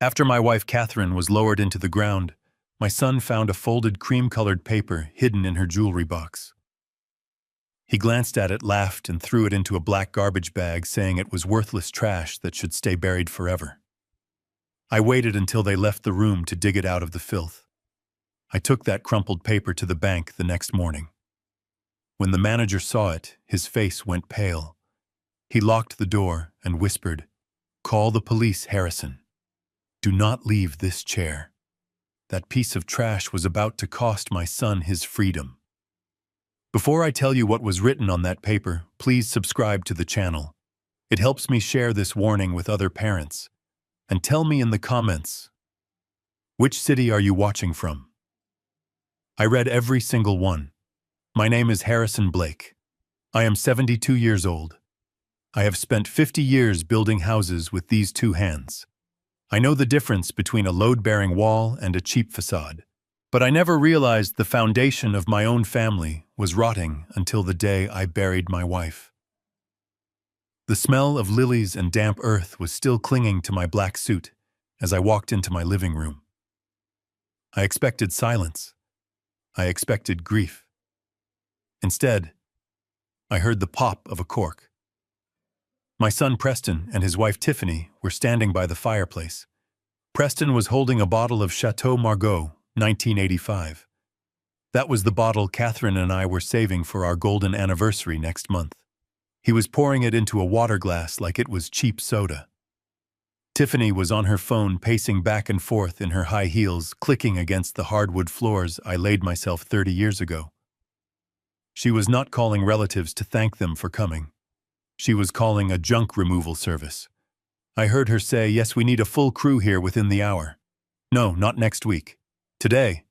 After my wife Catherine was lowered into the ground, my son found a folded cream-colored paper hidden in her jewelry box. He glanced at it, laughed, and threw it into a black garbage bag, saying it was worthless trash that should stay buried forever. I waited until they left the room to dig it out of the filth. I took that crumpled paper to the bank the next morning. When the manager saw it, his face went pale. He locked the door and whispered, "Call the police, Harrison. Do not leave this chair." That piece of trash was about to cost my son his freedom. Before I tell you what was written on that paper, please subscribe to the channel. It helps me share this warning with other parents. And tell me in the comments, which city are you watching from? I read every single one. My name is Harrison Blake. I am 72 years old. I have spent 50 years building houses with these two hands. I know the difference between a load-bearing wall and a cheap facade. But I never realized the foundation of my own family was rotting until the day I buried my wife. The smell of lilies and damp earth was still clinging to my black suit as I walked into my living room. I expected silence. I expected grief. Instead, I heard the pop of a cork. My son Preston and his wife Tiffany were standing by the fireplace. Preston was holding a bottle of Chateau Margaux, 1985. That was the bottle Catherine and I were saving for our golden anniversary next month. He was pouring it into a water glass like it was cheap soda. Tiffany was on her phone, pacing back and forth in her high heels, clicking against the hardwood floors I laid myself 30 years ago. She was not calling relatives to thank them for coming. She was calling a junk removal service. I heard her say, "Yes, we need a full crew here within the hour." "No, not next week. Today.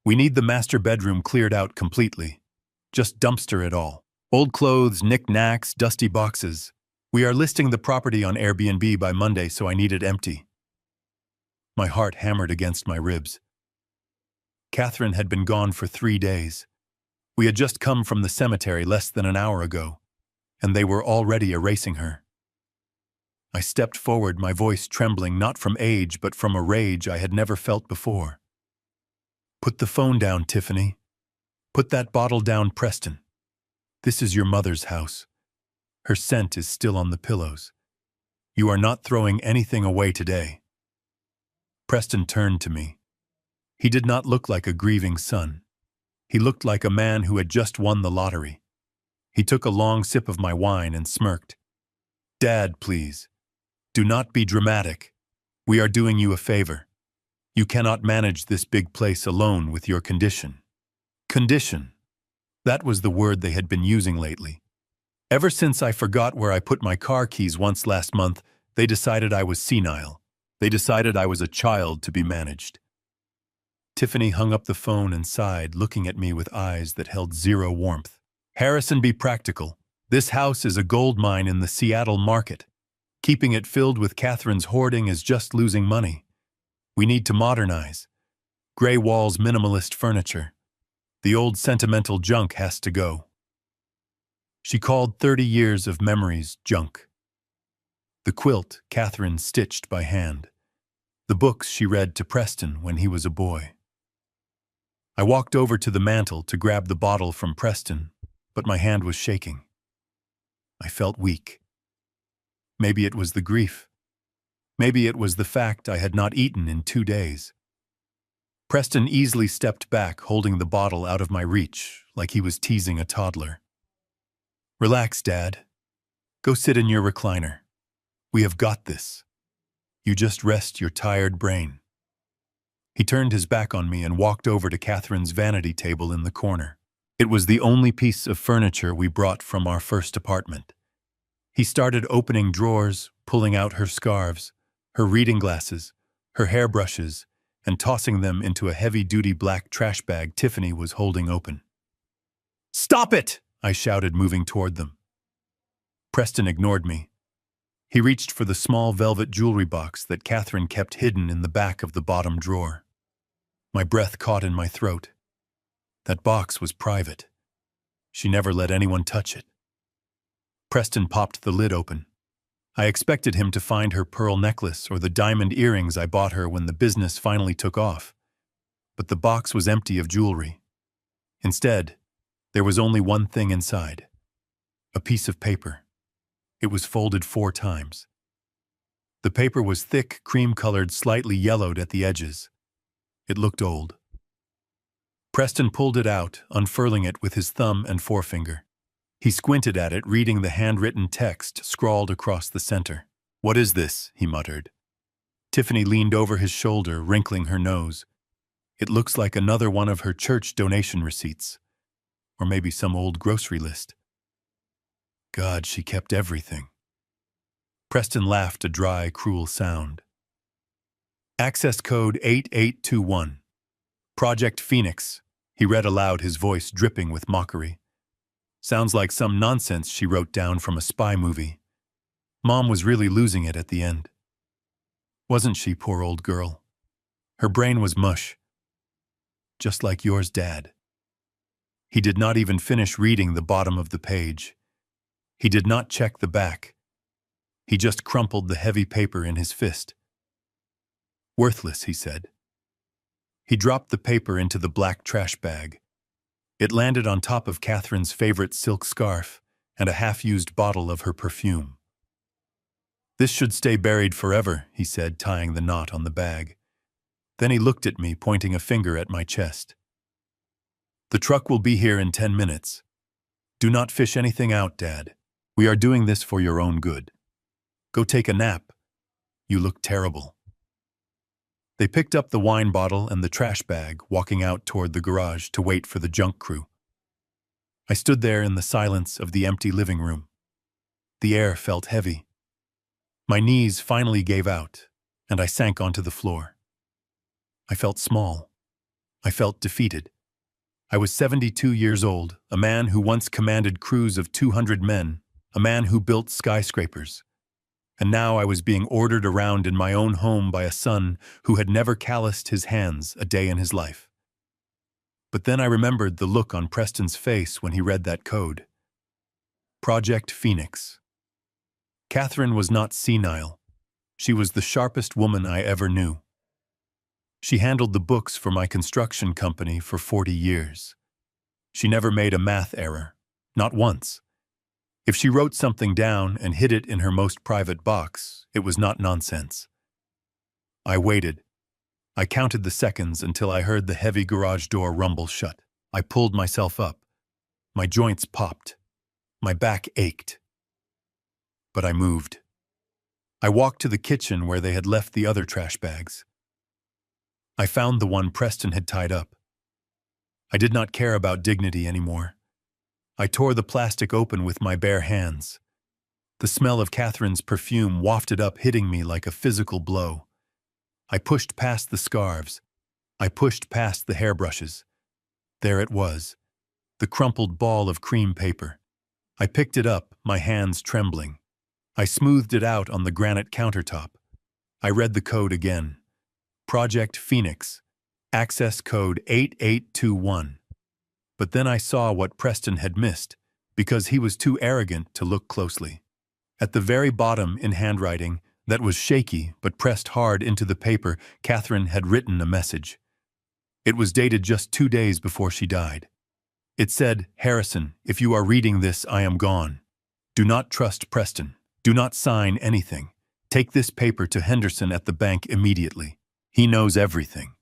We need the master bedroom cleared out completely. Just dumpster it all. Old clothes, knick-knacks, dusty boxes. We are listing the property on Airbnb by Monday, so I need it empty." My heart hammered against my ribs. Catherine had been gone for 3 days. We had just come from the cemetery less than an hour ago, and they were already erasing her. I stepped forward, my voice trembling not from age but from a rage I had never felt before. "Put the phone down, Tiffany. Put that bottle down, Preston. This is your mother's house. Her scent is still on the pillows. You are not throwing anything away today." Preston turned to me. He did not look like a grieving son. He looked like a man who had just won the lottery. He took a long sip of my wine and smirked. "Dad, please. Do not be dramatic. We are doing you a favor. You cannot manage this big place alone with your condition." Condition. That was the word they had been using lately. Ever since I forgot where I put my car keys once last month, they decided I was senile. They decided I was a child to be managed. Tiffany hung up the phone and sighed, looking at me with eyes that held zero warmth. "Harrison, be practical. This house is a gold mine in the Seattle market. Keeping it filled with Catherine's hoarding is just losing money. We need to modernize. Gray walls, minimalist furniture. The old sentimental junk has to go." She called 30 years of memories junk. The quilt Catherine stitched by hand. The books she read to Preston when he was a boy. I walked over to the mantel to grab the bottle from Preston, but my hand was shaking. I felt weak. Maybe it was the grief. Maybe it was the fact I had not eaten in 2 days. Preston easily stepped back, holding the bottle out of my reach, like he was teasing a toddler. "Relax, Dad. Go sit in your recliner. We have got this. You just rest your tired brain." He turned his back on me and walked over to Catherine's vanity table in the corner. It was the only piece of furniture we brought from our first apartment. He started opening drawers, pulling out her scarves, her reading glasses, her hairbrushes, and tossing them into a heavy-duty black trash bag Tiffany was holding open. "Stop it!" I shouted, moving toward them. Preston ignored me. He reached for the small velvet jewelry box that Catherine kept hidden in the back of the bottom drawer. My breath caught in my throat. That box was private. She never let anyone touch it. Preston popped the lid open. I expected him to find her pearl necklace or the diamond earrings I bought her when the business finally took off. But the box was empty of jewelry. Instead, there was only one thing inside: a piece of paper. It was folded 4 times. The paper was thick, cream-colored, slightly yellowed at the edges. It looked old. Preston pulled it out, unfurling it with his thumb and forefinger. He squinted at it, reading the handwritten text scrawled across the center. "What is this?" he muttered. Tiffany leaned over his shoulder, wrinkling her nose. "It looks like another one of her church donation receipts. Or maybe some old grocery list." God, she kept everything. Preston laughed a dry, cruel sound. "Access code 8821. Project Phoenix," he read aloud, his voice dripping with mockery. Sounds like some nonsense she wrote down from a spy movie. Mom was really losing it at the end. Wasn't she, poor old girl? Her brain was mush. Just like yours, Dad. He did not even finish reading the bottom of the page. He did not check the back. He just crumpled the heavy paper in his fist. "Worthless," he said. He dropped the paper into the black trash bag. It landed on top of Catherine's favorite silk scarf and a half-used bottle of her perfume. "This should stay buried forever," he said, tying the knot on the bag. Then he looked at me, pointing a finger at my chest. "The truck will be here in 10 minutes. Do not fish anything out, Dad. We are doing this for your own good. Go take a nap. You look terrible." They picked up the wine bottle and the trash bag, walking out toward the garage to wait for the junk crew. I stood there in the silence of the empty living room. The air felt heavy. My knees finally gave out, and I sank onto the floor. I felt small. I felt defeated. I was 72 years old, a man who once commanded crews of 200 men, a man who built skyscrapers. And now I was being ordered around in my own home by a son who had never calloused his hands a day in his life. But then I remembered the look on Preston's face when he read that code. Project Phoenix. Catherine was not senile. She was the sharpest woman I ever knew. She handled the books for my construction company for 40 years. She never made a math error, not once. If she wrote something down and hid it in her most private box, it was not nonsense. I waited. I counted the seconds until I heard the heavy garage door rumble shut. I pulled myself up. My joints popped. My back ached. But I moved. I walked to the kitchen where they had left the other trash bags. I found the one Preston had tied up. I did not care about dignity anymore. I tore the plastic open with my bare hands. The smell of Catherine's perfume wafted up, hitting me like a physical blow. I pushed past the scarves. I pushed past the hairbrushes. There it was, the crumpled ball of cream paper. I picked it up, my hands trembling. I smoothed it out on the granite countertop. I read the code again. Project Phoenix. Access code 8821. But then I saw what Preston had missed, because he was too arrogant to look closely. At the very bottom, in handwriting that was shaky but pressed hard into the paper, Catherine had written a message. It was dated just 2 days before she died. It said, "Harrison, if you are reading this, I am gone. Do not trust Preston. Do not sign anything. Take this paper to Henderson at the bank immediately. He knows everything."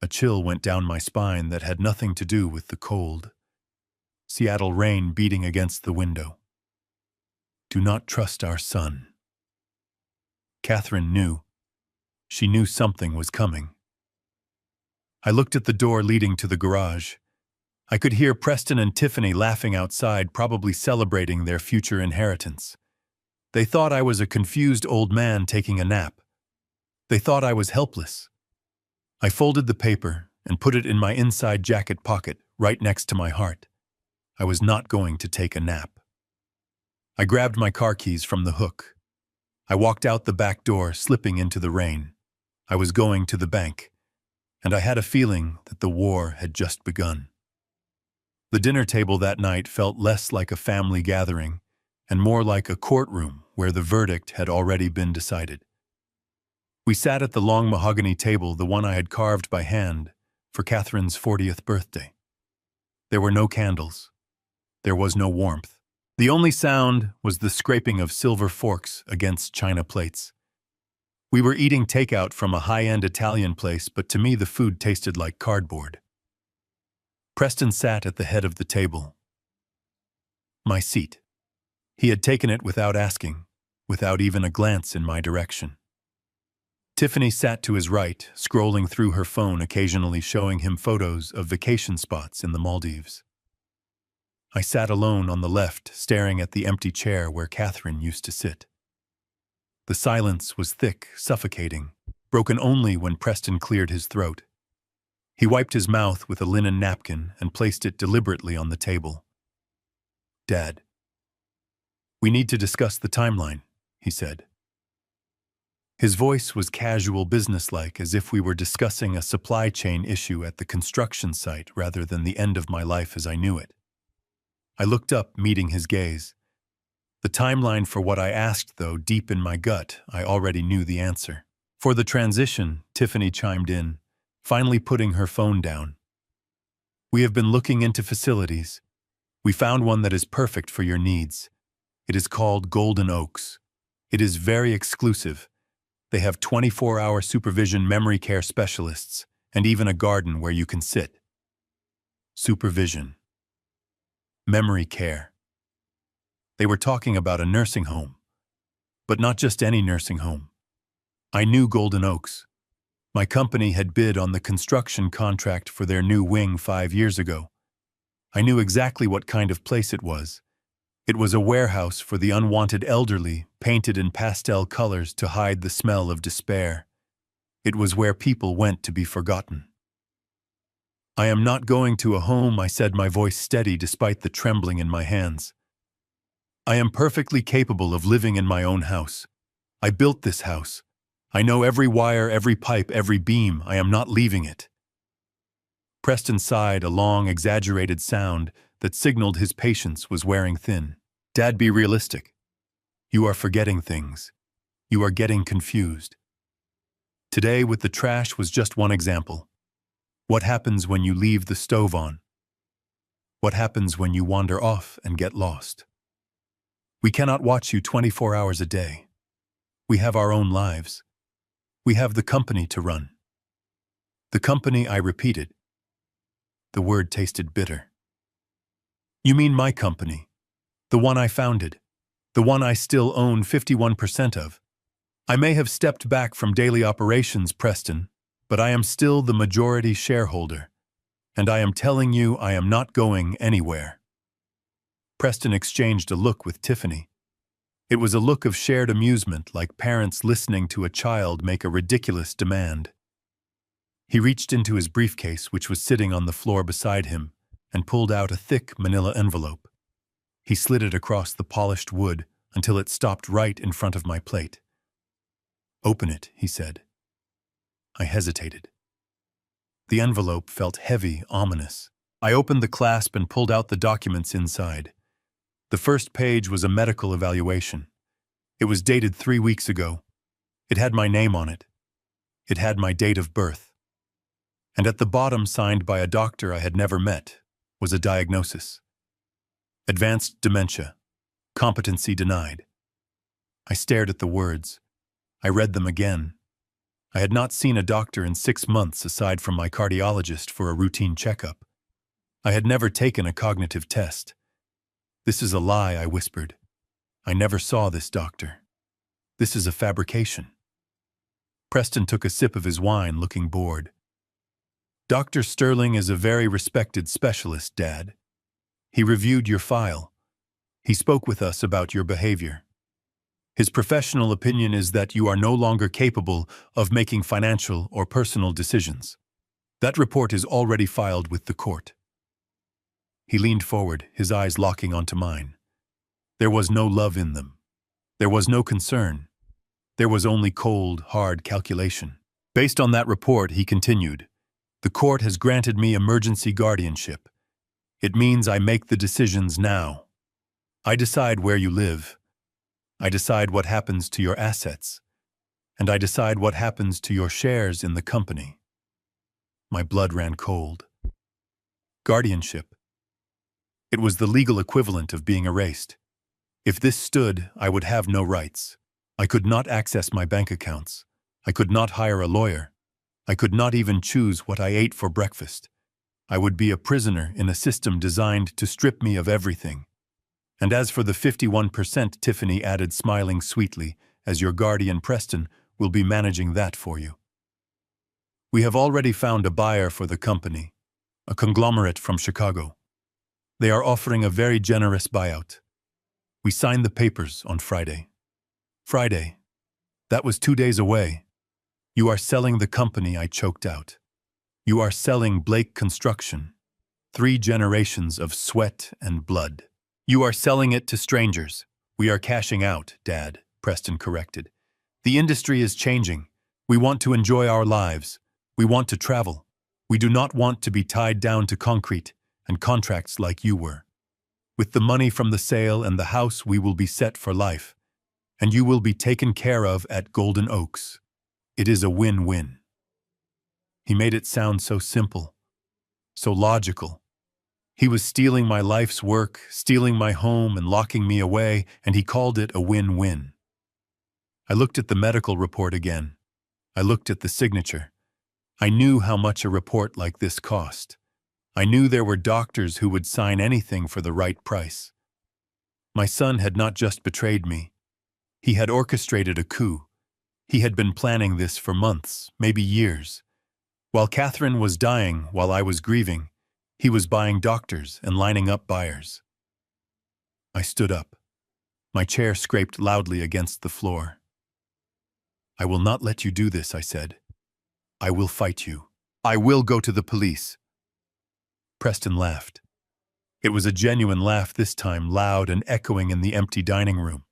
A chill went down my spine that had nothing to do with the cold. Seattle rain beating against the window. Do not trust our son. Catherine knew. She knew something was coming. I looked at the door leading to the garage. I could hear Preston and Tiffany laughing outside, probably celebrating their future inheritance. They thought I was a confused old man taking a nap. They thought I was helpless. I folded the paper and put it in my inside jacket pocket, right next to my heart. I was not going to take a nap. I grabbed my car keys from the hook. I walked out the back door, slipping into the rain. I was going to the bank, and I had a feeling that the war had just begun. The dinner table that night felt less like a family gathering and more like a courtroom where the verdict had already been decided. We sat at the long mahogany table, the one I had carved by hand, for Catherine's 40th birthday. There were no candles. There was no warmth. The only sound was the scraping of silver forks against china plates. We were eating takeout from a high-end Italian place, but to me the food tasted like cardboard. Preston sat at the head of the table. My seat. He had taken it without asking, without even a glance in my direction. Tiffany sat to his right, scrolling through her phone, occasionally showing him photos of vacation spots in the Maldives. I sat alone on the left, staring at the empty chair where Catherine used to sit. The silence was thick, suffocating, broken only when Preston cleared his throat. He wiped his mouth with a linen napkin and placed it deliberately on the table. "Dad, we need to discuss the timeline," he said. His voice was casual, businesslike, as if we were discussing a supply chain issue at the construction site rather than the end of my life as I knew it. I looked up, meeting his gaze. The timeline for what I asked, though, deep in my gut, I already knew the answer. "For the transition," Tiffany chimed in, finally putting her phone down. "We have been looking into facilities. We found one that is perfect for your needs. It is called Golden Oaks. It is very exclusive. They have 24-hour supervision, memory care specialists, and even a garden where you can sit." Supervision. Memory care. They were talking about a nursing home. But not just any nursing home. I knew Golden Oaks. My company had bid on the construction contract for their new wing 5 years ago. I knew exactly what kind of place it was. It was a warehouse for the unwanted elderly, painted in pastel colors to hide the smell of despair. It was where people went to be forgotten. "I am not going to a home," I said, my voice steady despite the trembling in my hands. "I am perfectly capable of living in my own house. I built this house. I know every wire, every pipe, every beam. I am not leaving it." Preston sighed, a long, exaggerated sound that signaled his patience was wearing thin. "Dad, be realistic. You are forgetting things. You are getting confused. Today with the trash was just one example. What happens when you leave the stove on? What happens when you wander off and get lost? We cannot watch you 24 hours a day. We have our own lives. We have the company to run." "The company," I repeated. The word tasted bitter. "You mean my company? The one I founded? The one I still own 51% of? I may have stepped back from daily operations, Preston, but I am still the majority shareholder. And I am telling you, I am not going anywhere." Preston exchanged a look with Tiffany. It was a look of shared amusement, like parents listening to a child make a ridiculous demand. He reached into his briefcase, which was sitting on the floor beside him, and pulled out a thick manila envelope. He slid it across the polished wood until it stopped right in front of my plate. "Open it," he said. I hesitated. The envelope felt heavy, ominous. I opened the clasp and pulled out the documents inside. The first page was a medical evaluation. It was dated 3 weeks ago. It had my name on it. It had my date of birth. And at the bottom, signed by a doctor I had never met, was a diagnosis. Advanced dementia. Competency denied. I stared at the words. I read them again. I had not seen a doctor in 6 months aside from my cardiologist for a routine checkup. I had never taken a cognitive test. "This is a lie," I whispered. "I never saw this doctor. This is a fabrication." Preston took a sip of his wine, looking bored. "Dr. Sterling is a very respected specialist, Dad. He reviewed your file. He spoke with us about your behavior. His professional opinion is that you are no longer capable of making financial or personal decisions. That report is already filed with the court." He leaned forward, his eyes locking onto mine. There was no love in them. There was no concern. There was only cold, hard calculation. "Based on that report," he continued, "the court has granted me emergency guardianship. It means I make the decisions now. I decide where you live. I decide what happens to your assets, and I decide what happens to your shares in the company. My blood ran cold. Guardianship. It was the legal equivalent of being erased. If this stood, I would have no rights. I could not access my bank accounts. I could not hire a lawyer. I could not even choose what I ate for breakfast. I would be a prisoner in a system designed to strip me of everything. And as for the 51%, Tiffany added, smiling sweetly, as your guardian Preston will be managing that for you. We have already found a buyer for the company, a conglomerate from Chicago. They are offering a very generous buyout. We signed the papers on Friday. Friday. That was 2 days away. You are selling the company, I choked out. You are selling Blake Construction. 3 generations of sweat and blood. You are selling it to strangers. We are cashing out, Dad, Preston corrected. The industry is changing. We want to enjoy our lives. We want to travel. We do not want to be tied down to concrete and contracts like you were. With the money from the sale and the house, we will be set for life. And you will be taken care of at Golden Oaks. It is a win-win. He made it sound so simple, so logical. He was stealing my life's work, stealing my home and locking me away, and he called it a win-win. I looked at the medical report again. I looked at the signature. I knew how much a report like this cost. I knew there were doctors who would sign anything for the right price. My son had not just betrayed me. He had orchestrated a coup. He had been planning this for months, maybe years. While Catherine was dying, while I was grieving, he was buying doctors and lining up buyers. I stood up. My chair scraped loudly against the floor. I will not let you do this, I said. I will fight you. I will go to the police. Preston laughed. It was a genuine laugh this time, loud and echoing in the empty dining room.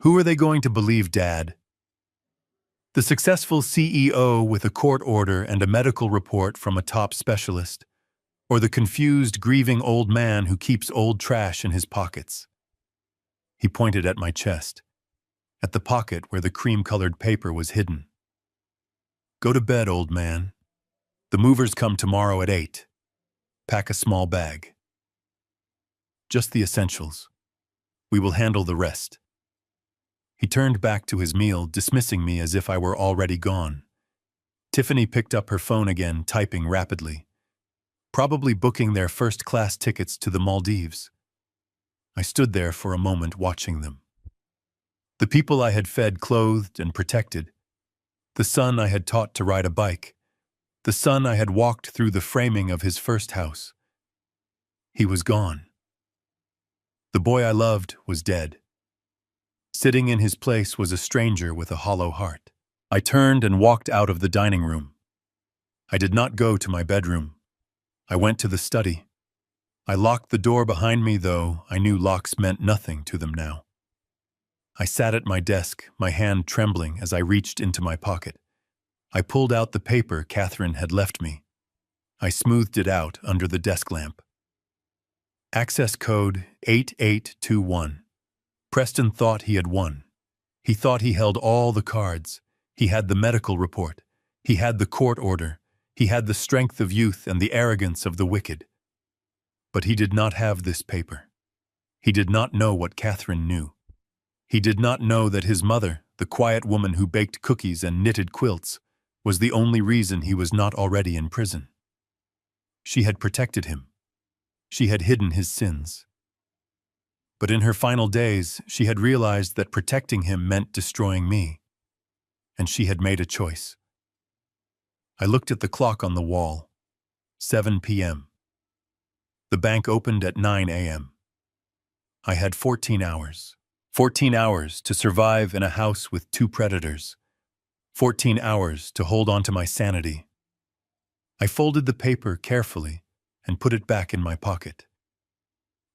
Who are they going to believe, Dad? The successful CEO with a court order and a medical report from a top specialist, or the confused, grieving old man who keeps old trash in his pockets? He pointed at my chest, at the pocket where the cream-colored paper was hidden. Go to bed, old man. The movers come tomorrow at 8. Pack a small bag. Just the essentials. We will handle the rest. He turned back to his meal, dismissing me as if I were already gone. Tiffany picked up her phone again, typing rapidly. Probably booking their first-class tickets to the Maldives. I stood there for a moment watching them. The people I had fed, clothed, and protected. The son I had taught to ride a bike. The son I had walked through the framing of his first house. He was gone. The boy I loved was dead. Sitting in his place was a stranger with a hollow heart. I turned and walked out of the dining room. I did not go to my bedroom. I went to the study. I locked the door behind me, though I knew locks meant nothing to them now. I sat at my desk, my hand trembling as I reached into my pocket. I pulled out the paper Catherine had left me. I smoothed it out under the desk lamp. Access code 8821. Preston thought he had won. He thought he held all the cards. He had the medical report. He had the court order. He had the strength of youth and the arrogance of the wicked. But he did not have this paper. He did not know what Catherine knew. He did not know that his mother, the quiet woman who baked cookies and knitted quilts, was the only reason he was not already in prison. She had protected him. She had hidden his sins. But in her final days, she had realized that protecting him meant destroying me. And she had made a choice. I looked at the clock on the wall. 7 p.m. The bank opened at 9 a.m. I had 14 hours. 14 hours to survive in a house with 2 predators. 14 hours to hold on to my sanity. I folded the paper carefully and put it back in my pocket.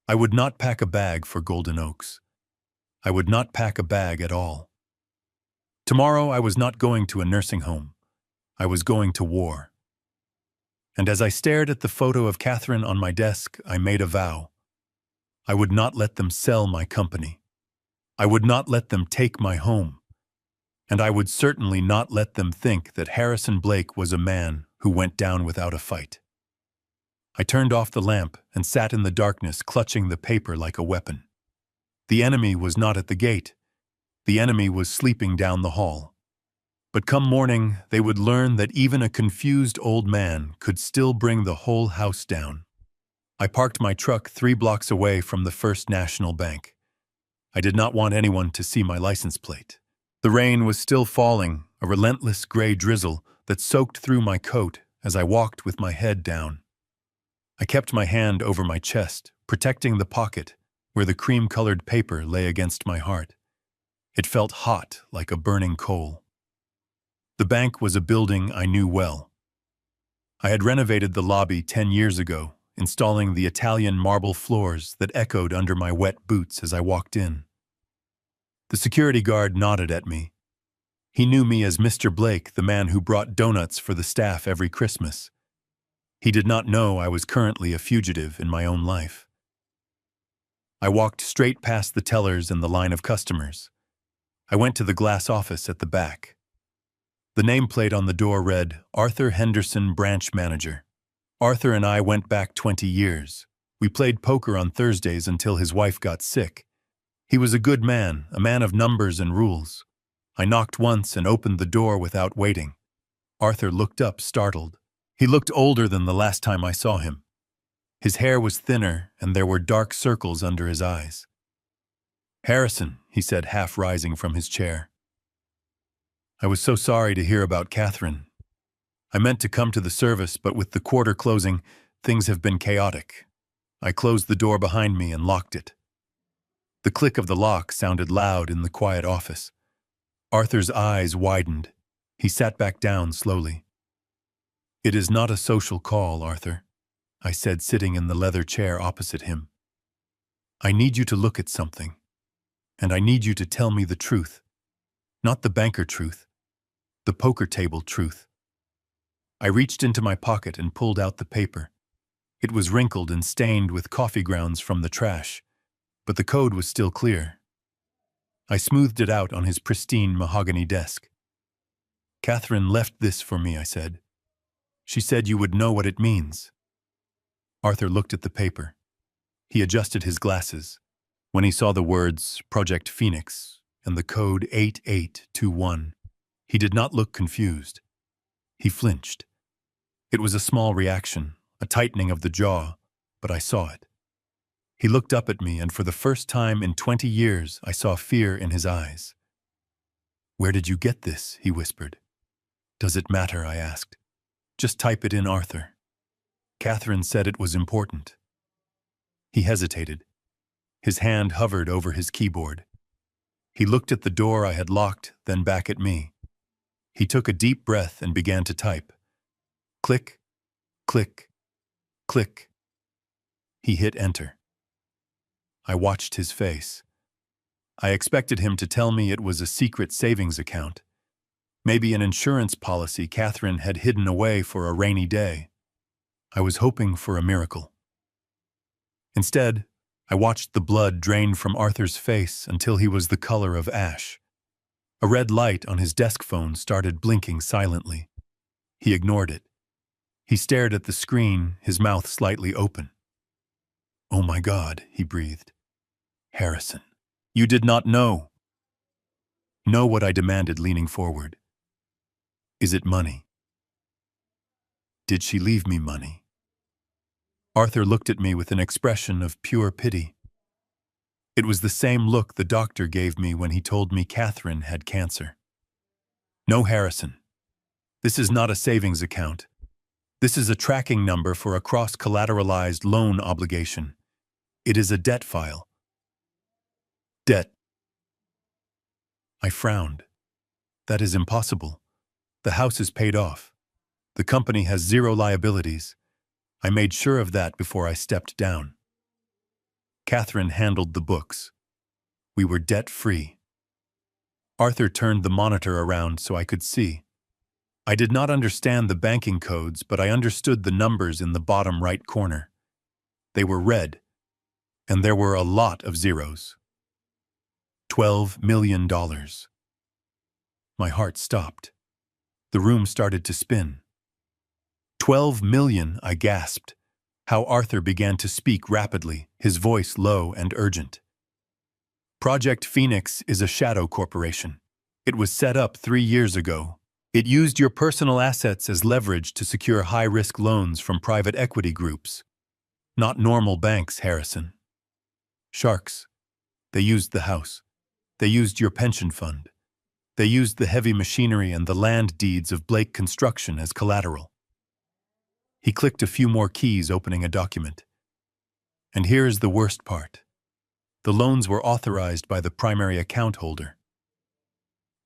I would not pack a bag for Golden Oaks. I would not pack a bag at all. Tomorrow I was not going to a nursing home. I was going to war. And as I stared at the photo of Catherine on my desk, I made a vow. I would not let them sell my company. I would not let them take my home. And I would certainly not let them think that Harrison Blake was a man who went down without a fight. I turned off the lamp and sat in the darkness, clutching the paper like a weapon. The enemy was not at the gate. The enemy was sleeping down the hall. But come morning, they would learn that even a confused old man could still bring the whole house down. I parked my truck 3 blocks away from the First National Bank. I did not want anyone to see my license plate. The rain was still falling, a relentless gray drizzle that soaked through my coat as I walked with my head down. I kept my hand over my chest, protecting the pocket where the cream-colored paper lay against my heart. It felt hot like a burning coal. The bank was a building I knew well. I had renovated the lobby 10 years ago, installing the Italian marble floors that echoed under my wet boots as I walked in. The security guard nodded at me. He knew me as Mr. Blake, the man who brought donuts for the staff every Christmas. He did not know I was currently a fugitive in my own life. I walked straight past the tellers and the line of customers. I went to the glass office at the back. The nameplate on the door read, Arthur Henderson, Branch Manager. Arthur and I went back 20 years. We played poker on Thursdays until his wife got sick. He was a good man, a man of numbers and rules. I knocked once and opened the door without waiting. Arthur looked up, startled. He looked older than the last time I saw him. His hair was thinner, and there were dark circles under his eyes. Harrison, he said, half rising from his chair. I was so sorry to hear about Catherine. I meant to come to the service, but with the quarter closing, things have been chaotic. I closed the door behind me and locked it. The click of the lock sounded loud in the quiet office. Arthur's eyes widened. He sat back down slowly. It is not a social call, Arthur, I said, sitting in the leather chair opposite him. I need you to look at something, and I need you to tell me the truth. Not the banker truth, the poker table truth. I reached into my pocket and pulled out the paper. It was wrinkled and stained with coffee grounds from the trash, but the code was still clear. I smoothed it out on his pristine mahogany desk. Catherine left this for me, I said. She said you would know what it means. Arthur looked at the paper. He adjusted his glasses. When he saw the words Project Phoenix and the code 8821, he did not look confused. He flinched. It was a small reaction, a tightening of the jaw, but I saw it. He looked up at me, and for the first time in 20 years, I saw fear in his eyes. Where did you get this? He whispered. Does it matter? I asked. Just type it in, Arthur. Catherine said it was important. He hesitated. His hand hovered over his keyboard. He looked at the door I had locked, then back at me. He took a deep breath and began to type. Click, click, click. He hit enter. I watched his face. I expected him to tell me it was a secret savings account. Maybe an insurance policy Catherine had hidden away for a rainy day. I was hoping for a miracle. Instead, I watched the blood drain from Arthur's face until he was the color of ash. A red light on his desk phone started blinking silently. He ignored it. He stared at the screen, his mouth slightly open. Oh my God, he breathed. Harrison, you did not know. Know what I demanded, leaning forward. Is it money? Did she leave me money? Arthur looked at me with an expression of pure pity. It was the same look the doctor gave me when he told me Catherine had cancer. No, Harrison. This is not a savings account. This is a tracking number for a cross-collateralized loan obligation. It is a debt file. Debt. I frowned. That is impossible. The house is paid off. The company has 0 liabilities. I made sure of that before I stepped down. Catherine handled the books. We were debt-free. Arthur turned the monitor around so I could see. I did not understand the banking codes, but I understood the numbers in the bottom right corner. They were red, and there were a lot of zeros. $12 million. My heart stopped. The room started to spin. 12 million, I gasped. How Arthur began to speak rapidly, his voice low and urgent. Project Phoenix is a shadow corporation. It was set up 3 years ago. It used your personal assets as leverage to secure high-risk loans from private equity groups. Not normal banks, Harrison. Sharks. They used the house. They used your pension fund. They used the heavy machinery and the land deeds of Blake Construction as collateral. He clicked a few more keys, opening a document. And here is the worst part. The loans were authorized by the primary account holder.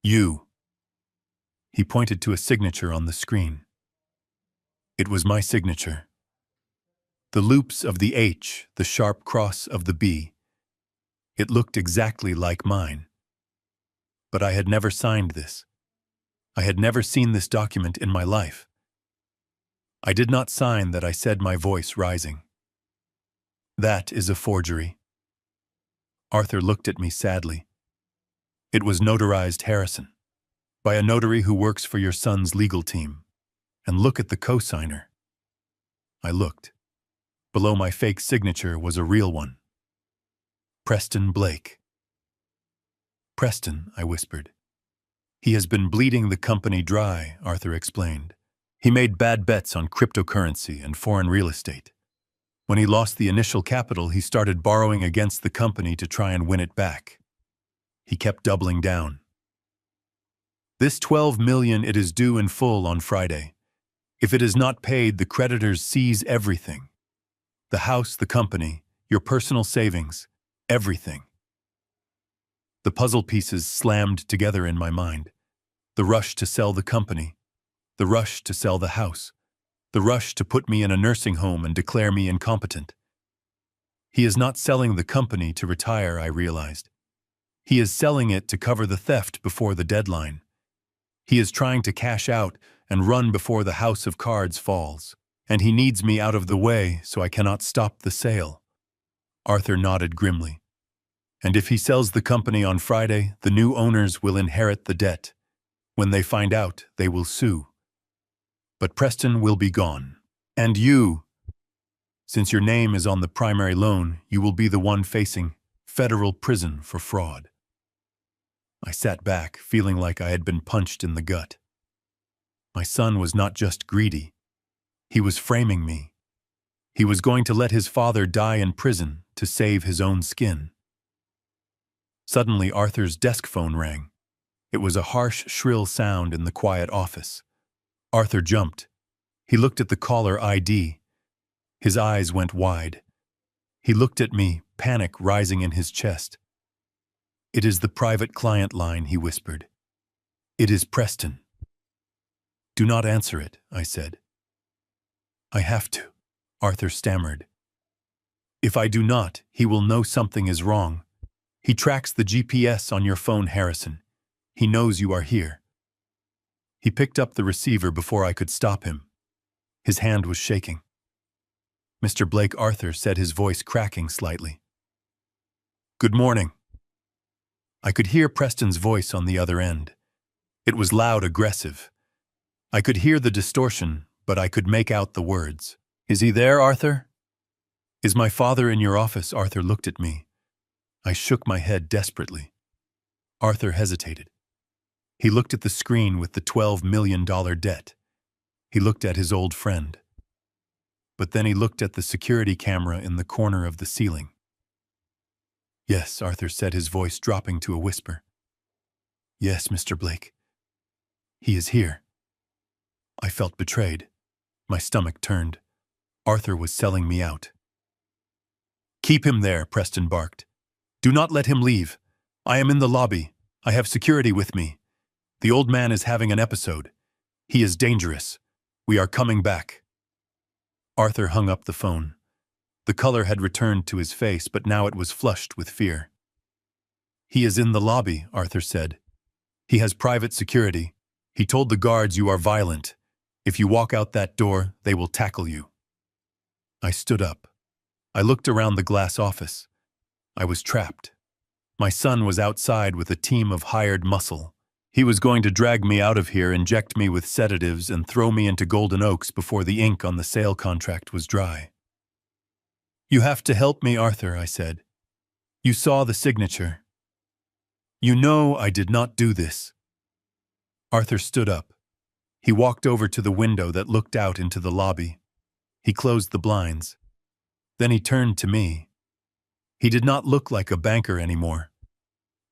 You. He pointed to a signature on the screen. It was my signature. The loops of the H, the sharp cross of the B. It looked exactly like mine. But I had never signed this. I had never seen this document in my life. I did not sign that, I said, my voice rising. That is a forgery. Arthur looked at me sadly. It was notarized, Harrison, by a notary who works for your son's legal team. And look at the cosigner. I looked. Below my fake signature was a real one. Preston Blake. Preston, I whispered. He has been bleeding the company dry, Arthur explained. He made bad bets on cryptocurrency and foreign real estate. When he lost the initial capital, he started borrowing against the company to try and win it back. He kept doubling down. This $12 million, it is due in full on Friday. If it is not paid, the creditors seize everything. The house, the company, your personal savings, everything. The puzzle pieces slammed together in my mind. The rush to sell the company. The rush to sell the house. The rush to put me in a nursing home and declare me incompetent. He is not selling the company to retire, I realized. He is selling it to cover the theft before the deadline. He is trying to cash out and run before the house of cards falls. And he needs me out of the way so I cannot stop the sale. Arthur nodded grimly. And if he sells the company on Friday, the new owners will inherit the debt. When they find out, they will sue. But Preston will be gone. And you, since your name is on the primary loan, you will be the one facing federal prison for fraud. I sat back, feeling like I had been punched in the gut. My son was not just greedy. He was framing me. He was going to let his father die in prison to save his own skin. Suddenly, Arthur's desk phone rang. It was a harsh, shrill sound in the quiet office. Arthur jumped. He looked at the caller ID. His eyes went wide. He looked at me, panic rising in his chest. It is the private client line, he whispered. It is Preston. Do not answer it, I said. I have to, Arthur stammered. If I do not, he will know something is wrong. He tracks the GPS on your phone, Harrison. He knows you are here. He picked up the receiver before I could stop him. His hand was shaking. Mr. Blake, Arthur said, his voice cracking slightly. Good morning. I could hear Preston's voice on the other end. It was loud, aggressive. I could hear the distortion, but I could make out the words. Is he there, Arthur? Is my father in your office? Arthur looked at me. I shook my head desperately. Arthur hesitated. He looked at the screen with the $12 million debt. He looked at his old friend. But then he looked at the security camera in the corner of the ceiling. Yes, Arthur said, his voice dropping to a whisper. Yes, Mr. Blake. He is here. I felt betrayed. My stomach turned. Arthur was selling me out. Keep him there, Preston barked. Do not let him leave. I am in the lobby. I have security with me. The old man is having an episode. He is dangerous. We are coming back. Arthur hung up the phone. The color had returned to his face, but now it was flushed with fear. He is in the lobby, Arthur said. He has private security. He told the guards you are violent. If you walk out that door, they will tackle you. I stood up. I looked around the glass office. I was trapped. My son was outside with a team of hired muscle. He was going to drag me out of here, inject me with sedatives, and throw me into Golden Oaks before the ink on the sale contract was dry. "You have to help me, Arthur," I said. "You saw the signature. You know I did not do this." Arthur stood up. He walked over to the window that looked out into the lobby. He closed the blinds. Then he turned to me. He did not look like a banker anymore.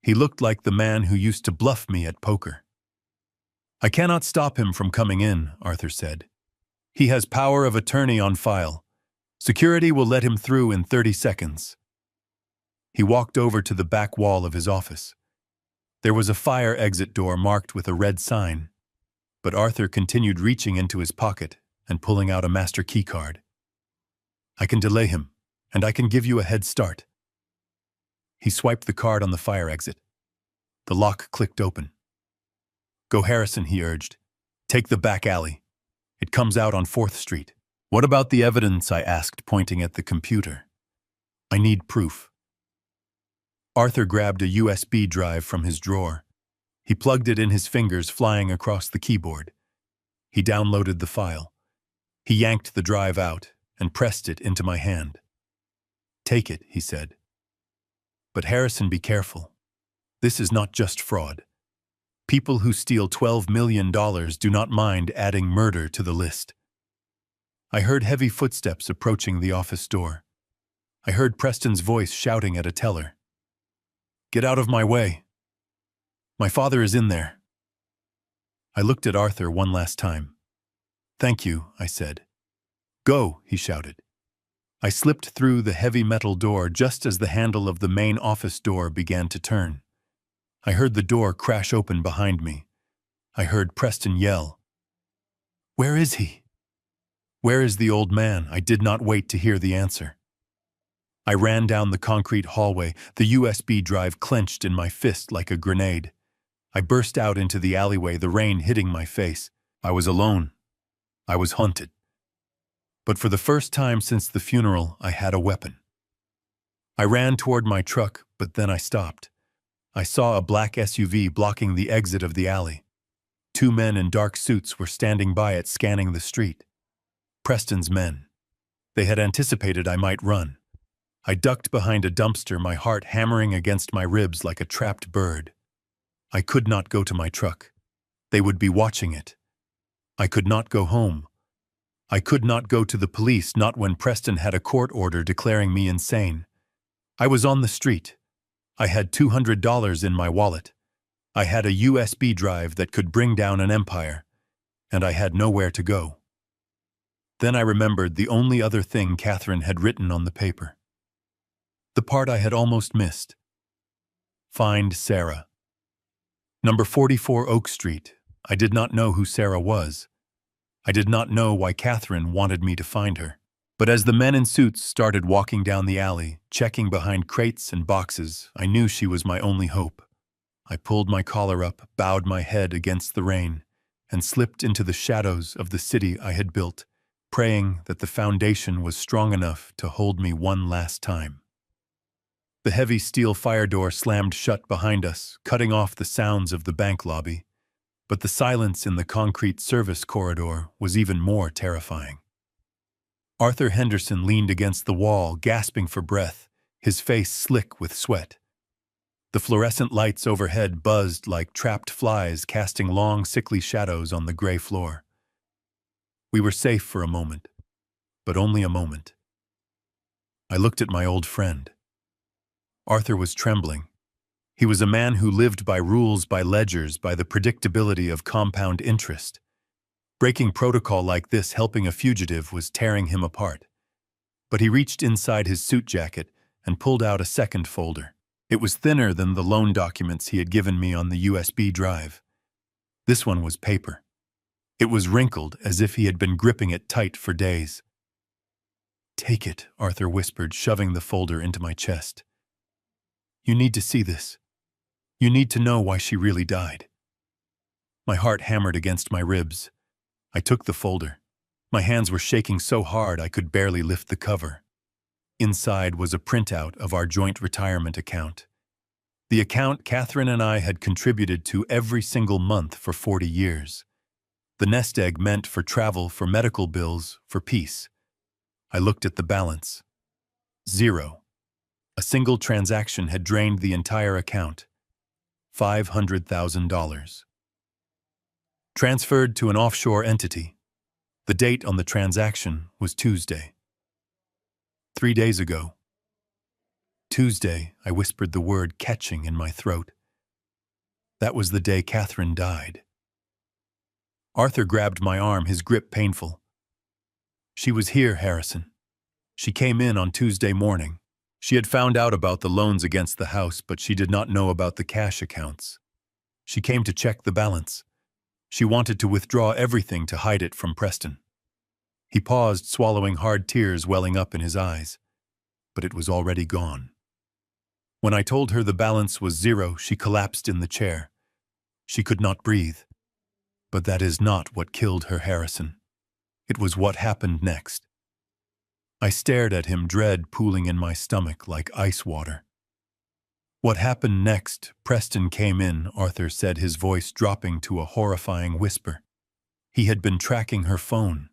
He looked like the man who used to bluff me at poker. "I cannot stop him from coming in," Arthur said. "He has power of attorney on file. Security will let him through in 30 seconds. He walked over to the back wall of his office. There was a fire exit door marked with a red sign, but Arthur continued reaching into his pocket and pulling out a master key card. "I can delay him, and I can give you a head start." He swiped the card on the fire exit. The lock clicked open. "Go Harrison," he urged. "Take the back alley. It comes out on 4th Street. "What about the evidence?" I asked, pointing at the computer. "I need proof." Arthur grabbed a USB drive from his drawer. He plugged it in, his fingers flying across the keyboard. He downloaded the file. He yanked the drive out and pressed it into my hand. "Take it," he said. "But Harrison, be careful. This is not just fraud. People who steal $12 million do not mind adding murder to the list." I heard heavy footsteps approaching the office door. I heard Preston's voice shouting at a teller. "Get out of my way. My father is in there." I looked at Arthur one last time. "Thank you," I said. "Go," he shouted. I slipped through the heavy metal door just as the handle of the main office door began to turn. I heard the door crash open behind me. I heard Preston yell, "Where is he? Where is the old man?" I did not wait to hear the answer. I ran down the concrete hallway, the USB drive clenched in my fist like a grenade. I burst out into the alleyway, the rain hitting my face. I was alone. I was hunted. But for the first time since the funeral, I had a weapon. I ran toward my truck, but then I stopped. I saw a black SUV blocking the exit of the alley. 2 men in dark suits were standing by it, scanning the street. Preston's men. They had anticipated I might run. I ducked behind a dumpster, my heart hammering against my ribs like a trapped bird. I could not go to my truck. They would be watching it. I could not go home. I could not go to the police, not when Preston had a court order declaring me insane. I was on the street. I had $200 in my wallet. I had a USB drive that could bring down an empire, and I had nowhere to go. Then I remembered the only other thing Catherine had written on the paper. The part I had almost missed. Find Sarah. Number 44 Oak Street. I did not know who Sarah was. I did not know why Catherine wanted me to find her. But as the men in suits started walking down the alley, checking behind crates and boxes, I knew she was my only hope. I pulled my collar up, bowed my head against the rain, and slipped into the shadows of the city I had built, praying that the foundation was strong enough to hold me one last time. The heavy steel fire door slammed shut behind us, cutting off the sounds of the bank lobby. But the silence in the concrete service corridor was even more terrifying. Arthur Henderson leaned against the wall, gasping for breath, his face slick with sweat. The fluorescent lights overhead buzzed like trapped flies, casting long, sickly shadows on the gray floor. We were safe for a moment, but only a moment. I looked at my old friend. Arthur was trembling. He was a man who lived by rules, by ledgers, by the predictability of compound interest. Breaking protocol like this, helping a fugitive, was tearing him apart. But he reached inside his suit jacket and pulled out a second folder. It was thinner than the loan documents he had given me on the USB drive. This one was paper. It was wrinkled as if he had been gripping it tight for days. "Take it," Arthur whispered, shoving the folder into my chest. "You need to see this. You need to know why she really died." My heart hammered against my ribs. I took the folder. My hands were shaking so hard I could barely lift the cover. Inside was a printout of our joint retirement account. The account Catherine and I had contributed to every single month for 40 years. The nest egg meant for travel, for medical bills, for peace. I looked at the balance. 0. A single transaction had drained the entire account. $500,000. Transferred to an offshore entity. The date on the transaction was Tuesday. 3 days ago. Tuesday, I whispered the word catching in my throat. That was the day Catherine died. Arthur grabbed my arm, his grip painful. She was here, Harrison. She came in on Tuesday morning. She had found out about the loans against the house, but she did not know about the cash accounts. She came to check the balance. She wanted to withdraw everything to hide it from Preston. He paused, swallowing hard tears welling up in his eyes. But it was already gone. When I told her the balance was 0, she collapsed in the chair. She could not breathe. But that is not what killed her, Harrison. It was what happened next. I stared at him, dread pooling in my stomach like ice water. What happened next? Preston came in, Arthur said, his voice dropping to a horrifying whisper. He had been tracking her phone.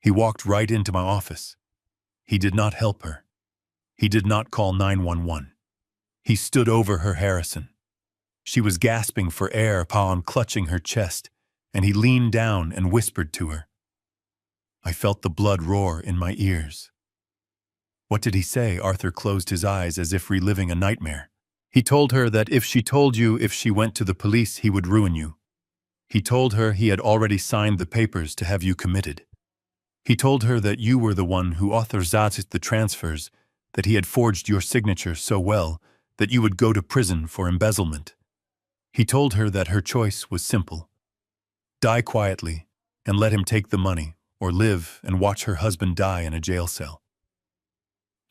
He walked right into my office. He did not help her. He did not call 911. He stood over her, Harrison. She was gasping for air, palm clutching her chest, and he leaned down and whispered to her. I felt the blood roar in my ears. What did he say? Arthur closed his eyes as if reliving a nightmare. He told her that if she told you, if she went to the police, he would ruin you. He told her he had already signed the papers to have you committed. He told her that you were the one who authorized the transfers, that he had forged your signature so well that you would go to prison for embezzlement. He told her that her choice was simple. Die quietly and let him take the money, or live and watch her husband die in a jail cell.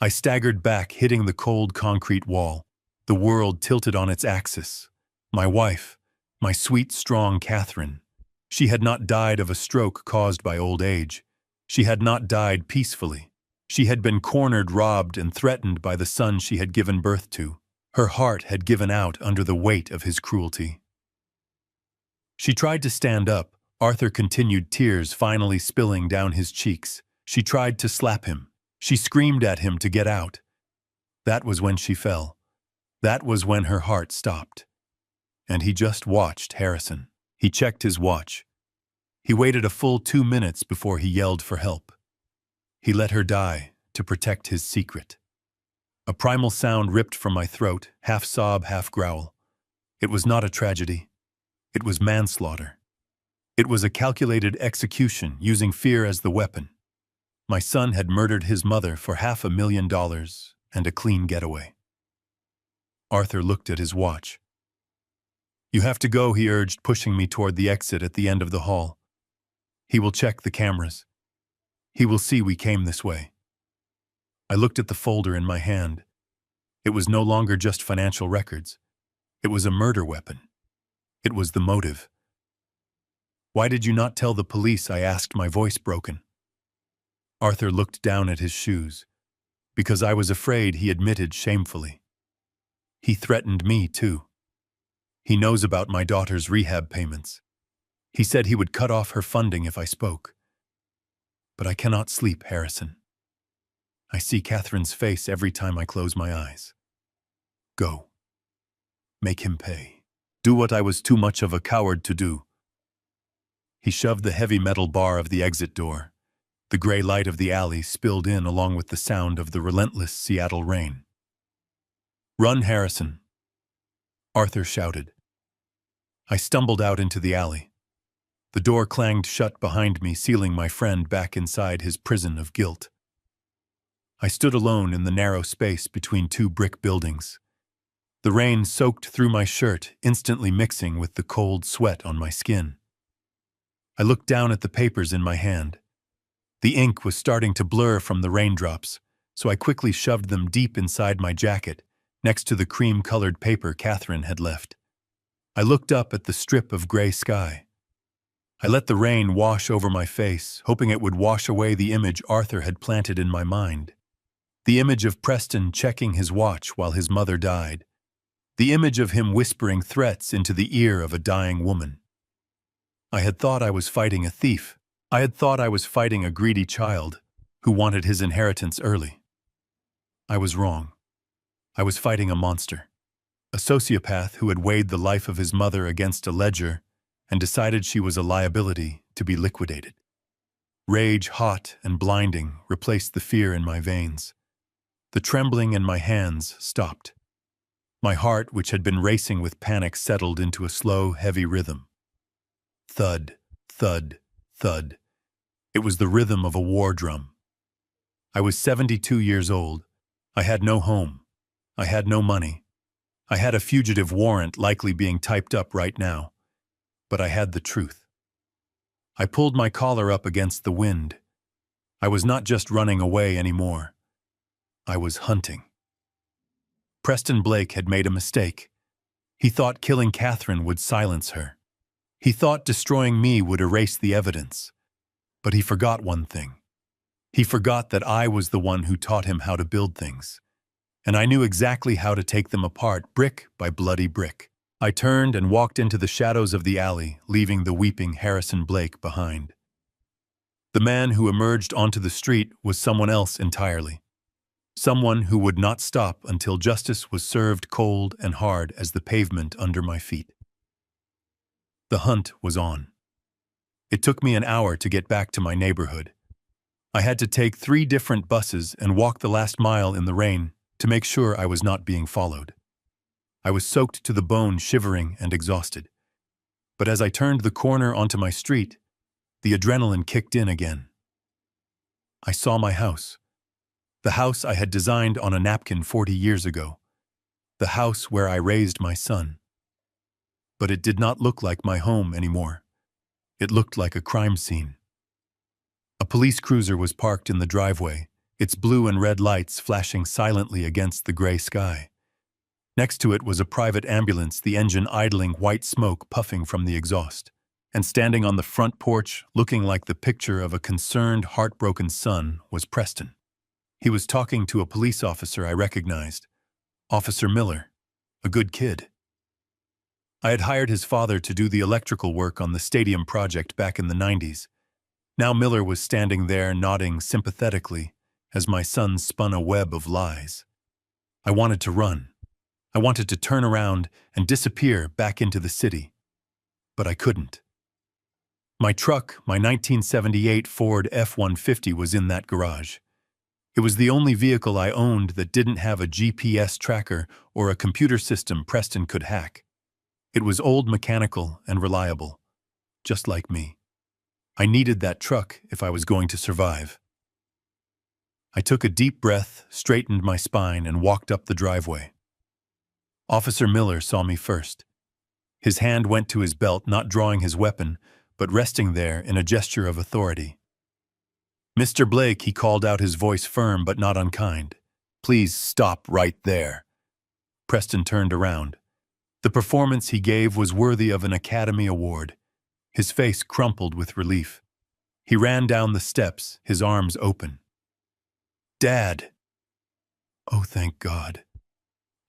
I staggered back, hitting the cold concrete wall. The world tilted on its axis. My wife, my sweet, strong Catherine. She had not died of a stroke caused by old age. She had not died peacefully. She had been cornered, robbed, and threatened by the son she had given birth to. Her heart had given out under the weight of his cruelty. She tried to stand up. Arthur continued, tears finally spilling down his cheeks. She tried to slap him. She screamed at him to get out. That was when she fell. That was when her heart stopped. And he just watched Harrison. He checked his watch. He waited a full 2 minutes before he yelled for help. He let her die to protect his secret. A primal sound ripped from my throat, half sob, half growl. It was not a tragedy. It was manslaughter. It was a calculated execution using fear as the weapon. My son had murdered his mother for $500,000 and a clean getaway. Arthur looked at his watch. You have to go, he urged, pushing me toward the exit at the end of the hall. He will check the cameras. He will see we came this way. I looked at the folder in my hand. It was no longer just financial records. It was a murder weapon. It was the motive. Why did you not tell the police? I asked, my voice broken. Arthur looked down at his shoes. Because I was afraid, he admitted shamefully. He threatened me, too. He knows about my daughter's rehab payments. He said he would cut off her funding if I spoke. But I cannot sleep, Harrison. I see Catherine's face every time I close my eyes. Go. Make him pay. Do what I was too much of a coward to do. He shoved the heavy metal bar of the exit door. The gray light of the alley spilled in along with the sound of the relentless Seattle rain. Run, Harrison, Arthur shouted. I stumbled out into the alley. The door clanged shut behind me, sealing my friend back inside his prison of guilt. I stood alone in the narrow space between 2 brick buildings. The rain soaked through my shirt, instantly mixing with the cold sweat on my skin. I looked down at the papers in my hand. The ink was starting to blur from the raindrops, so I quickly shoved them deep inside my jacket, next to the cream-colored paper Catherine had left. I looked up at the strip of gray sky. I let the rain wash over my face, hoping it would wash away the image Arthur had planted in my mind. The image of Preston checking his watch while his mother died. the image of him whispering threats into the ear of a dying woman. I had thought I was fighting a thief. I had thought I was fighting a greedy child who wanted his inheritance early. I was wrong. I was fighting a monster, a sociopath who had weighed the life of his mother against a ledger and decided she was a liability to be liquidated. Rage, hot and blinding, replaced the fear in my veins. The trembling in my hands stopped. My heart, which had been racing with panic, settled into a slow, heavy rhythm. Thud, thud, thud. It was the rhythm of a war drum. I was 72 years old. I had no home. I had no money. I had a fugitive warrant likely being typed up right now. But I had the truth. I pulled my collar up against the wind. I was not just running away anymore. I was hunting. Preston Blake had made a mistake. He thought killing Catherine would silence her. He thought destroying me would erase the evidence. But he forgot one thing. He forgot that I was the one who taught him how to build things. And I knew exactly how to take them apart, brick by bloody brick. I turned and walked into the shadows of the alley, leaving the weeping Harrison Blake behind. The man who emerged onto the street was someone else entirely. Someone who would not stop until justice was served cold and hard as the pavement under my feet. The hunt was on. It took me an hour to get back to my neighborhood. I had to take 3 different buses and walk the last mile in the rain to make sure I was not being followed. I was soaked to the bone, shivering and exhausted. But as I turned the corner onto my street, the adrenaline kicked in again. I saw my house. The house I had designed on a napkin 40 years ago. The house where I raised my son. But it did not look like my home anymore. It looked like a crime scene. A police cruiser was parked in the driveway, its blue and red lights flashing silently against the gray sky. Next to it was a private ambulance, the engine idling, white smoke puffing from the exhaust. And standing on the front porch, looking like the picture of a concerned, heartbroken son, was Preston. He was talking to a police officer I recognized, Officer Miller, a good kid. I had hired his father to do the electrical work on the stadium project back in the 90s. Now Miller was standing there nodding sympathetically as my son spun a web of lies. I wanted to run. I wanted to turn around and disappear back into the city. But I couldn't. My truck, my 1978 Ford F-150, was in that garage. It was the only vehicle I owned that didn't have a GPS tracker or a computer system Preston could hack. It was old, mechanical, and reliable, just like me. I needed that truck if I was going to survive. I took a deep breath, straightened my spine, and walked up the driveway. Officer Miller saw me first. His hand went to his belt, not drawing his weapon, but resting there in a gesture of authority. "Mr. Blake," he called out, his voice firm but not unkind. "Please stop right there." Preston turned around. The performance he gave was worthy of an Academy Award. His face crumpled with relief. He ran down the steps, his arms open. "Dad!" "Oh, thank God.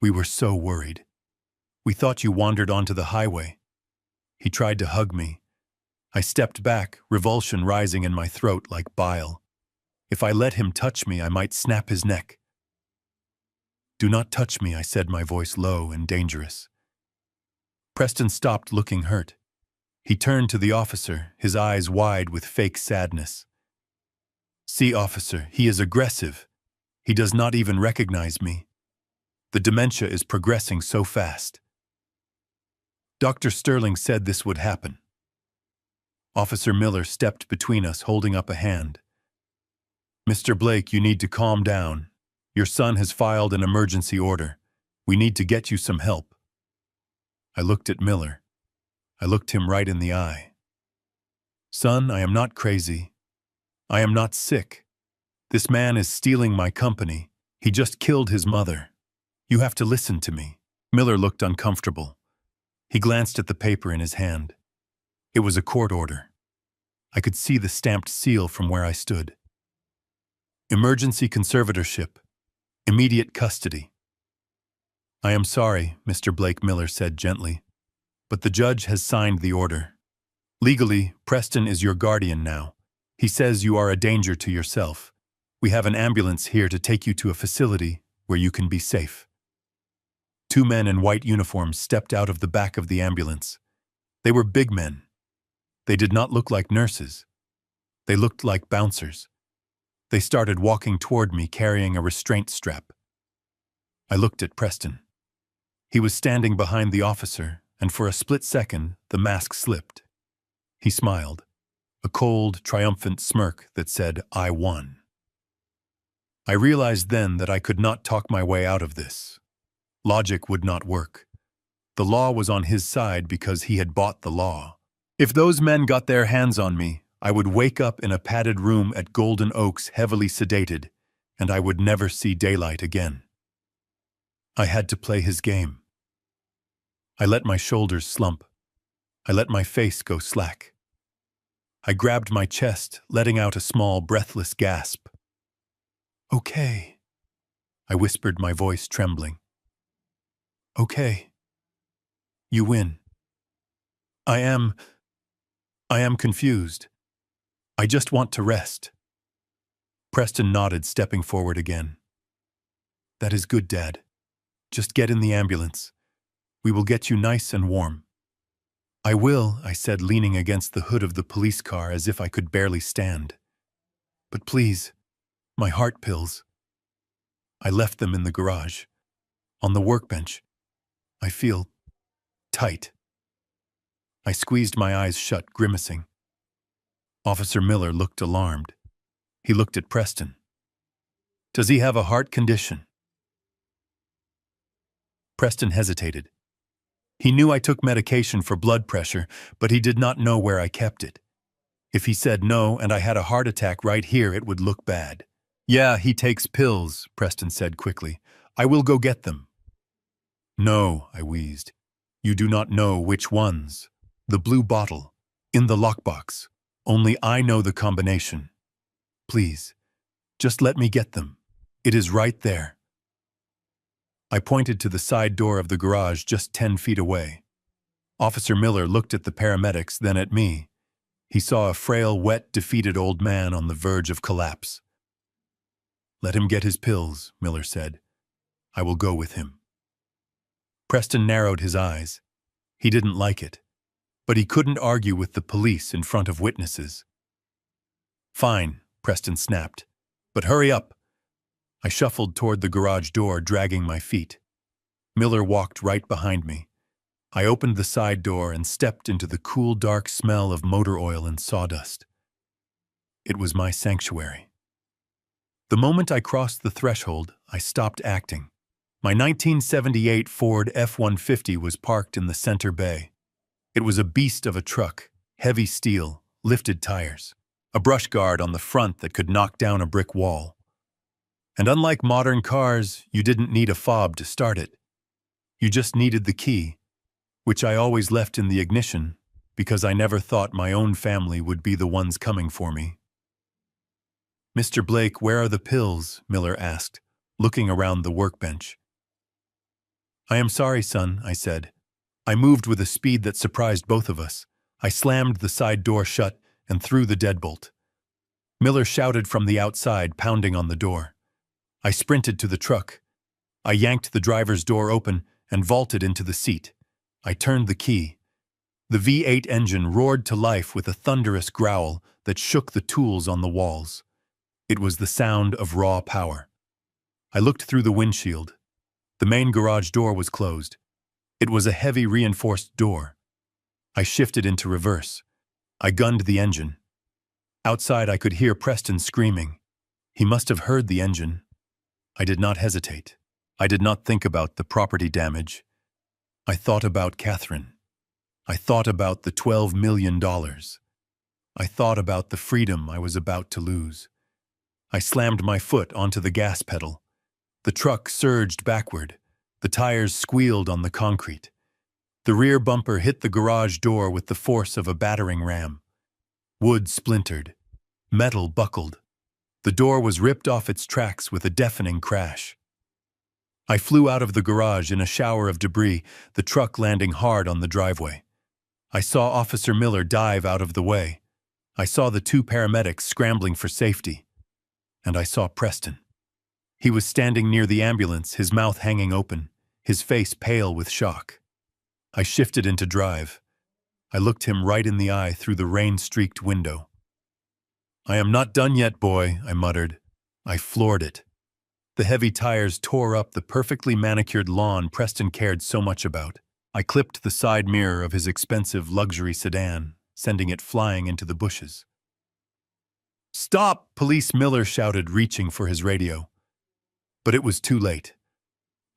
We were so worried. We thought you wandered onto the highway." He tried to hug me. I stepped back, revulsion rising in my throat like bile. If I let him touch me, I might snap his neck. "Do not touch me," I said, my voice low and dangerous. Preston stopped, looking hurt. He turned to the officer, his eyes wide with fake sadness. "See, officer, he is aggressive. He does not even recognize me. The dementia is progressing so fast. Dr. Sterling said this would happen." Officer Miller stepped between us, holding up a hand. "Mr. Blake, you need to calm down. Your son has filed an emergency order. We need to get you some help." I looked at Miller. I looked him right in the eye. "Son, I am not crazy. I am not sick. This man is stealing my company. He just killed his mother. You have to listen to me." Miller looked uncomfortable. He glanced at the paper in his hand. It was a court order. I could see the stamped seal from where I stood. Emergency conservatorship. Immediate custody. I am sorry, Mr. Blake Miller said gently, but the judge has signed the order. Legally, Preston is your guardian now. He says you are a danger to yourself. We have an ambulance here to take you to a facility where you can be safe. Two men in white uniforms stepped out of the back of the ambulance. They were big men. They did not look like nurses. They looked like bouncers. They started walking toward me carrying a restraint strap. I looked at Preston. He was standing behind the officer, and for a split second, the mask slipped. He smiled, a cold, triumphant smirk that said, "I won." I realized then that I could not talk my way out of this. Logic would not work. The law was on his side because he had bought the law. If those men got their hands on me, I would wake up in a padded room at Golden Oaks heavily sedated, and I would never see daylight again. I had to play his game. I let my shoulders slump. I let my face go slack. I grabbed my chest, letting out a small, breathless gasp. "Okay," I whispered, my voice trembling. "Okay. You win." I am confused. I just want to rest." Preston nodded, stepping forward again. "That is good, Dad. Just get in the ambulance. We will get you nice and warm." "I will," I said, leaning against the hood of the police car as if I could barely stand. "But please, my heart pills." I left them in the garage. On the workbench. I feel tight. I squeezed my eyes shut, grimacing. Officer Miller looked alarmed. He looked at Preston. "Does he have a heart condition?" Preston hesitated. He knew I took medication for blood pressure, but he did not know where I kept it. If he said no and I had a heart attack right here, it would look bad. "Yeah, he takes pills," Preston said quickly. "I will go get them." "No," I wheezed. "You do not know which ones. The blue bottle. In the lockbox. Only I know the combination. Please, just let me get them. It is right there." I pointed to the side door of the garage just 10 feet away. Officer Miller looked at the paramedics, then at me. He saw a frail, wet, defeated old man on the verge of collapse. "Let him get his pills," Miller said. "I will go with him." Preston narrowed his eyes. He didn't like it. But he couldn't argue with the police in front of witnesses. "Fine," Preston snapped. "But hurry up." I shuffled toward the garage door, dragging my feet. Miller walked right behind me. I opened the side door and stepped into the cool, dark smell of motor oil and sawdust. It was my sanctuary. The moment I crossed the threshold, I stopped acting. My 1978 Ford F-150 was parked in the center bay. It was a beast of a truck, heavy steel, lifted tires, a brush guard on the front that could knock down a brick wall. And unlike modern cars, you didn't need a fob to start it. You just needed the key, which I always left in the ignition because I never thought my own family would be the ones coming for me. "Mr. Blake, where are the pills?" Miller asked, looking around the workbench. "I am sorry, son," I said. I moved with a speed that surprised both of us. I slammed the side door shut and threw the deadbolt. Miller shouted from the outside, pounding on the door. I sprinted to the truck. I yanked the driver's door open and vaulted into the seat. I turned the key. The V8 engine roared to life with a thunderous growl that shook the tools on the walls. It was the sound of raw power. I looked through the windshield. The main garage door was closed. It was a heavy reinforced door. I shifted into reverse. I gunned the engine. Outside, I could hear Preston screaming. He must have heard the engine. I did not hesitate. I did not think about the property damage. I thought about Catherine. I thought about the $12 million. I thought about the freedom I was about to lose. I slammed my foot onto the gas pedal. The truck surged backward. The tires squealed on the concrete. The rear bumper hit the garage door with the force of a battering ram. Wood splintered. Metal buckled. The door was ripped off its tracks with a deafening crash. I flew out of the garage in a shower of debris, the truck landing hard on the driveway. I saw Officer Miller dive out of the way. I saw the two paramedics scrambling for safety. And I saw Preston. He was standing near the ambulance, his mouth hanging open, his face pale with shock. I shifted into drive. I looked him right in the eye through the rain-streaked window. "I am not done yet, boy," I muttered. I floored it. The heavy tires tore up the perfectly manicured lawn Preston cared so much about. I clipped the side mirror of his expensive luxury sedan, sending it flying into the bushes. "Stop!" Police Miller shouted, reaching for his radio. But it was too late.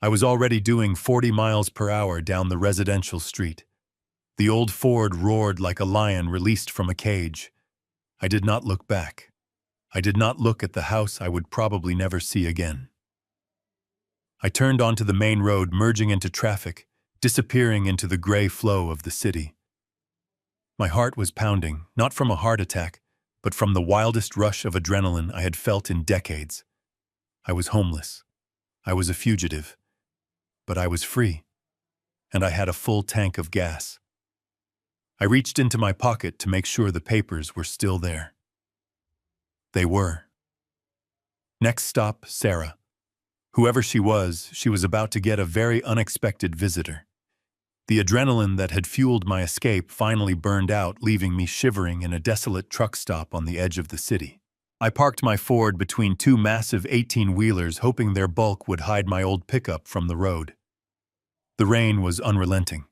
I was already doing 40 miles per hour down the residential street. The old Ford roared like a lion released from a cage. I did not look back. I did not look at the house I would probably never see again. I turned onto the main road, merging into traffic, disappearing into the gray flow of the city. My heart was pounding, not from a heart attack, but from the wildest rush of adrenaline I had felt in decades. I was homeless. I was a fugitive. But I was free. And I had a full tank of gas. I reached into my pocket to make sure the papers were still there. They were. Next stop, Sarah. Whoever she was about to get a very unexpected visitor. The adrenaline that had fueled my escape finally burned out, leaving me shivering in a desolate truck stop on the edge of the city. I parked my Ford between two massive 18-wheelers, hoping their bulk would hide my old pickup from the road. The rain was unrelenting.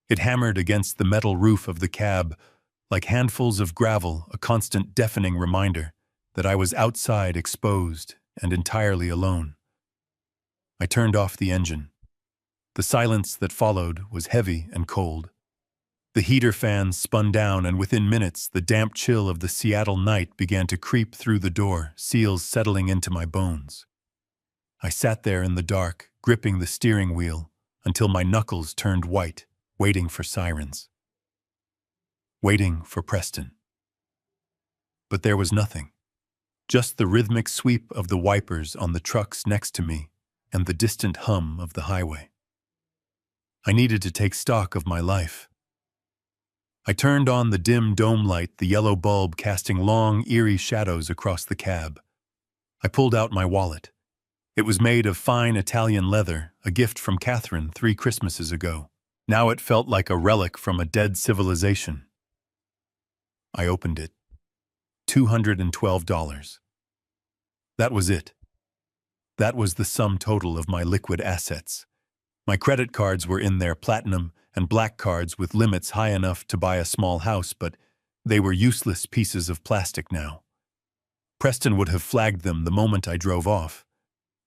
It hammered against the metal roof of the cab, like handfuls of gravel, a constant deafening reminder that I was outside, exposed, and entirely alone. I turned off the engine. The silence that followed was heavy and cold. The heater fans spun down, and within minutes, the damp chill of the Seattle night began to creep through the door, seals settling into my bones. I sat there in the dark, gripping the steering wheel, until my knuckles turned white, waiting for sirens. Waiting for Preston. But there was nothing. Just the rhythmic sweep of the wipers on the trucks next to me and the distant hum of the highway. I needed to take stock of my life. I turned on the dim dome light, the yellow bulb casting long, eerie shadows across the cab. I pulled out my wallet. It was made of fine Italian leather, a gift from Catherine 3 Christmases ago. Now it felt like a relic from a dead civilization. I opened it. $212. That was it. That was the sum total of my liquid assets. My credit cards were in there, platinum and black cards with limits high enough to buy a small house, but they were useless pieces of plastic now. Preston would have flagged them the moment I drove off.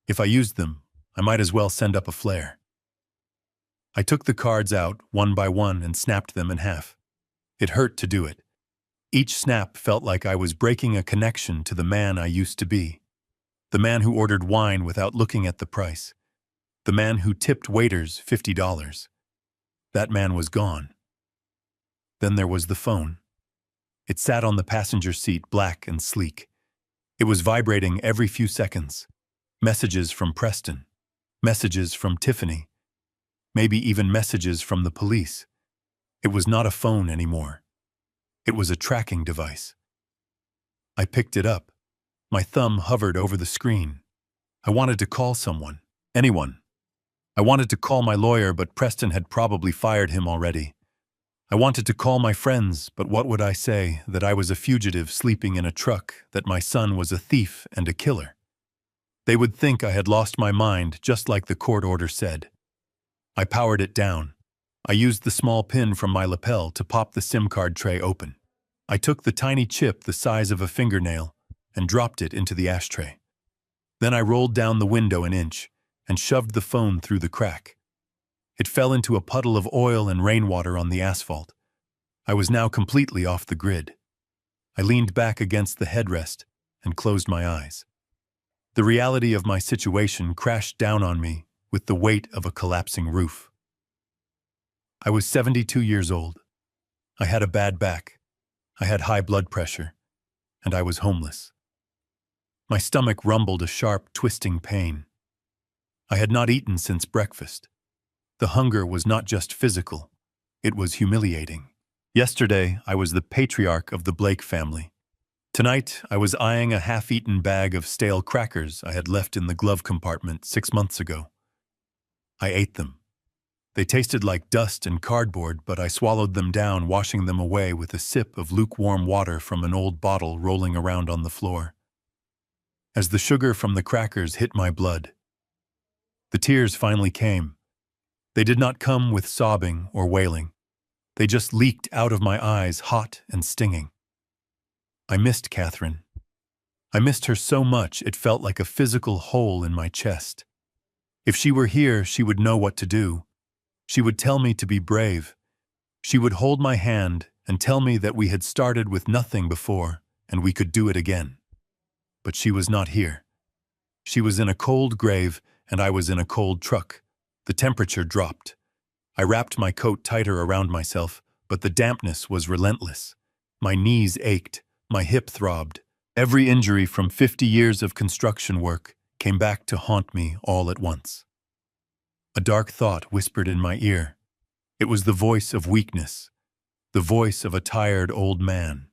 If I used them, I might as well send up a flare. I took the cards out one by one and snapped them in half. It hurt to do it. Each snap felt like I was breaking a connection to the man I used to be. The man who ordered wine without looking at the price. The man who tipped waiters $50. That man was gone. Then there was the phone. It sat on the passenger seat, black and sleek. It was vibrating every few seconds. Messages from Preston. Messages from Tiffany. Maybe even messages from the police. It was not a phone anymore. It was a tracking device. I picked it up. My thumb hovered over the screen. I wanted to call someone. Anyone. I wanted to call my lawyer, but Preston had probably fired him already. I wanted to call my friends, but what would I say? That I was a fugitive sleeping in a truck, that my son was a thief and a killer. They would think I had lost my mind, just like the court order said. I powered it down. I used the small pin from my lapel to pop the SIM card tray open. I took the tiny chip the size of a fingernail and dropped it into the ashtray. Then I rolled down the window an inch and shoved the phone through the crack. It fell into a puddle of oil and rainwater on the asphalt. I was now completely off the grid. I leaned back against the headrest and closed my eyes. The reality of my situation crashed down on me with the weight of a collapsing roof. I was 72 years old. I had a bad back. I had high blood pressure, and I was homeless. My stomach rumbled a sharp, twisting pain. I had not eaten since breakfast. The hunger was not just physical, it was humiliating. Yesterday, I was the patriarch of the Blake family. Tonight, I was eyeing a half-eaten bag of stale crackers I had left in the glove compartment 6 months ago. I ate them. They tasted like dust and cardboard, but I swallowed them down, washing them away with a sip of lukewarm water from an old bottle rolling around on the floor. As the sugar from the crackers hit my blood, the tears finally came. They did not come with sobbing or wailing. They just leaked out of my eyes, hot and stinging. I missed Catherine. I missed her so much it felt like a physical hole in my chest. If she were here, she would know what to do. She would tell me to be brave. She would hold my hand and tell me that we had started with nothing before and we could do it again. But she was not here. She was in a cold grave and I was in a cold truck. The temperature dropped. I wrapped my coat tighter around myself, but the dampness was relentless. My knees ached, my hip throbbed. Every injury from 50 years of construction work came back to haunt me all at once. A dark thought whispered in my ear. It was the voice of weakness, the voice of a tired old man.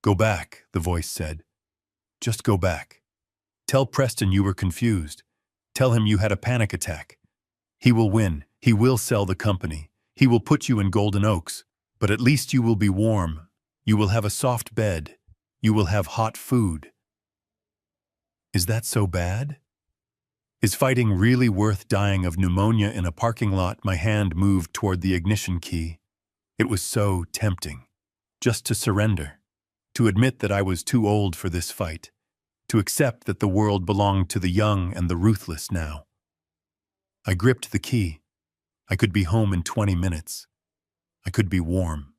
"Go back," the voice said. "Just go back. Tell Preston you were confused. Tell him you had a panic attack. He will win. He will sell the company. He will put you in Golden Oaks. But at least you will be warm. You will have a soft bed. You will have hot food." Is that so bad? Is fighting really worth dying of pneumonia in a parking lot? My hand moved toward the ignition key. It was so tempting. Just to surrender. To admit that I was too old for this fight. To accept that the world belonged to the young and the ruthless now. I gripped the key. I could be home in 20 minutes. I could be warm.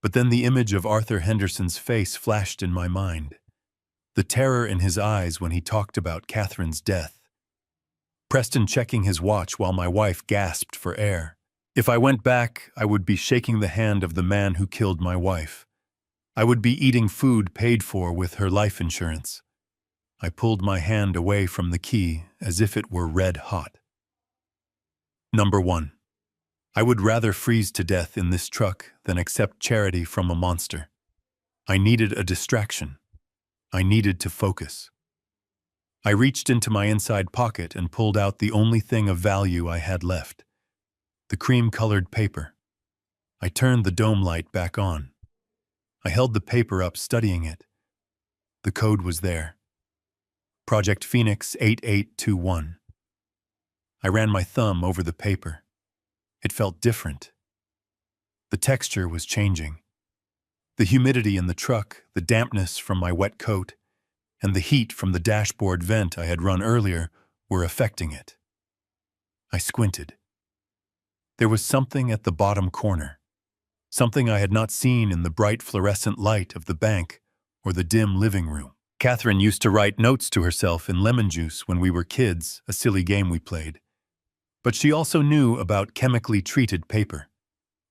But then the image of Arthur Henderson's face flashed in my mind. The terror in his eyes when he talked about Catherine's death. Preston checking his watch while my wife gasped for air. If I went back, I would be shaking the hand of the man who killed my wife. I would be eating food paid for with her life insurance. I pulled my hand away from the key as if it were red hot. Number 1. I would rather freeze to death in this truck than accept charity from a monster. I needed a distraction. I needed to focus. I reached into my inside pocket and pulled out the only thing of value I had left. The cream-colored paper. I turned the dome light back on. I held the paper up, studying it. The code was there. Project Phoenix 8821. I ran my thumb over the paper. It felt different. The texture was changing. The humidity in the truck, the dampness from my wet coat, and the heat from the dashboard vent I had run earlier were affecting it. I squinted. There was something at the bottom corner, something I had not seen in the bright fluorescent light of the bank or the dim living room. Catherine used to write notes to herself in lemon juice when we were kids, a silly game we played. But she also knew about chemically treated paper.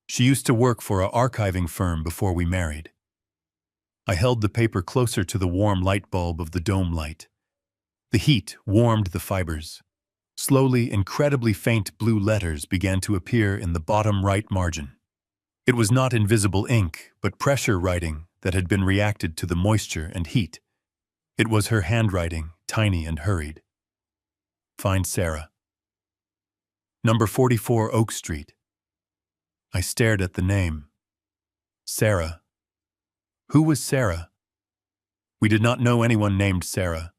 She used to work for an archiving firm before we married. I held the paper closer to the warm light bulb of the dome light. The heat warmed the fibers. Slowly, incredibly faint blue letters began to appear in the bottom right margin. It was not invisible ink, but pressure writing that had been reacted to the moisture and heat. It was her handwriting, tiny and hurried. Find Sarah. Number 44 Oak Street. I stared at the name. Sarah. Who was Sarah? We did not know anyone named Sarah.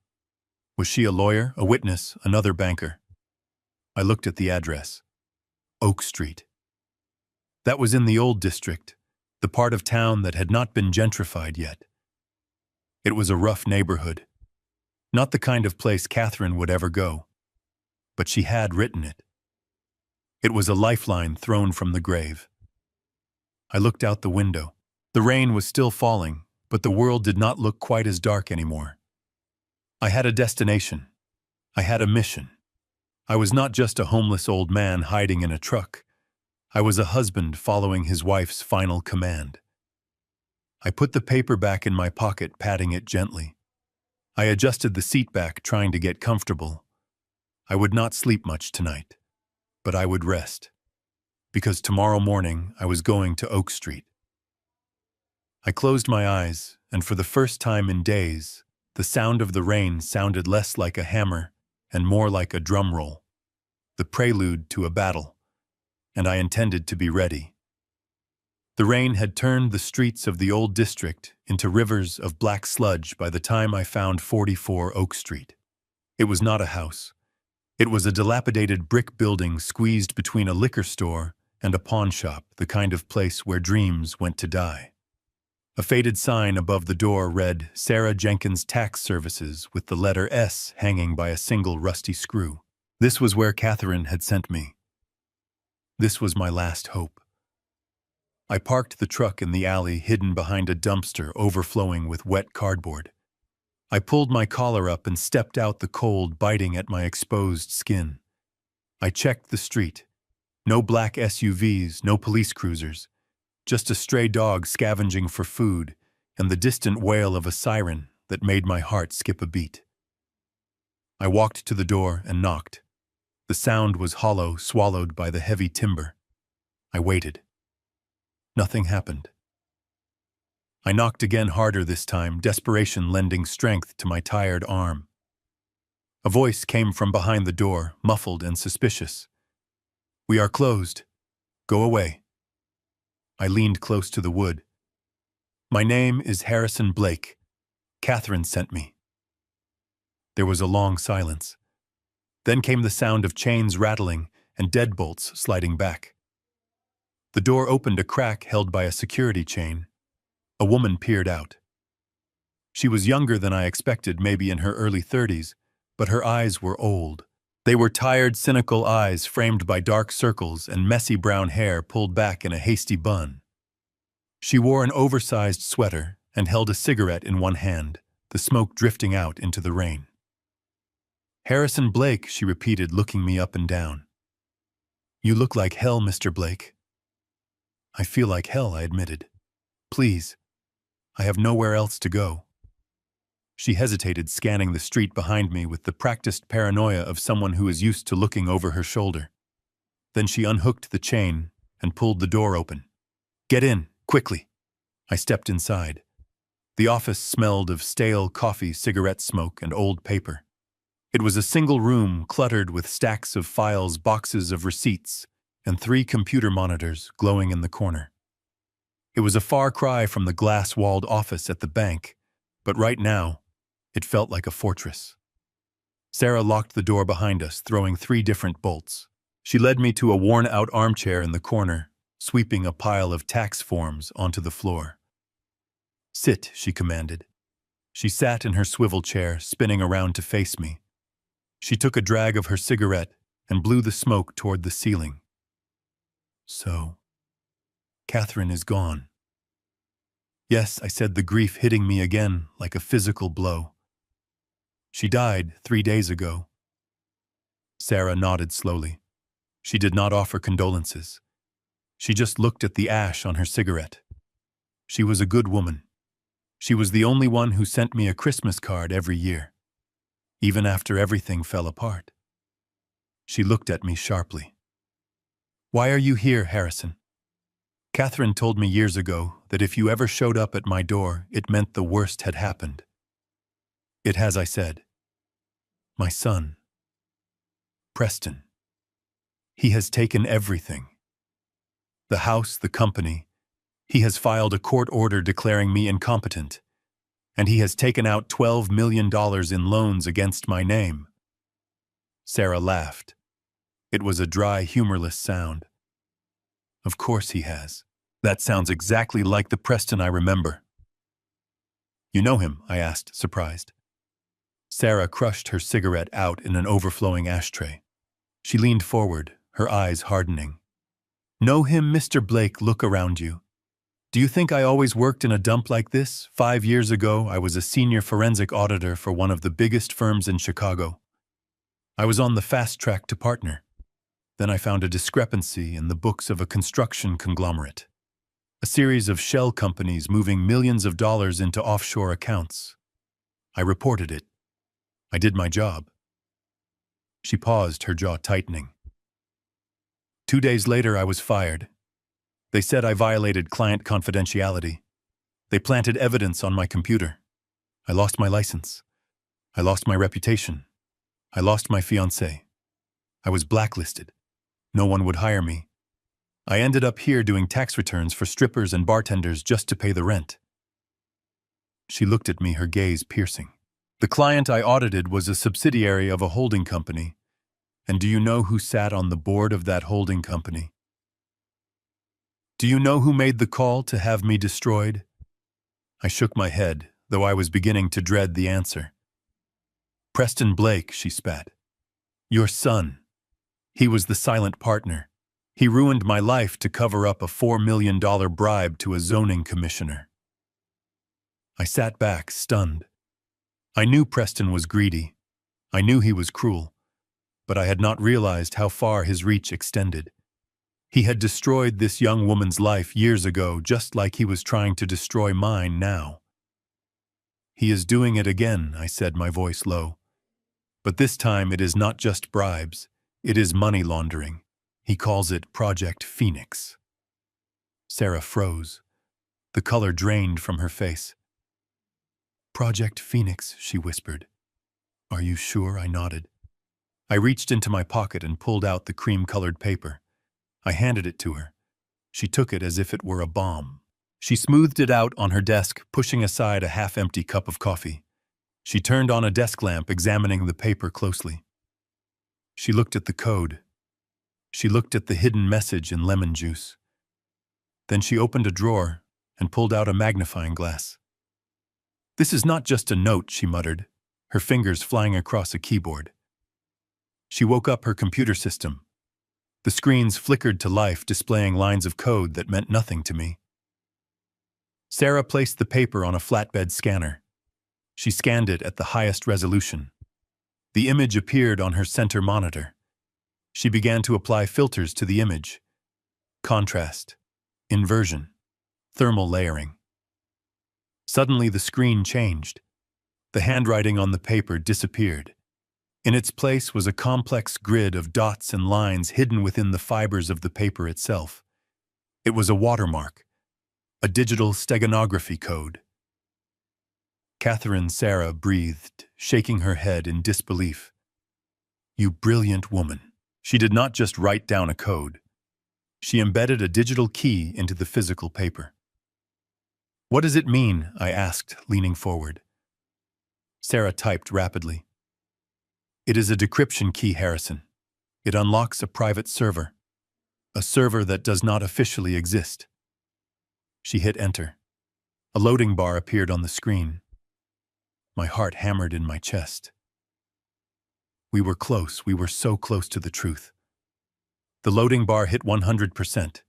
Was she a lawyer, a witness, another banker? I looked at the address. Oak Street. That was in the old district, the part of town that had not been gentrified yet. It was a rough neighborhood. Not the kind of place Catherine would ever go. But she had written it. It was a lifeline thrown from the grave. I looked out the window. The rain was still falling, but the world did not look quite as dark anymore. I had a destination. I had a mission. I was not just a homeless old man hiding in a truck. I was a husband following his wife's final command. I put the paper back in my pocket, patting it gently. I adjusted the seat back, trying to get comfortable. I would not sleep much tonight, but I would rest, because tomorrow morning I was going to Oak Street. I closed my eyes, and for the first time in days, the sound of the rain sounded less like a hammer and more like a drum roll, the prelude to a battle, and I intended to be ready. The rain had turned the streets of the old district into rivers of black sludge by the time I found 44 Oak Street. It was not a house. It was a dilapidated brick building squeezed between a liquor store and a pawn shop, the kind of place where dreams went to die. A faded sign above the door read Sarah Jenkins Tax Services with the letter S hanging by a single rusty screw. This was where Catherine had sent me. This was my last hope. I parked the truck in the alley hidden behind a dumpster overflowing with wet cardboard. I pulled my collar up and stepped out, the cold biting at my exposed skin. I checked the street. No black SUVs, no police cruisers. Just a stray dog scavenging for food and the distant wail of a siren that made my heart skip a beat. I walked to the door and knocked. The sound was hollow, swallowed by the heavy timber. I waited. Nothing happened. I knocked again, harder this time, desperation lending strength to my tired arm. A voice came from behind the door, muffled and suspicious. "We are closed. Go away." I leaned close to the wood. "My name is Harrison Blake. Catherine sent me." There was a long silence. Then came the sound of chains rattling and deadbolts sliding back. The door opened a crack held by a security chain. A woman peered out. She was younger than I expected, maybe in her early 30s, but her eyes were old. They were tired, cynical eyes framed by dark circles and messy brown hair pulled back in a hasty bun. She wore an oversized sweater and held a cigarette in one hand, the smoke drifting out into the rain. "Harrison Blake," she repeated, looking me up and down. "You look like hell, Mr. Blake." "I feel like hell," I admitted. "Please, I have nowhere else to go." She hesitated, scanning the street behind me with the practiced paranoia of someone who is used to looking over her shoulder. Then she unhooked the chain and pulled the door open. "Get in, quickly." I stepped inside. The office smelled of stale coffee, cigarette smoke, and old paper. It was a single room cluttered with stacks of files, boxes of receipts, and 3 computer monitors glowing in the corner. It was a far cry from the glass-walled office at the bank, but right now, it felt like a fortress. Sarah locked the door behind us, throwing 3 different bolts. She led me to a worn-out armchair in the corner, sweeping a pile of tax forms onto the floor. "Sit," she commanded. She sat in her swivel chair, spinning around to face me. She took a drag of her cigarette and blew the smoke toward the ceiling. "So, Catherine is gone." "Yes," I said, the grief hitting me again like a physical blow. "She died 3 days ago." Sarah nodded slowly. She did not offer condolences. She just looked at the ash on her cigarette. "She was a good woman. She was the only one who sent me a Christmas card every year, even after everything fell apart." She looked at me sharply. "Why are you here, Harrison?" "Catherine told me years ago that if you ever showed up at my door, it meant the worst had happened." "It has," I said. "My son, Preston. He has taken everything. The house, the company. He has filed a court order declaring me incompetent, and he has taken out $12 million in loans against my name." Sarah laughed. It was a dry, humorless sound. "Of course he has. That sounds exactly like the Preston I remember." "You know him?" I asked, surprised. Sarah crushed her cigarette out in an overflowing ashtray. She leaned forward, her eyes hardening. "Know him, Mr. Blake? Look around you. Do you think I always worked in a dump like this? 5 years ago, I was a senior forensic auditor for one of the biggest firms in Chicago. I was on the fast track to partner. Then I found a discrepancy in the books of a construction conglomerate. A series of shell companies moving millions of dollars into offshore accounts. I reported it. I did my job. She paused, her jaw tightening. 2 days later, I was fired. They said I violated client confidentiality. They planted evidence on my computer. I lost my license. I lost my reputation. I lost my fiancée. I was blacklisted. No one would hire me. I ended up here doing tax returns for strippers and bartenders just to pay the rent. She looked at me, her gaze piercing. The client I audited was a subsidiary of a holding company. And do you know who sat on the board of that holding company? Do you know who made the call to have me destroyed? I shook my head, though I was beginning to dread the answer. Preston Blake, she spat. Your son. He was the silent partner. He ruined my life to cover up a $4 million bribe to a zoning commissioner. I sat back, stunned. I knew Preston was greedy. I knew he was cruel. But I had not realized how far his reach extended. He had destroyed this young woman's life years ago, just like he was trying to destroy mine now. He is doing it again, I said, my voice low. But this time it is not just bribes. It is money laundering. He calls it Project Phoenix. Sarah froze. The color drained from her face. Project Phoenix, she whispered. Are you sure? I nodded. I reached into my pocket and pulled out the cream-colored paper. I handed it to her. She took it as if it were a bomb. She smoothed it out on her desk, pushing aside a half-empty cup of coffee. She turned on a desk lamp, examining the paper closely. She looked at the code. She looked at the hidden message in lemon juice. Then she opened a drawer and pulled out a magnifying glass. This is not just a note, she muttered, her fingers flying across a keyboard. She woke up her computer system. The screens flickered to life, displaying lines of code that meant nothing to me. Sarah placed the paper on a flatbed scanner. She scanned it at the highest resolution. The image appeared on her center monitor. She began to apply filters to the image. Contrast, inversion, thermal layering. Suddenly the screen changed. The handwriting on the paper disappeared. In its place was a complex grid of dots and lines hidden within the fibers of the paper itself. It was a watermark, a digital steganography code. Sarah breathed, shaking her head in disbelief. You brilliant woman. She did not just write down a code. She embedded a digital key into the physical paper. What does it mean? I asked, leaning forward. Sarah typed rapidly. It is a decryption key, Harrison. It unlocks a private server. A server that does not officially exist. She hit enter. A loading bar appeared on the screen. My heart hammered in my chest. We were close. We were so close to the truth. The loading bar hit 100%.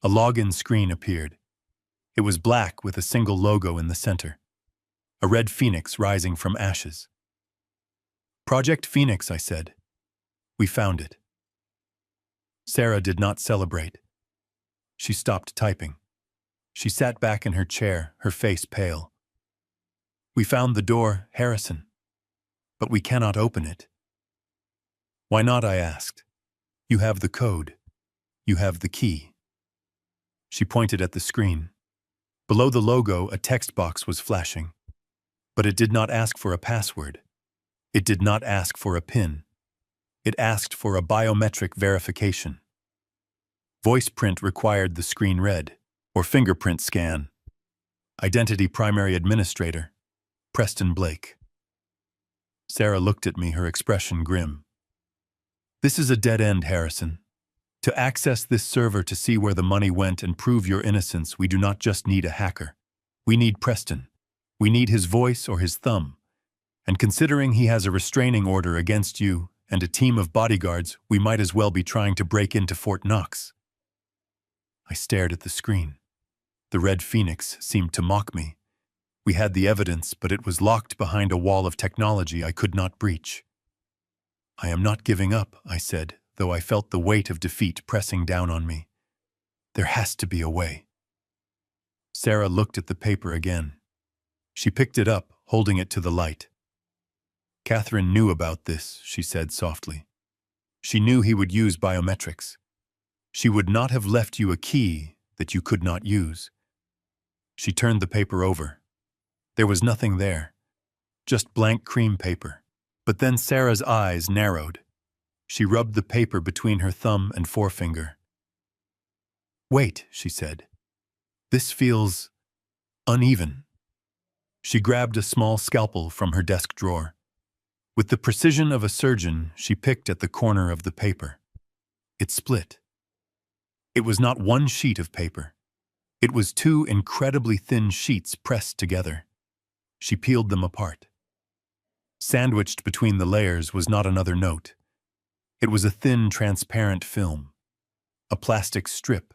A login screen appeared. It was black with a single logo in the center. A red phoenix rising from ashes. Project Phoenix, I said. We found it. Sarah did not celebrate. She stopped typing. She sat back in her chair, her face pale. We found the door, Harrison. But we cannot open it. Why not? I asked. You have the code. You have the key. She pointed at the screen. Below the logo, a text box was flashing. But it did not ask for a password. It did not ask for a PIN. It asked for a biometric verification. Voice print required the screen read, or fingerprint scan. Identity primary administrator, Preston Blake. Sarah looked at me, her expression grim. This is a dead end, Harrison. To access this server to see where the money went and prove your innocence, we do not just need a hacker. We need Preston. We need his voice or his thumb. And considering he has a restraining order against you and a team of bodyguards, we might as well be trying to break into Fort Knox. I stared at the screen. The red phoenix seemed to mock me. We had the evidence, but it was locked behind a wall of technology I could not breach. I am not giving up, I said, though I felt the weight of defeat pressing down on me. There has to be a way. Sarah looked at the paper again. She picked it up, holding it to the light. Catherine knew about this, she said softly. She knew he would use biometrics. She would not have left you a key that you could not use. She turned the paper over. There was nothing there, just blank cream paper. But then Sarah's eyes narrowed. She rubbed the paper between her thumb and forefinger. "Wait," she said. "This feels uneven." She grabbed a small scalpel from her desk drawer. With the precision of a surgeon, she picked at the corner of the paper. It split. It was not one sheet of paper. It was two incredibly thin sheets pressed together. She peeled them apart. Sandwiched between the layers was not another note. It was a thin, transparent film. A plastic strip.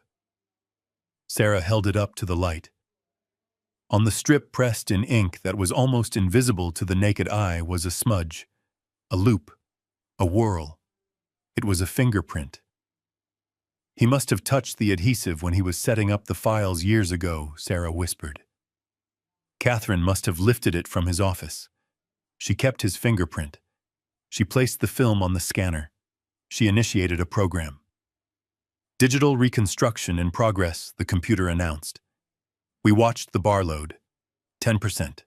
Sarah held it up to the light. On the strip pressed in ink that was almost invisible to the naked eye was a smudge, a loop, a whorl. It was a fingerprint. "He must have touched the adhesive when he was setting up the files years ago," Sarah whispered. "Catherine must have lifted it from his office. She kept his fingerprint. She placed the film on the scanner. She initiated a program. Digital reconstruction in progress," the computer announced. We watched the bar load. 10%.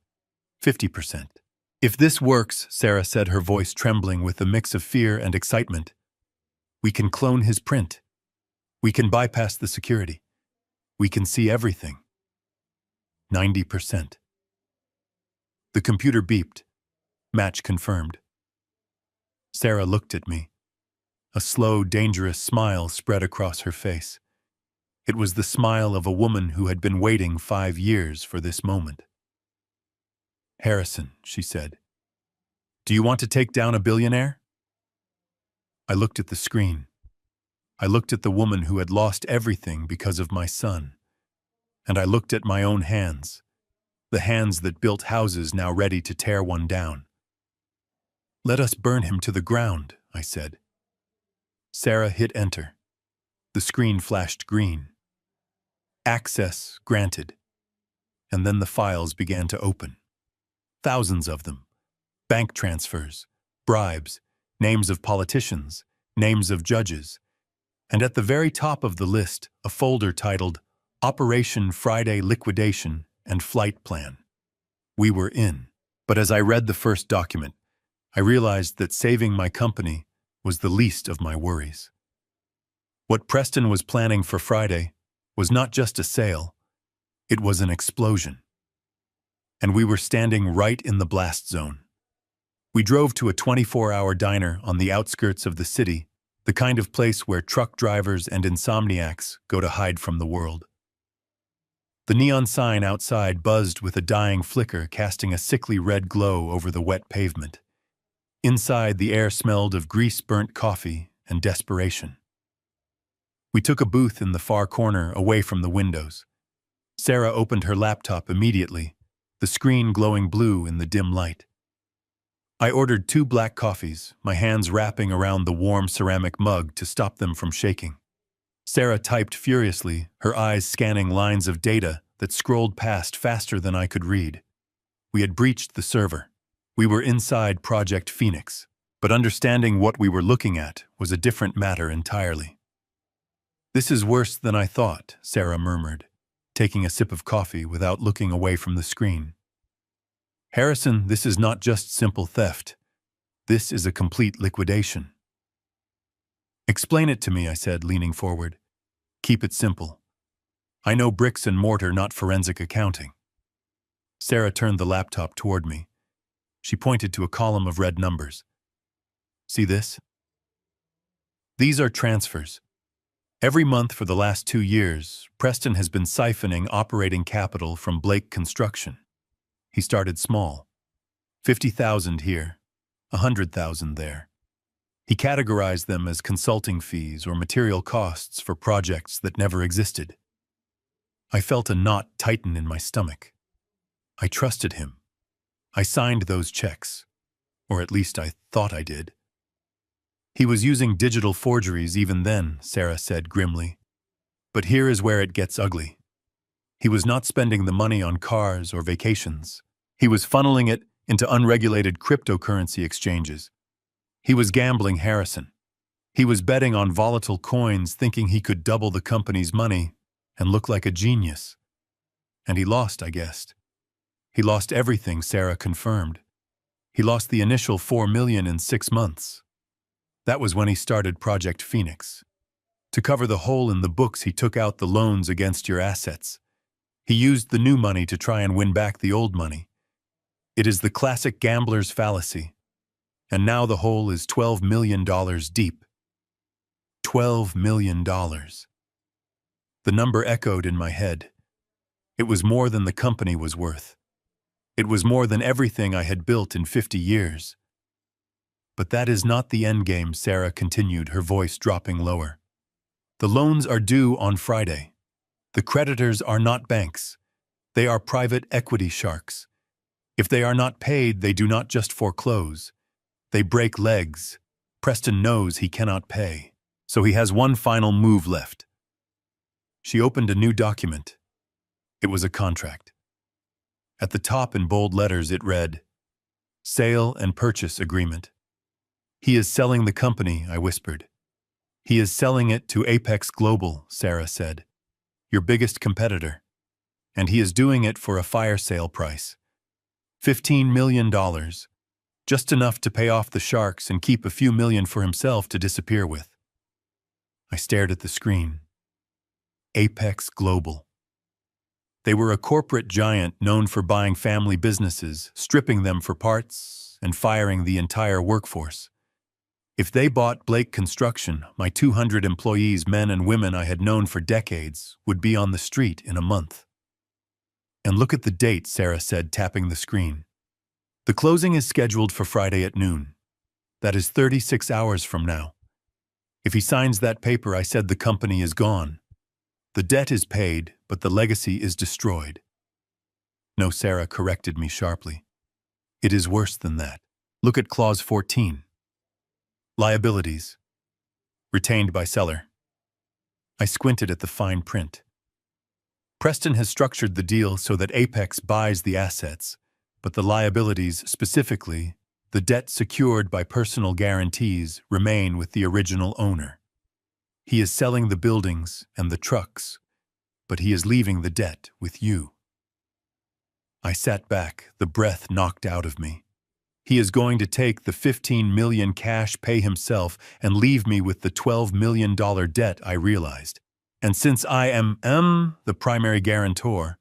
50%. "If this works," Sarah said, her voice trembling with a mix of fear and excitement, "we can clone his print. We can bypass the security. We can see everything." 90%. The computer beeped. Match confirmed. Sarah looked at me. A slow, dangerous smile spread across her face. It was the smile of a woman who had been waiting 5 years for this moment. "Harrison," she said, "do you want to take down a billionaire?" I looked at the screen. I looked at the woman who had lost everything because of my son. And I looked at my own hands, the hands that built houses now ready to tear one down. "Let us burn him to the ground," I said. Sarah hit enter. The screen flashed green. Access granted. And then the files began to open. Thousands of them. Bank transfers, bribes, names of politicians, names of judges. And at the very top of the list, a folder titled Operation Friday Liquidation and Flight Plan. We were in. But as I read the first document, I realized that saving my company was the least of my worries. What Preston was planning for Friday was not just a sale, it was an explosion. And we were standing right in the blast zone. We drove to a 24-hour diner on the outskirts of the city, the kind of place where truck drivers and insomniacs go to hide from the world. The neon sign outside buzzed with a dying flicker, casting a sickly red glow over the wet pavement. Inside, the air smelled of grease-burnt coffee and desperation. We took a booth in the far corner, away from the windows. Sarah opened her laptop immediately, the screen glowing blue in the dim light. I ordered 2 black coffees, my hands wrapping around the warm ceramic mug to stop them from shaking. Sarah typed furiously, her eyes scanning lines of data that scrolled past faster than I could read. We had breached the server. We were inside Project Phoenix, but understanding what we were looking at was a different matter entirely. "This is worse than I thought," Sarah murmured, taking a sip of coffee without looking away from the screen. "Harrison, this is not just simple theft. This is a complete liquidation." "Explain it to me," I said, leaning forward. "Keep it simple. I know bricks and mortar, not forensic accounting." Sarah turned the laptop toward me. She pointed to a column of red numbers. "See this? These are transfers. Every month for the last 2 years, Preston has been siphoning operating capital from Blake Construction. He started small. 50,000 here, 100,000 there. He categorized them as consulting fees or material costs for projects that never existed. I felt a knot tighten in my stomach. I trusted him. I signed those checks, or at least I thought I did. "He was using digital forgeries even then," Sarah said grimly. "But here is where it gets ugly. He was not spending the money on cars or vacations. He was funneling it into unregulated cryptocurrency exchanges. He was gambling Harrison. He was betting on volatile coins, thinking he could double the company's money and look like a genius. And he lost, I guessed. He lost everything, Sarah confirmed. He lost the initial $4 million in 6 months. That was when he started Project Phoenix. To cover the hole in the books, he took out the loans against your assets. He used the new money to try and win back the old money. It is the classic gambler's fallacy. And now the hole is $12 million deep. $12 million. The number echoed in my head. It was more than the company was worth. It was more than everything I had built in 50 years. But that is not the endgame, Sarah continued, her voice dropping lower. The loans are due on Friday. The creditors are not banks. They are private equity sharks. If they are not paid, they do not just foreclose. They break legs. Preston knows he cannot pay, so he has one final move left. She opened a new document. It was a contract. At the top in bold letters it read, "Sale and Purchase Agreement." "He is selling the company," I whispered. "He is selling it to Apex Global," Sarah said. "Your biggest competitor. And he is doing it for a fire sale price. $15 million. Just enough to pay off the sharks and keep a few million for himself to disappear with." I stared at the screen. Apex Global. They were a corporate giant known for buying family businesses, stripping them for parts, and firing the entire workforce. If they bought Blake Construction, my 200 employees, men and women I had known for decades, would be on the street in a month. "And look at the date," Sarah said, tapping the screen. "The closing is scheduled for Friday at noon. That is 36 hours from now. If he signs that paper, I said, the company is gone. The debt is paid, but the legacy is destroyed." "No," Sarah corrected me sharply. "It is worse than that. Look at Clause 14. Liabilities. Retained by seller." I squinted at the fine print. Preston has structured the deal so that Apex buys the assets, but the liabilities, specifically the debt secured by personal guarantees, remain with the original owner. He is selling the buildings and the trucks, but he is leaving the debt with you. I sat back, the breath knocked out of me. He is going to take the $15 million cash pay himself and leave me with the $12 million debt, I realized. And since I am the primary guarantor,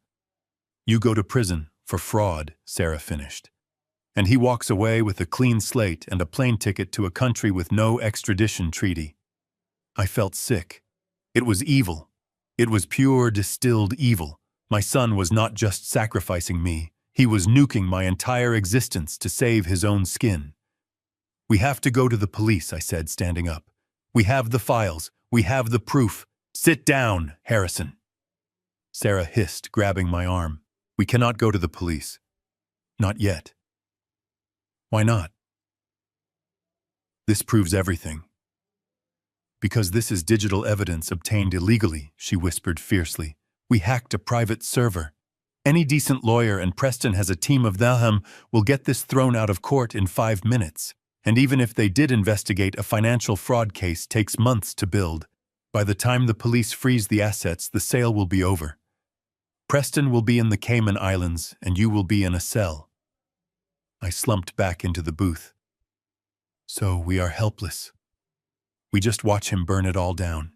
you go to prison for fraud, Sarah finished. And he walks away with a clean slate and a plane ticket to a country with no extradition treaty. I felt sick. It was evil. It was pure distilled evil. My son was not just sacrificing me. He was nuking my entire existence to save his own skin. "We have to go to the police," I said, standing up. "We have the files. We have the proof. Sit down, Harrison." Sarah hissed, grabbing my arm. "We cannot go to the police. Not yet." "Why not?" "This proves everything." "Because this is digital evidence obtained illegally," she whispered fiercely. "We hacked a private server. Any decent lawyer, and Preston has a team of them, will get this thrown out of court in 5 minutes. And even if they did investigate, a financial fraud case takes months to build. By the time the police freeze the assets, the sale will be over. Preston will be in the Cayman Islands, and you will be in a cell." I slumped back into the booth. "So we are helpless. We just watch him burn it all down."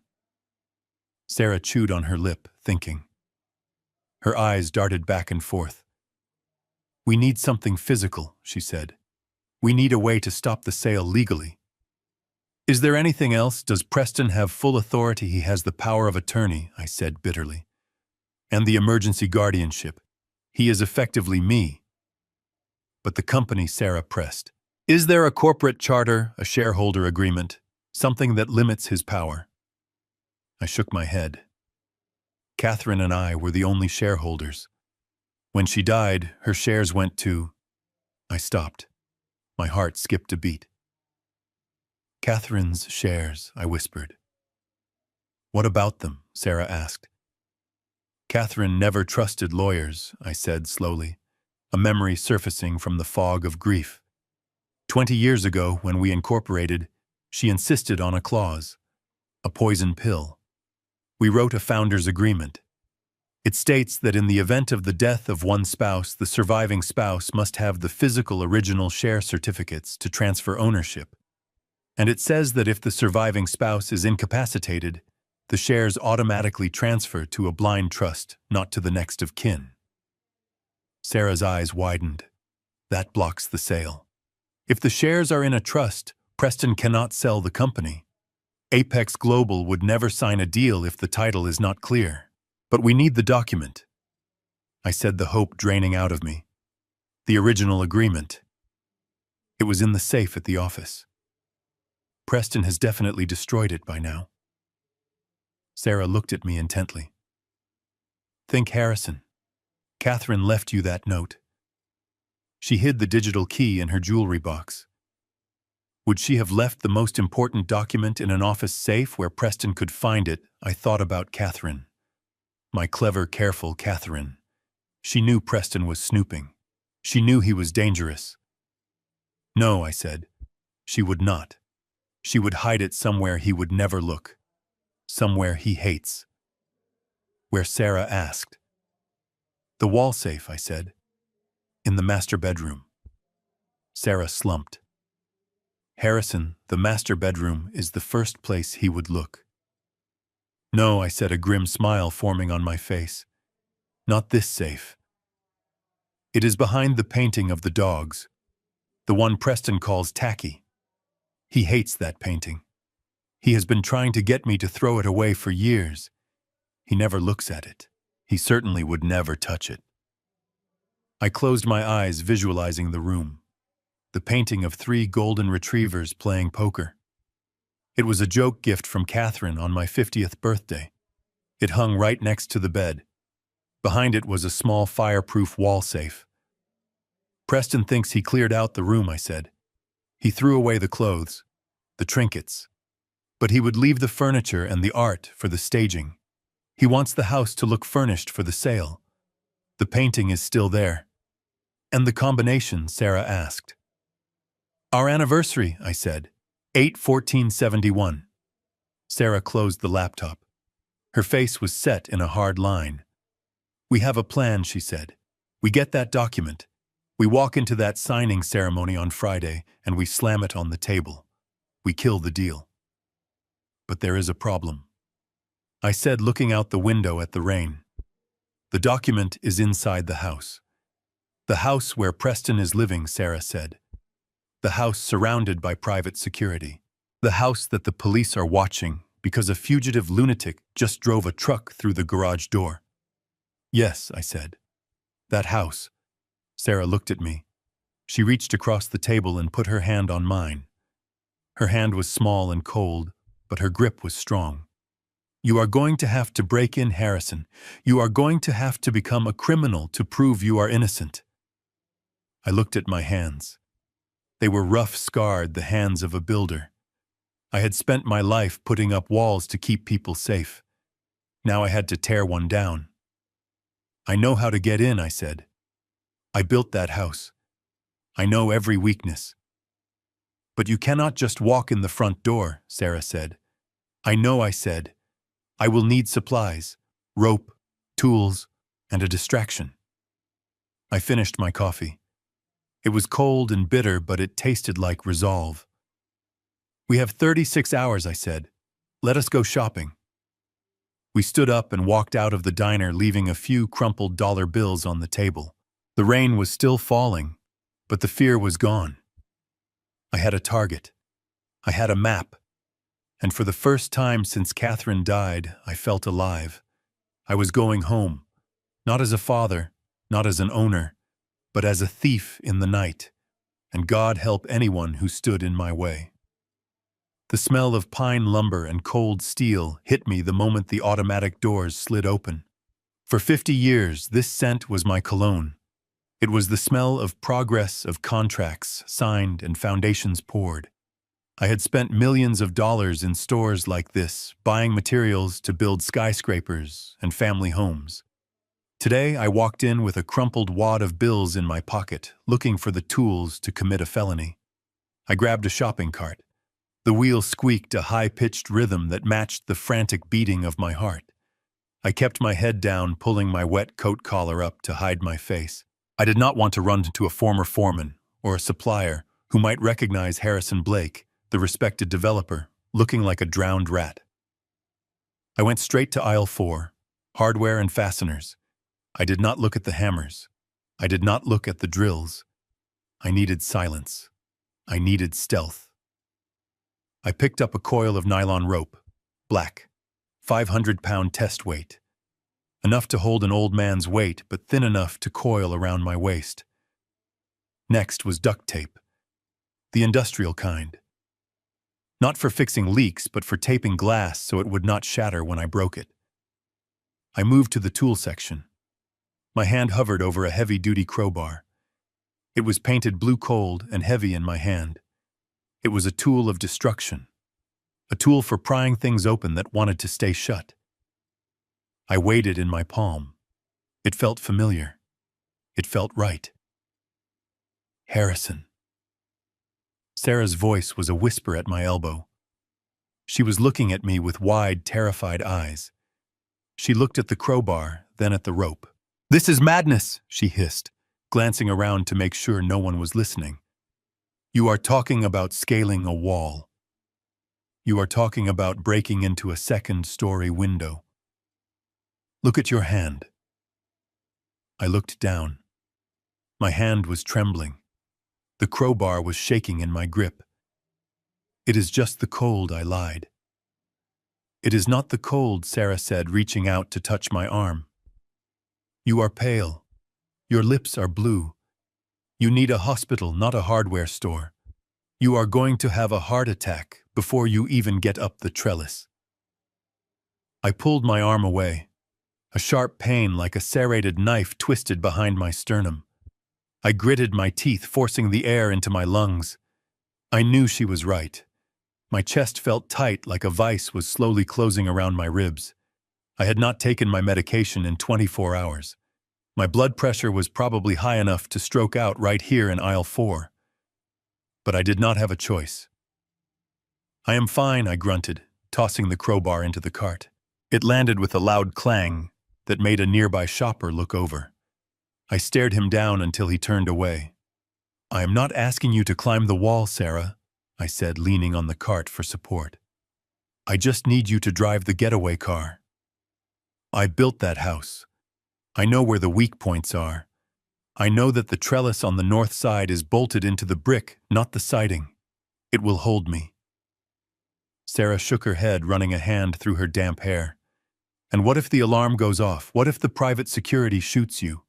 Sarah chewed on her lip, thinking. Her eyes darted back and forth. "We need something physical," she said. "We need a way to stop the sale legally." "Is there anything else? Does Preston have full authority?" "He has the power of attorney," I said bitterly. "And the emergency guardianship. He is effectively me." "But the company," Sarah pressed. "Is there a corporate charter, a shareholder agreement, something that limits his power?" I shook my head. Catherine and I were the only shareholders. When she died, her shares went to... I stopped. My heart skipped a beat. "Catherine's shares," I whispered. "What about them?" Sarah asked. "Catherine never trusted lawyers," I said slowly. a memory surfacing from the fog of grief. 20 years ago, when we incorporated, she insisted on a clause, a poison pill. We wrote a founder's agreement. It states that in the event of the death of one spouse, the surviving spouse must have the physical original share certificates to transfer ownership. And it says that if the surviving spouse is incapacitated, the shares automatically transfer to a blind trust, not to the next of kin. Sarah's eyes widened. That blocks the sale. If the shares are in a trust, Preston cannot sell the company. Apex Global would never sign a deal if the title is not clear. But we need the document. I said, the hope draining out of me. The original agreement. It was in the safe at the office. Preston has definitely destroyed it by now. Sarah looked at me intently. Think Harrison. Catherine left you that note. She hid the digital key in her jewelry box. Would she have left the most important document in an office safe where Preston could find it? I thought about Catherine. My clever, careful Catherine. She knew Preston was snooping. She knew he was dangerous. No, I said. She would not. She would hide it somewhere he would never look. Somewhere he hates. Where Sarah asked. The wall safe, I said. In the master bedroom. Sarah slumped. Harrison, the master bedroom is the first place he would look. No, I said, a grim smile forming on my face. Not this safe. It is behind the painting of the dogs. The one Preston calls tacky. He hates that painting. He has been trying to get me to throw it away for years. He never looks at it. He certainly would never touch it. I closed my eyes, visualizing the room. The painting of 3 golden retrievers playing poker. It was a joke gift from Catherine on my 50th birthday. It hung right next to the bed. Behind it was a small fireproof wall safe. Preston thinks he cleared out the room, I said. He threw away the clothes, the trinkets. But he would leave the furniture and the art for the staging. He wants the house to look furnished for the sale. The painting is still there. And the combination, Sarah asked. Our anniversary, I said. 8/14/71. Sarah closed the laptop. Her face was set in a hard line. We have a plan, she said. We get that document. We walk into that signing ceremony on Friday, and we slam it on the table. We kill the deal. But there is a problem. I said, looking out the window at the rain. The document is inside the house. The house where Preston is living, Sarah said. The house surrounded by private security. The house that the police are watching because a fugitive lunatic just drove a truck through the garage door. Yes, I said. That house. Sarah looked at me. She reached across the table and put her hand on mine. Her hand was small and cold, but her grip was strong. You are going to have to break in, Harrison. You are going to have to become a criminal to prove you are innocent. I looked at my hands. They were rough, scarred, the hands of a builder. I had spent my life putting up walls to keep people safe. Now I had to tear one down. I know how to get in, I said. I built that house. I know every weakness. But you cannot just walk in the front door, Sarah said. I know, I said. I will need supplies, rope, tools, and a distraction. I finished my coffee. It was cold and bitter, but it tasted like resolve. We have 36 hours, I said. Let us go shopping. We stood up and walked out of the diner, leaving a few crumpled dollar bills on the table. The rain was still falling, but the fear was gone. I had a target. I had a map. And for the first time since Catherine died, I felt alive. I was going home, not as a father, not as an owner, but as a thief in the night, and God help anyone who stood in my way. The smell of pine lumber and cold steel hit me the moment the automatic doors slid open. For 50 years, this scent was my cologne. It was the smell of progress, of contracts signed and foundations poured. I had spent millions of dollars in stores like this, buying materials to build skyscrapers and family homes. Today, I walked in with a crumpled wad of bills in my pocket, looking for the tools to commit a felony. I grabbed a shopping cart. The wheel squeaked a high-pitched rhythm that matched the frantic beating of my heart. I kept my head down, pulling my wet coat collar up to hide my face. I did not want to run into a former foreman or a supplier who might recognize Harrison Blake, the respected developer, looking like a drowned rat. I went straight to aisle 4, hardware and fasteners. I did not look at the hammers. I did not look at the drills. I needed silence. I needed stealth. I picked up a coil of nylon rope, black, 500-pound test weight. Enough to hold an old man's weight, but thin enough to coil around my waist. Next was duct tape, the industrial kind. Not for fixing leaks, but for taping glass so it would not shatter when I broke it. I moved to the tool section. My hand hovered over a heavy-duty crowbar. It was painted blue cold and heavy in my hand. It was a tool of destruction, a tool for prying things open that wanted to stay shut. I weighed it in my palm. It felt familiar. It felt right. Harrison. Sarah's voice was a whisper at my elbow. She was looking at me with wide, terrified eyes. She looked at the crowbar, then at the rope. "This is madness," she hissed, glancing around to make sure no one was listening. "You are talking about scaling a wall. You are talking about breaking into a second-story window. Look at your hand." I looked down. My hand was trembling. The crowbar was shaking in my grip. "It is just the cold," I lied. "It is not the cold," Sarah said, reaching out to touch my arm. "You are pale. Your lips are blue. You need a hospital, not a hardware store. You are going to have a heart attack before you even get up the trellis." I pulled my arm away. A sharp pain like a serrated knife twisted behind my sternum. I gritted my teeth, forcing the air into my lungs. I knew she was right. My chest felt tight like a vice was slowly closing around my ribs. I had not taken my medication in 24 hours. My blood pressure was probably high enough to stroke out right here in aisle 4. But I did not have a choice. "I am fine," I grunted, tossing the crowbar into the cart. It landed with a loud clang that made a nearby shopper look over. I stared him down until he turned away. "I am not asking you to climb the wall, Sarah," I said, leaning on the cart for support. "I just need you to drive the getaway car. I built that house. I know where the weak points are. I know that the trellis on the north side is bolted into the brick, not the siding. It will hold me." Sarah shook her head, running a hand through her damp hair. "And what if the alarm goes off? What if the private security shoots you?"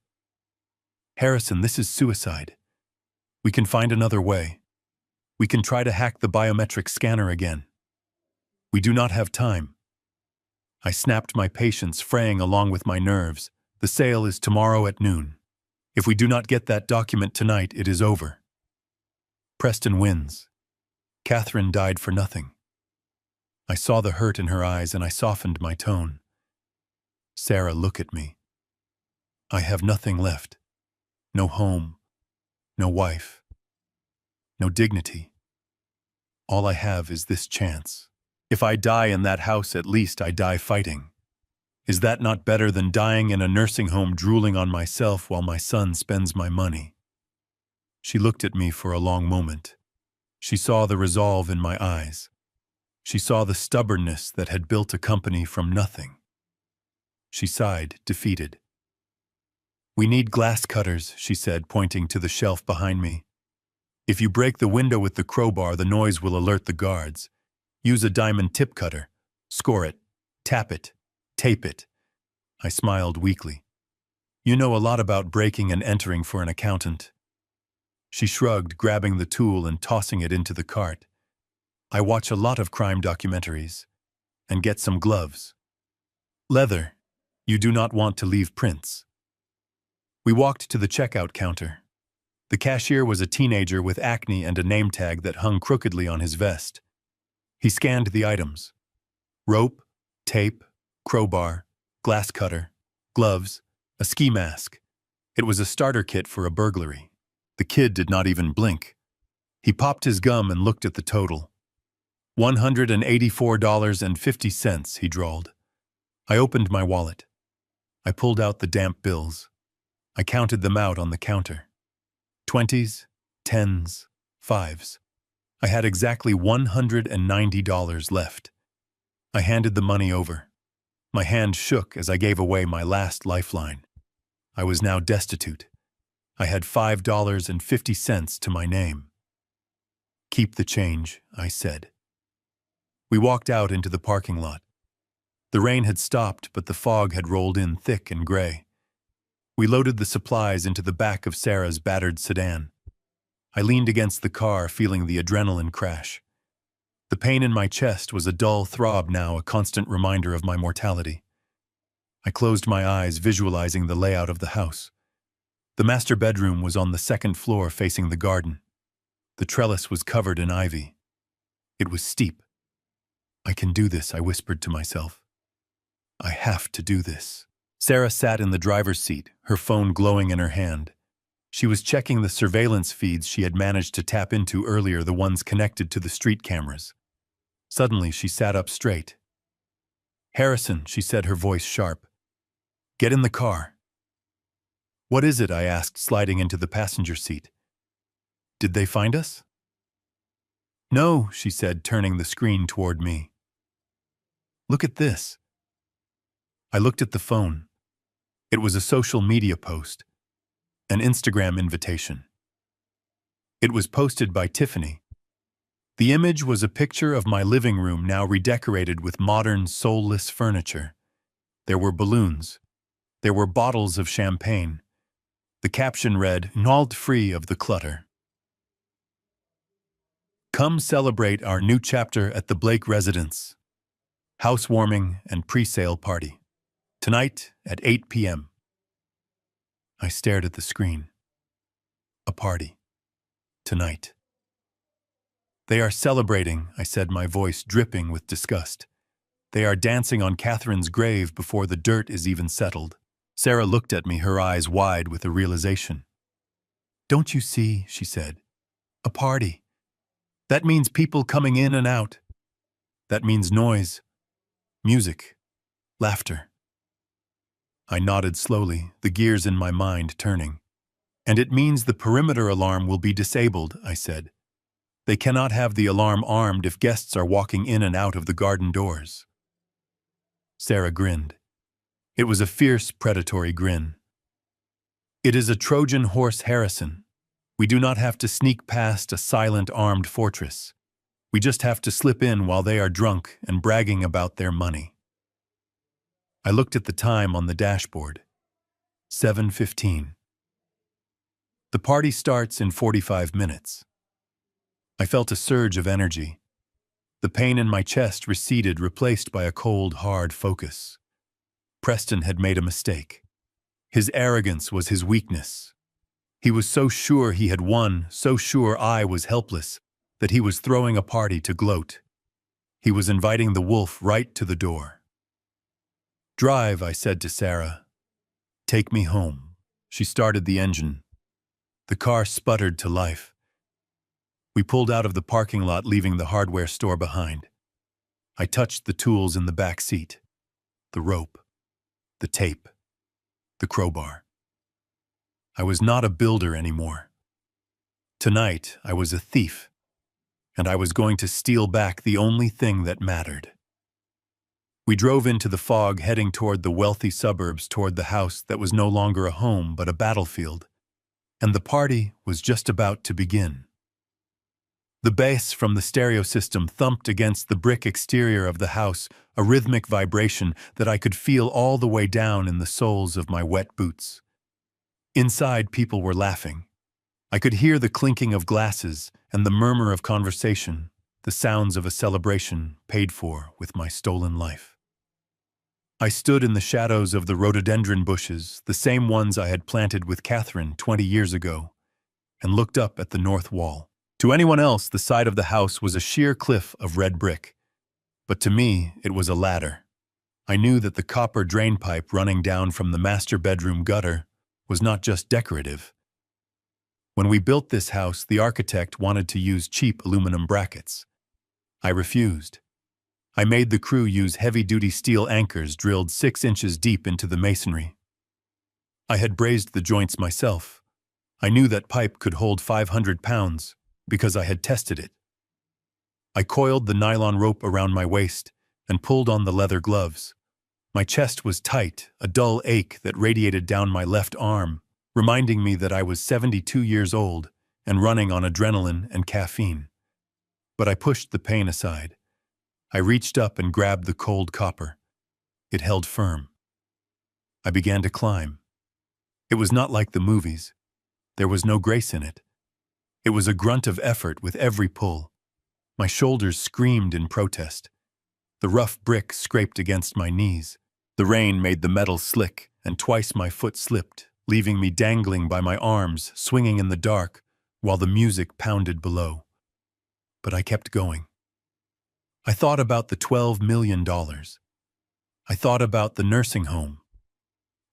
"Harrison, this is suicide. We can find another way. We can try to hack the biometric scanner again. We do not have time." I snapped my patience, fraying along with my nerves. "The sale is tomorrow at noon. If we do not get that document tonight, it is over. Preston wins. Catherine died for nothing." I saw the hurt in her eyes and I softened my tone. "Sarah, look at me. I have nothing left. No home, no wife, no dignity. All I have is this chance. If I die in that house, at least I die fighting. Is that not better than dying in a nursing home drooling on myself while my son spends my money?" She looked at me for a long moment. She saw the resolve in my eyes. She saw the stubbornness that had built a company from nothing. She sighed, defeated. "We need glass cutters," she said, pointing to the shelf behind me. "If you break the window with the crowbar, the noise will alert the guards. Use a diamond tip cutter. Score it. Tap it. Tape it." I smiled weakly. "You know a lot about breaking and entering for an accountant." She shrugged, grabbing the tool and tossing it into the cart. "I watch a lot of crime documentaries. And get some gloves. Leather. You do not want to leave prints." We walked to the checkout counter. The cashier was a teenager with acne and a name tag that hung crookedly on his vest. He scanned the items. Rope, tape, crowbar, glass cutter, gloves, A ski mask. It was a starter kit for a burglary. The kid did not even blink. He popped his gum and looked at the total. $184.50, he drawled. I opened my wallet. I pulled out the damp bills. I counted them out on the counter. 20s, 10s, 5s. I had exactly $190 left. I handed the money over. My hand shook as I gave away my last lifeline. I was now destitute. I had $5.50 to my name. Keep the change, I said. We walked out into the parking lot. The rain had stopped, but the fog had rolled in thick and gray. We loaded the supplies into the back of Sarah's battered sedan. I leaned against the car, feeling the adrenaline crash. The pain in my chest was a dull throb now, a constant reminder of my mortality. I closed my eyes, visualizing the layout of the house. The master bedroom was on the second floor facing the garden. The trellis was covered in ivy. It was steep. I can do this, I whispered to myself. I have to do this. Sarah sat in the driver's seat, her phone glowing in her hand. She was checking the surveillance feeds she had managed to tap into earlier, the ones connected to the street cameras. Suddenly, she sat up straight. Harrison, she said, her voice sharp. Get in the car. What is it? I asked, sliding into the passenger seat. Did they find us? No, she said, turning the screen toward me. Look at this. I looked at the phone. It was a social media post, an Instagram invitation. It was posted by Tiffany. The image was a picture of my living room, now redecorated with modern, soulless furniture. There were balloons. There were bottles of champagne. The caption read, "Gnawed free of the clutter. Come celebrate our new chapter at the Blake residence. Housewarming and pre-sale party. Tonight at 8 p.m. I stared at the screen. A party. Tonight. They are celebrating, I said, my voice dripping with disgust. They are dancing on Catherine's grave before the dirt is even settled. Sarah looked at me, her eyes wide with a realization. Don't you see, she said, a party. That means people coming in and out. That means noise, music, laughter. I nodded slowly, the gears in my mind turning. And it means the perimeter alarm will be disabled, I said. They cannot have the alarm armed if guests are walking in and out of the garden doors. Sarah grinned. It was a fierce, predatory grin. It is a Trojan horse, Harrison. We do not have to sneak past a silent armed fortress. We just have to slip in while they are drunk and bragging about their money. I looked at the time on the dashboard. 7:15. The party starts in 45 minutes. I felt a surge of energy. The pain in my chest receded, replaced by a cold, hard focus. Preston had made a mistake. His arrogance was his weakness. He was so sure he had won, so sure I was helpless, that he was throwing a party to gloat. He was inviting the wolf right to the door. Drive, I said to Sarah. Take me home. She started the engine. The car sputtered to life. We pulled out of the parking lot, leaving the hardware store behind. I touched the tools in the back seat. The rope. The tape. The crowbar. I was not a builder anymore. Tonight, I was a thief, and I was going to steal back the only thing that mattered. We drove into the fog, heading toward the wealthy suburbs, toward the house that was no longer a home but a battlefield, and the party was just about to begin. The bass from the stereo system thumped against the brick exterior of the house, a rhythmic vibration that I could feel all the way down in the soles of my wet boots. Inside, people were laughing. I could hear the clinking of glasses and the murmur of conversation, the sounds of a celebration paid for with my stolen life. I stood in the shadows of the rhododendron bushes, the same ones I had planted with Catherine 20 years ago, and looked up at the north wall. To anyone else, the side of the house was a sheer cliff of red brick, but to me, it was a ladder. I knew that the copper drain pipe running down from the master bedroom gutter was not just decorative. When we built this house, the architect wanted to use cheap aluminum brackets. I refused. I made the crew use heavy-duty steel anchors drilled 6 inches deep into the masonry. I had brazed the joints myself. I knew that pipe could hold 500 pounds because I had tested it. I coiled the nylon rope around my waist and pulled on the leather gloves. My chest was tight, a dull ache that radiated down my left arm, reminding me that I was 72 years old and running on adrenaline and caffeine. But I pushed the pain aside. I reached up and grabbed the cold copper. It held firm. I began to climb. It was not like the movies. There was no grace in it. It was a grunt of effort with every pull. My shoulders screamed in protest. The rough brick scraped against my knees. The rain made the metal slick, and twice my foot slipped, leaving me dangling by my arms, swinging in the dark, while the music pounded below. But I kept going. I thought about the $12 million. I thought about the nursing home.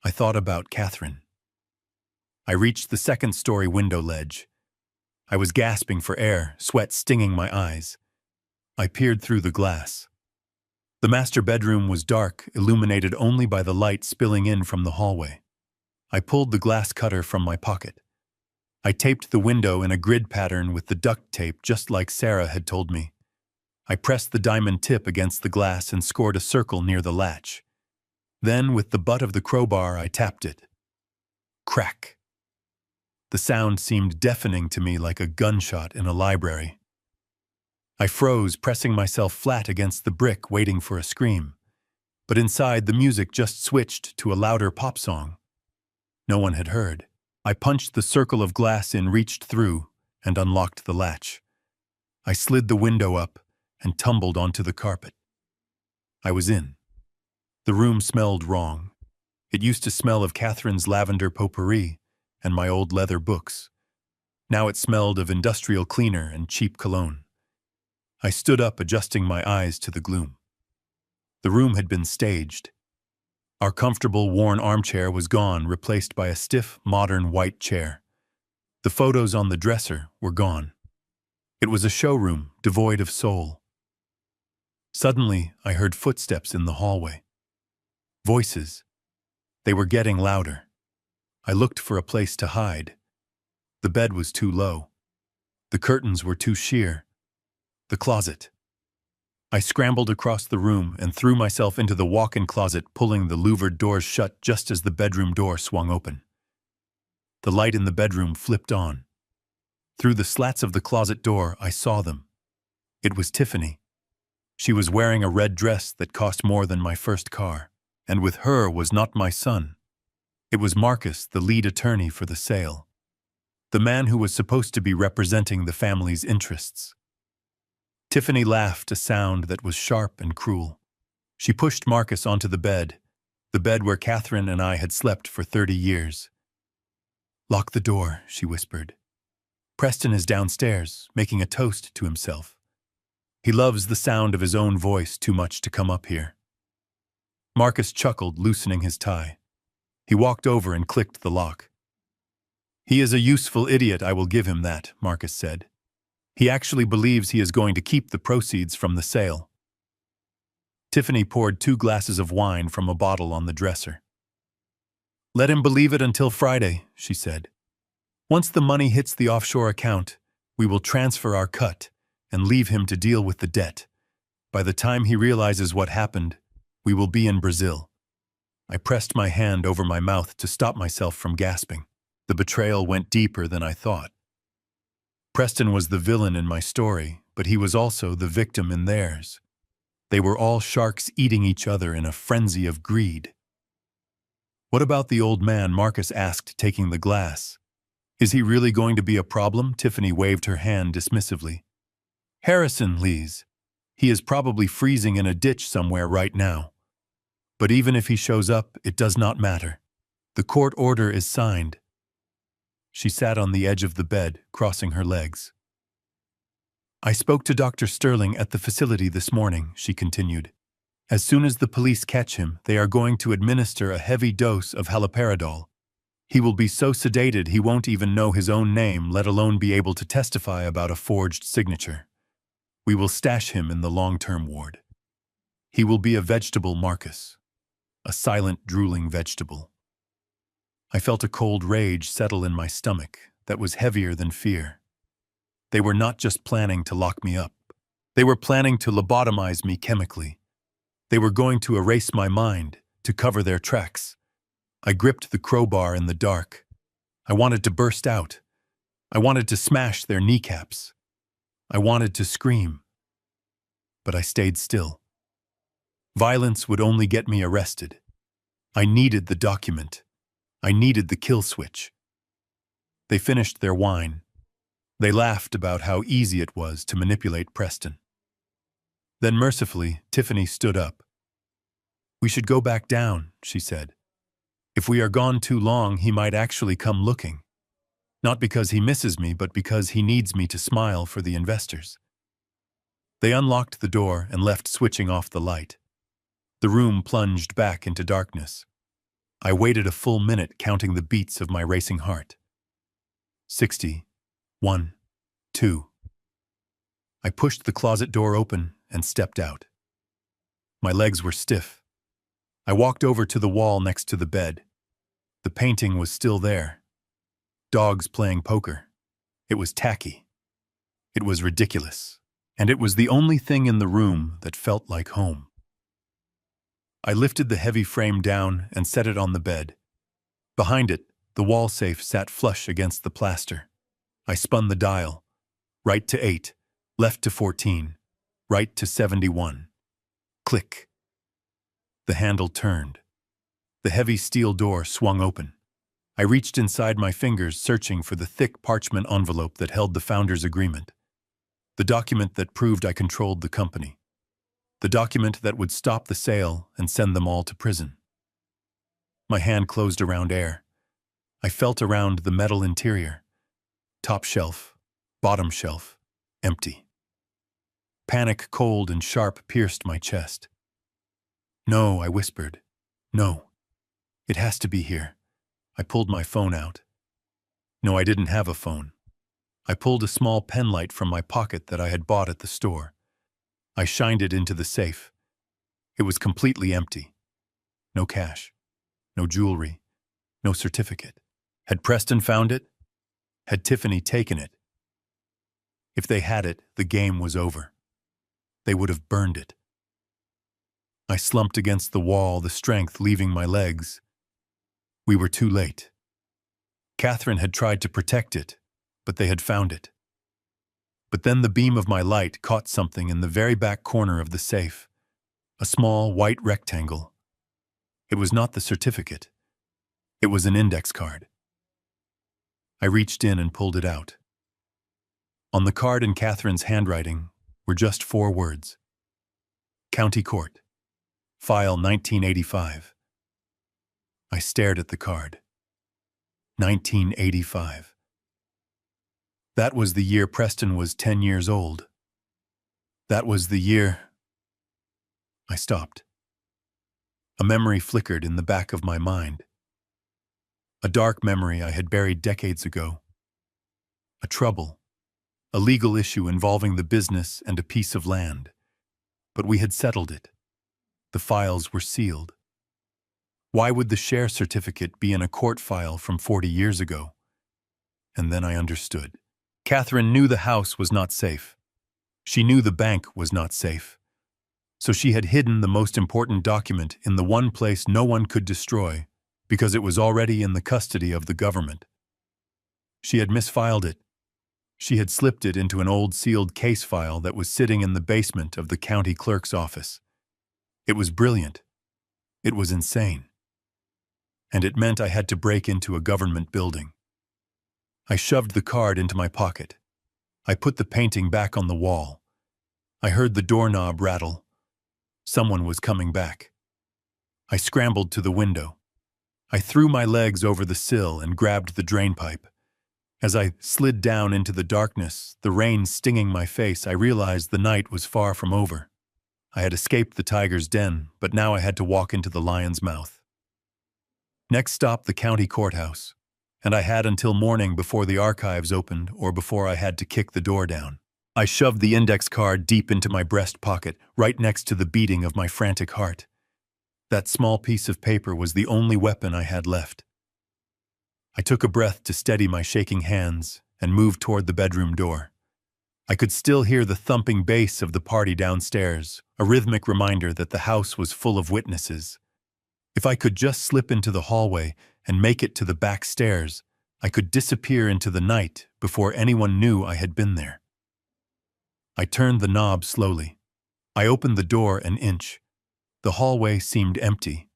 I thought about Catherine. I reached the second-story window ledge. I was gasping for air, sweat stinging my eyes. I peered through the glass. The master bedroom was dark, illuminated only by the light spilling in from the hallway. I pulled the glass cutter from my pocket. I taped the window in a grid pattern with the duct tape just like Sarah had told me. I pressed the diamond tip against the glass and scored a circle near the latch. Then, with the butt of the crowbar, I tapped it. Crack. The sound seemed deafening to me like a gunshot in a library. I froze, pressing myself flat against the brick, waiting for a scream. But inside, the music just switched to a louder pop song. No one had heard. I punched the circle of glass in, reached through, and unlocked the latch. I slid the window up and tumbled onto the carpet. I was in. The room smelled wrong. It used to smell of Catherine's lavender potpourri and my old leather books. Now it smelled of industrial cleaner and cheap cologne. I stood up, adjusting my eyes to the gloom. The room had been staged. Our comfortable, worn armchair was gone, replaced by a stiff, modern white chair. The photos on the dresser were gone. It was a showroom, devoid of soul. Suddenly, I heard footsteps in the hallway. Voices. They were getting louder. I looked for a place to hide. The bed was too low. The curtains were too sheer. The closet. I scrambled across the room and threw myself into the walk-in closet, pulling the louvered doors shut just as the bedroom door swung open. The light in the bedroom flipped on. Through the slats of the closet door, I saw them. It was Tiffany. She was wearing a red dress that cost more than my first car, and with her was not my son. It was Marcus, the lead attorney for the sale. The man who was supposed to be representing the family's interests. Tiffany laughed, a sound that was sharp and cruel. She pushed Marcus onto the bed where Catherine and I had slept for 30 years. "Lock the door," she whispered. "Preston is downstairs, making a toast to himself. He loves the sound of his own voice too much to come up here." Marcus chuckled, loosening his tie. He walked over and clicked the lock. "He is a useful idiot, I will give him that," Marcus said. "He actually believes he is going to keep the proceeds from the sale." Tiffany poured 2 glasses of wine from a bottle on the dresser. "Let him believe it until Friday," she said. "Once the money hits the offshore account, we will transfer our cut and leave him to deal with the debt. By the time he realizes what happened, we will be in Brazil." I pressed my hand over my mouth to stop myself from gasping. The betrayal went deeper than I thought. Preston was the villain in my story, but he was also the victim in theirs. They were all sharks eating each other in a frenzy of greed. "What about the old man?" Marcus asked, taking the glass. "Is he really going to be a problem?" Tiffany waved her hand dismissively. "Harrison, Lees. He is probably freezing in a ditch somewhere right now. But even if he shows up, it does not matter. The court order is signed." She sat on the edge of the bed, crossing her legs. "I spoke to Dr. Sterling at the facility this morning," she continued. As soon as the police catch him, they are going to administer a heavy dose of haloperidol. He will be so sedated he won't even know his own name, let alone be able to testify about a forged signature. We will stash him in the long-term ward. He will be a vegetable, Marcus. A silent, drooling vegetable. I felt a cold rage settle in my stomach that was heavier than fear. They were not just planning to lock me up. They were planning to lobotomize me chemically. They were going to erase my mind, to cover their tracks. I gripped the crowbar in the dark. I wanted to burst out. I wanted to smash their kneecaps. I wanted to scream. But I stayed still. Violence would only get me arrested. I needed the document. I needed the kill switch. They finished their wine. They laughed about how easy it was to manipulate Preston. Then mercifully, Tiffany stood up. "We should go back down," she said. "If we are gone too long, he might actually come looking. Not because he misses me, but because he needs me to smile for the investors." They unlocked the door and left, switching off the light. The room plunged back into darkness. I waited a full minute, counting the beats of my racing heart. 60, 1, 2. I pushed the closet door open and stepped out. My legs were stiff. I walked over to the wall next to the bed. The painting was still there. Dogs playing poker. It was tacky. It was ridiculous. And it was the only thing in the room that felt like home. I lifted the heavy frame down and set it on the bed. Behind it, the wall safe sat flush against the plaster. I spun the dial. Right to 8, left to 14, right to 71. Click. The handle turned. The heavy steel door swung open. I reached inside my fingers, searching for the thick parchment envelope that held the founder's agreement. The document that proved I controlled the company. The document that would stop the sale and send them all to prison. My hand closed around air. I felt around the metal interior. Top shelf, bottom shelf, empty. Panic, cold and sharp, pierced my chest. "No," I whispered. "No. It has to be here." I pulled my phone out. No, I didn't have a phone. I pulled a small pen light from my pocket that I had bought at the store. I shined it into the safe. It was completely empty. No cash. No jewelry. No certificate. Had Preston found it? Had Tiffany taken it? If they had it, the game was over. They would have burned it. I slumped against the wall, the strength leaving my legs. We were too late. Catherine had tried to protect it, but they had found it. But then the beam of my light caught something in the very back corner of the safe. A small white rectangle. It was not the certificate. It was an index card. I reached in and pulled it out. On the card, in Catherine's handwriting, were just 4 words. County Court. File 1985. I stared at the card. 1985. That was the year Preston was 10 years old. That was the year... I stopped. A memory flickered in the back of my mind. A dark memory I had buried decades ago. A trouble. A legal issue involving the business and a piece of land. But we had settled it. The files were sealed. Why would the share certificate be in a court file from 40 years ago? And then I understood. Catherine knew the house was not safe. She knew the bank was not safe. So she had hidden the most important document in the one place no one could destroy, because it was already in the custody of the government. She had misfiled it. She had slipped it into an old sealed case file that was sitting in the basement of the county clerk's office. It was brilliant. It was insane. And it meant I had to break into a government building. I shoved the card into my pocket. I put the painting back on the wall. I heard the doorknob rattle. Someone was coming back. I scrambled to the window. I threw my legs over the sill and grabbed the drainpipe. As I slid down into the darkness, the rain stinging my face, I realized the night was far from over. I had escaped the tiger's den, but now I had to walk into the lion's mouth. Next stop, the county courthouse, and I had until morning before the archives opened or before I had to kick the door down. I shoved the index card deep into my breast pocket, right next to the beating of my frantic heart. That small piece of paper was the only weapon I had left. I took a breath to steady my shaking hands and moved toward the bedroom door. I could still hear the thumping bass of the party downstairs, a rhythmic reminder that the house was full of witnesses. If I could just slip into the hallway and make it to the back stairs, I could disappear into the night before anyone knew I had been there. I turned the knob slowly. I opened the door an inch. The hallway seemed empty.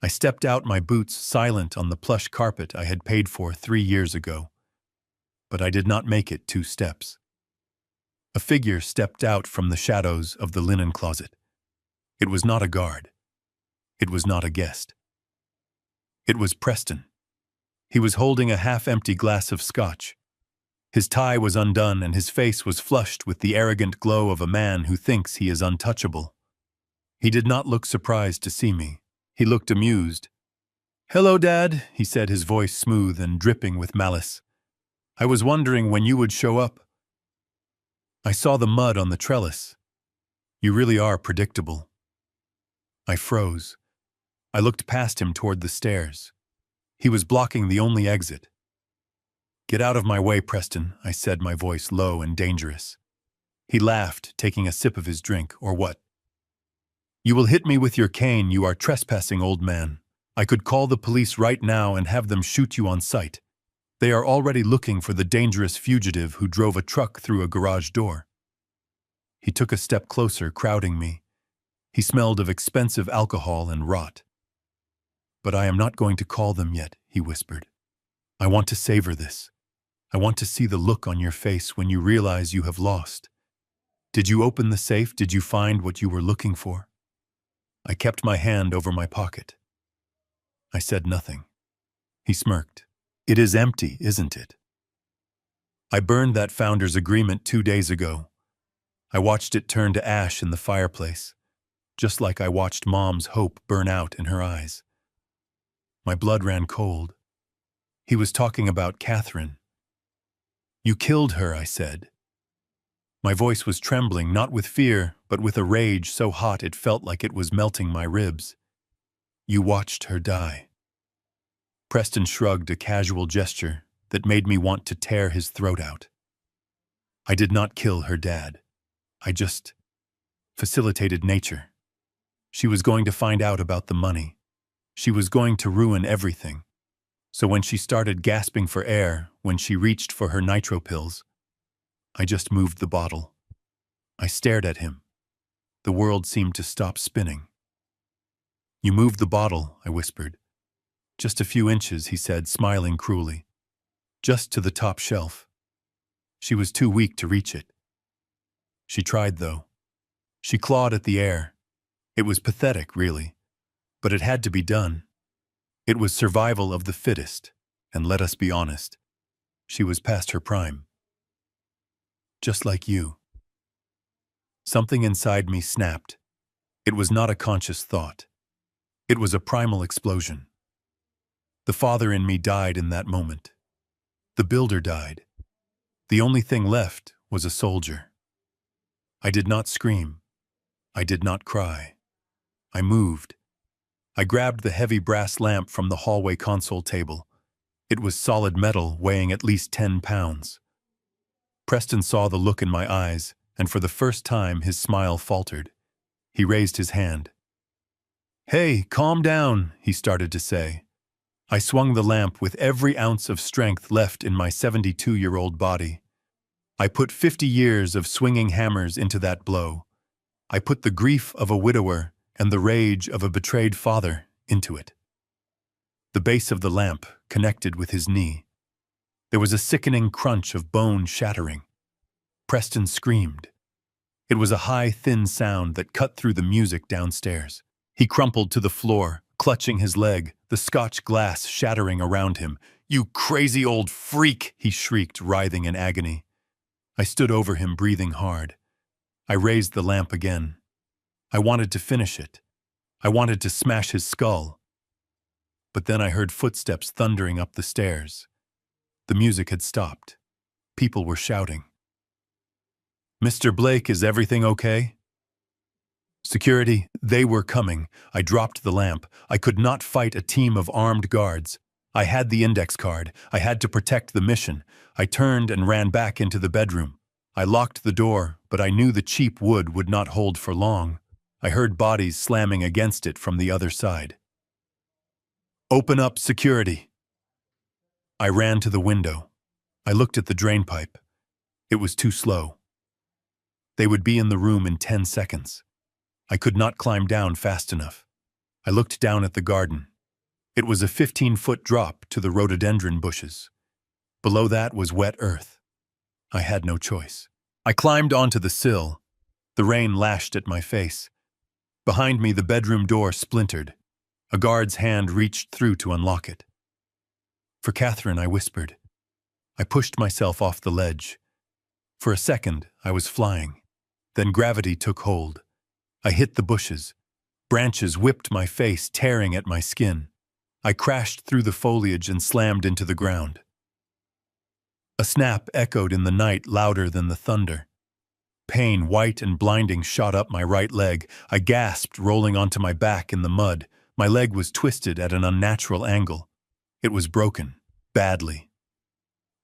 I stepped out, my boots silent on the plush carpet I had paid for 3 years ago. But I did not make it 2 steps. A figure stepped out from the shadows of the linen closet. It was not a guard. It was not a guest. It was Preston. He was holding a half-empty glass of scotch. His tie was undone and his face was flushed with the arrogant glow of a man who thinks he is untouchable. He did not look surprised to see me. He looked amused. "Hello, Dad," he said, his voice smooth and dripping with malice. "I was wondering when you would show up. I saw the mud on the trellis. You really are predictable." I froze. I looked past him toward the stairs. He was blocking the only exit. "Get out of my way, Preston," I said, my voice low and dangerous. He laughed, taking a sip of his drink, or what? "You will hit me with your cane. You are trespassing, old man. I could call the police right now and have them shoot you on sight. They are already looking for the dangerous fugitive who drove a truck through a garage door." He took a step closer, crowding me. He smelled of expensive alcohol and rot. "But I am not going to call them yet," he whispered. "I want to savor this. I want to see the look on your face when you realize you have lost. Did you open the safe? Did you find what you were looking for?" I kept my hand over my pocket. I said nothing. He smirked. "It is empty, isn't it? I burned that founder's agreement 2 days ago. I watched it turn to ash in the fireplace, just like I watched Mom's hope burn out in her eyes." My blood ran cold. He was talking about Catherine. "You killed her," I said. My voice was trembling, not with fear, but with a rage so hot it felt like it was melting my ribs. "You watched her die." Preston shrugged, a casual gesture that made me want to tear his throat out. "I did not kill her, Dad. I just facilitated nature. She was going to find out about the money. She was going to ruin everything. So when she started gasping for air, when she reached for her nitro pills, I just moved the bottle." I stared at him. The world seemed to stop spinning. "You moved the bottle," I whispered. "Just a few inches," he said, smiling cruelly. "Just to the top shelf." She was too weak to reach it. She tried, though. She clawed at the air. It was pathetic, really. But it had to be done. It was survival of the fittest, and let us be honest, she was past her prime. "Just like you." Something inside me snapped. It was not a conscious thought. It was a primal explosion. The father in me died in that moment. The builder died. The only thing left was a soldier. I did not scream. I did not cry. I moved. I grabbed the heavy brass lamp from the hallway console table. It was solid metal, weighing at least 10 pounds. Preston saw the look in my eyes, and for the first time his smile faltered. He raised his hand. "Hey, calm down," he started to say. I swung the lamp with every ounce of strength left in my 72-year-old body. I put 50 years of swinging hammers into that blow. I put the grief of a widower and the rage of a betrayed father into it. The base of the lamp connected with his knee. There was a sickening crunch of bone shattering. Preston screamed. It was a high, thin sound that cut through the music downstairs. He crumpled to the floor, clutching his leg, the Scotch glass shattering around him. "You crazy old freak!" he shrieked, writhing in agony. I stood over him, breathing hard. I raised the lamp again. I wanted to finish it. I wanted to smash his skull. But then I heard footsteps thundering up the stairs. The music had stopped. People were shouting. "Mr. Blake, is everything okay?" "Security, they were coming." I dropped the lamp. I could not fight a team of armed guards. I had the index card. I had to protect the mission. I turned and ran back into the bedroom. I locked the door, but I knew the cheap wood would not hold for long. I heard bodies slamming against it from the other side. "Open up, security." I ran to the window. I looked at the drainpipe. It was too slow. They would be in the room in 10 seconds. I could not climb down fast enough. I looked down at the garden. It was a 15-foot drop to the rhododendron bushes. Below that was wet earth. I had no choice. I climbed onto the sill. The rain lashed at my face. Behind me, the bedroom door splintered. A guard's hand reached through to unlock it. "For Catherine," I whispered. I pushed myself off the ledge. For a second, I was flying. Then gravity took hold. I hit the bushes. Branches whipped my face, tearing at my skin. I crashed through the foliage and slammed into the ground. A snap echoed in the night louder than the thunder. Pain, white and blinding, shot up my right leg. I gasped, rolling onto my back in the mud. My leg was twisted at an unnatural angle. It was broken, badly.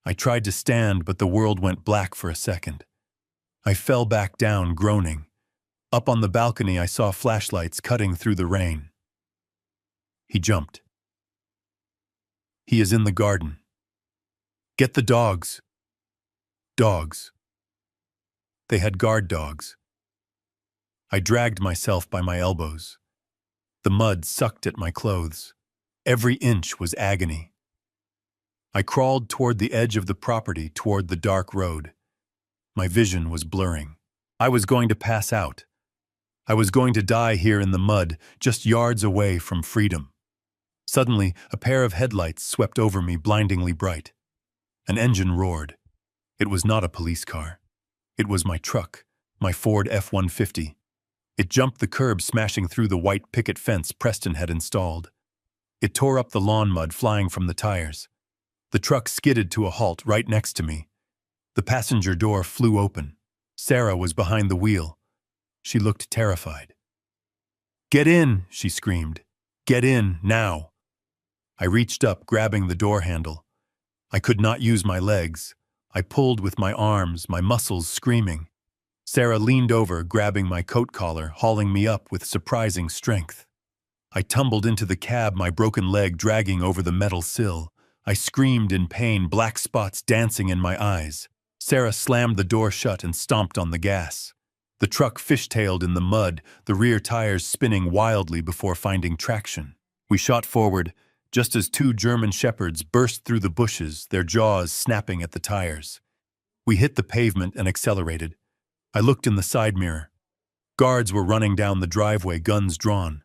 I tried to stand, but the world went black for a second. I fell back down, groaning. Up on the balcony, I saw flashlights cutting through the rain. He jumped. "He is in the garden." "Get the dogs." Dogs. They had guard dogs. I dragged myself by my elbows. The mud sucked at my clothes. Every inch was agony. I crawled toward the edge of the property, toward the dark road. My vision was blurring. I was going to pass out. I was going to die here in the mud, just yards away from freedom. Suddenly, a pair of headlights swept over me, blindingly bright. An engine roared. It was not a police car. It was my truck, my Ford F-150. It jumped the curb, smashing through the white picket fence Preston had installed. It tore up the lawn mud flying from the tires. The truck skidded to a halt right next to me. The passenger door flew open. Sarah was behind the wheel. She looked terrified. "Get in," she screamed. "Get in, now." I reached up, grabbing the door handle. I could not use my legs. I pulled with my arms, my muscles screaming. Sarah leaned over, grabbing my coat collar, hauling me up with surprising strength. I tumbled into the cab, my broken leg dragging over the metal sill. I screamed in pain, black spots dancing in my eyes. Sarah slammed the door shut and stomped on the gas. The truck fishtailed in the mud, the rear tires spinning wildly before finding traction. We shot forward, just as two German shepherds burst through the bushes, their jaws snapping at the tires. We hit the pavement and accelerated. I looked in the side mirror. Guards were running down the driveway, guns drawn.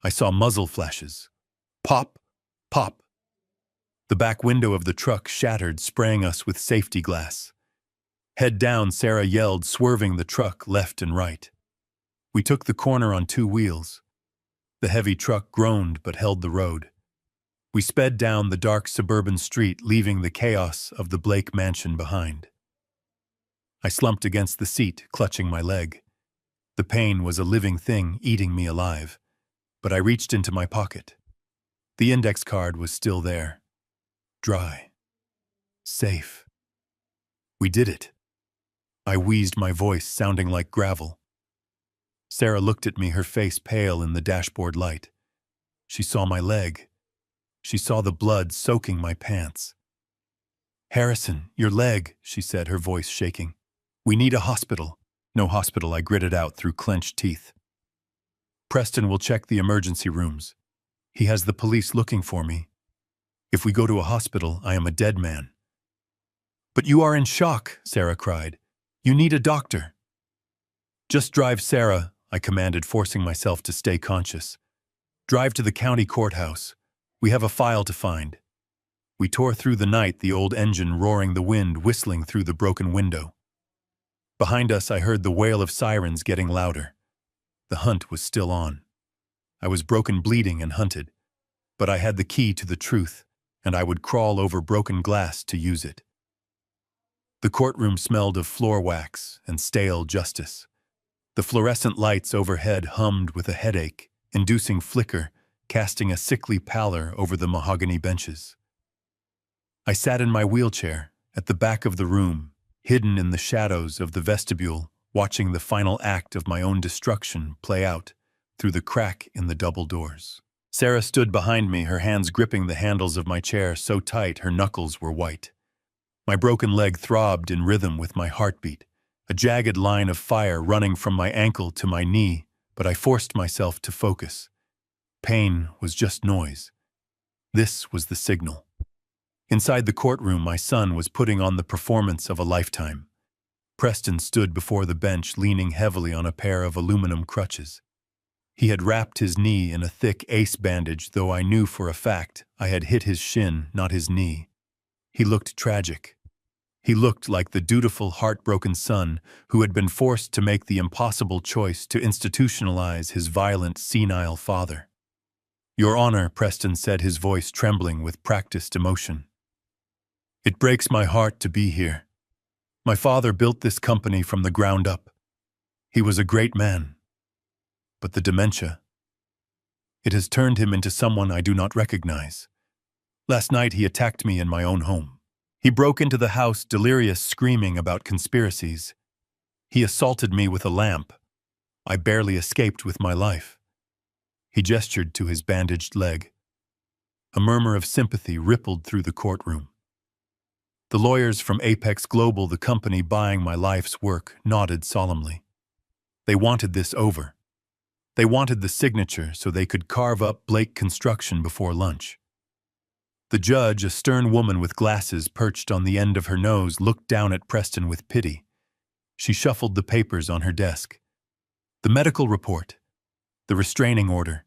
I saw muzzle flashes. Pop, pop. The back window of the truck shattered, spraying us with safety glass. Head down, Sarah yelled, swerving the truck left and right. We took the corner on two wheels. The heavy truck groaned but held the road. We sped down the dark suburban street, leaving the chaos of the Blake mansion behind. I slumped against the seat, clutching my leg. The pain was a living thing, eating me alive. But I reached into my pocket. The index card was still there. Dry. Safe. We did it. I wheezed, my voice sounding like gravel. Sarah looked at me, her face pale in the dashboard light. She saw my leg. She saw the blood soaking my pants. "Harrison, your leg," she said, her voice shaking. "We need a hospital." "No hospital," I gritted out through clenched teeth. "Preston will check the emergency rooms. He has the police looking for me. If we go to a hospital, I am a dead man." "But you are in shock," Sarah cried. "You need a doctor." "Just drive, Sarah," I commanded, forcing myself to stay conscious. "Drive to the county courthouse. We have a file to find." We tore through the night, the old engine roaring, the wind whistling through the broken window. Behind us, I heard the wail of sirens getting louder. The hunt was still on. I was broken, bleeding, and hunted, but I had the key to the truth, and I would crawl over broken glass to use it. The courtroom smelled of floor wax and stale justice. The fluorescent lights overhead hummed with a headache-inducing flicker, casting a sickly pallor over the mahogany benches. I sat in my wheelchair, at the back of the room, hidden in the shadows of the vestibule, watching the final act of my own destruction play out through the crack in the double doors. Sarah stood behind me, her hands gripping the handles of my chair so tight her knuckles were white. My broken leg throbbed in rhythm with my heartbeat, a jagged line of fire running from my ankle to my knee, but I forced myself to focus. Pain was just noise. This was the signal. Inside the courtroom, my son was putting on the performance of a lifetime. Preston stood before the bench, leaning heavily on a pair of aluminum crutches. He had wrapped his knee in a thick ace bandage, though I knew for a fact I had hit his shin, not his knee. He looked tragic. He looked like the dutiful, heartbroken son who had been forced to make the impossible choice to institutionalize his violent, senile father. "Your Honor," Preston said, his voice trembling with practiced emotion. "It breaks my heart to be here. My father built this company from the ground up. He was a great man. But the dementia, it has turned him into someone I do not recognize. Last night he attacked me in my own home. He broke into the house, delirious, screaming about conspiracies. He assaulted me with a lamp. I barely escaped with my life." He gestured to his bandaged leg. A murmur of sympathy rippled through the courtroom. The lawyers from Apex Global, the company buying my life's work, nodded solemnly. They wanted this over. They wanted the signature so they could carve up Blake Construction before lunch. The judge, a stern woman with glasses perched on the end of her nose, looked down at Preston with pity. She shuffled the papers on her desk. The medical report, the restraining order,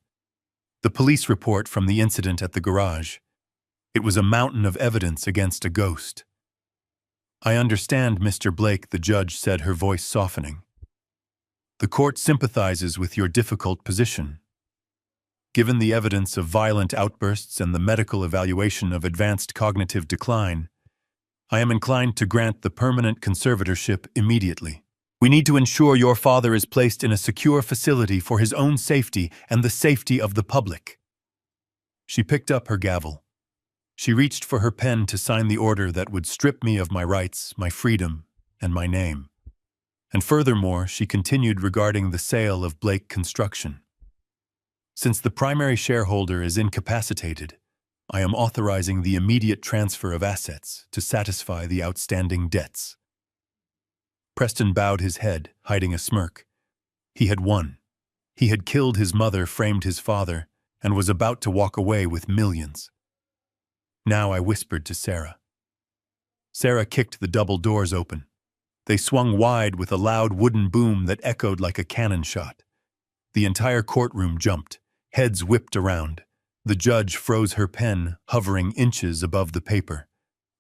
the police report from the incident at the garage. It was a mountain of evidence against a ghost. "I understand, Mr. Blake," the judge said, her voice softening. "The court sympathizes with your difficult position. Given the evidence of violent outbursts and the medical evaluation of advanced cognitive decline, I am inclined to grant the permanent conservatorship immediately. We need to ensure your father is placed in a secure facility for his own safety and the safety of the public." She picked up her gavel. She reached for her pen to sign the order that would strip me of my rights, my freedom, and my name. And furthermore, she continued regarding the sale of Blake Construction. "Since the primary shareholder is incapacitated, I am authorizing the immediate transfer of assets to satisfy the outstanding debts." Preston bowed his head, hiding a smirk. He had won. He had killed his mother, framed his father, and was about to walk away with millions. Now I whispered to Sarah. Sarah kicked the double doors open. They swung wide with a loud wooden boom that echoed like a cannon shot. The entire courtroom jumped. Heads whipped around. The judge froze her pen, hovering inches above the paper.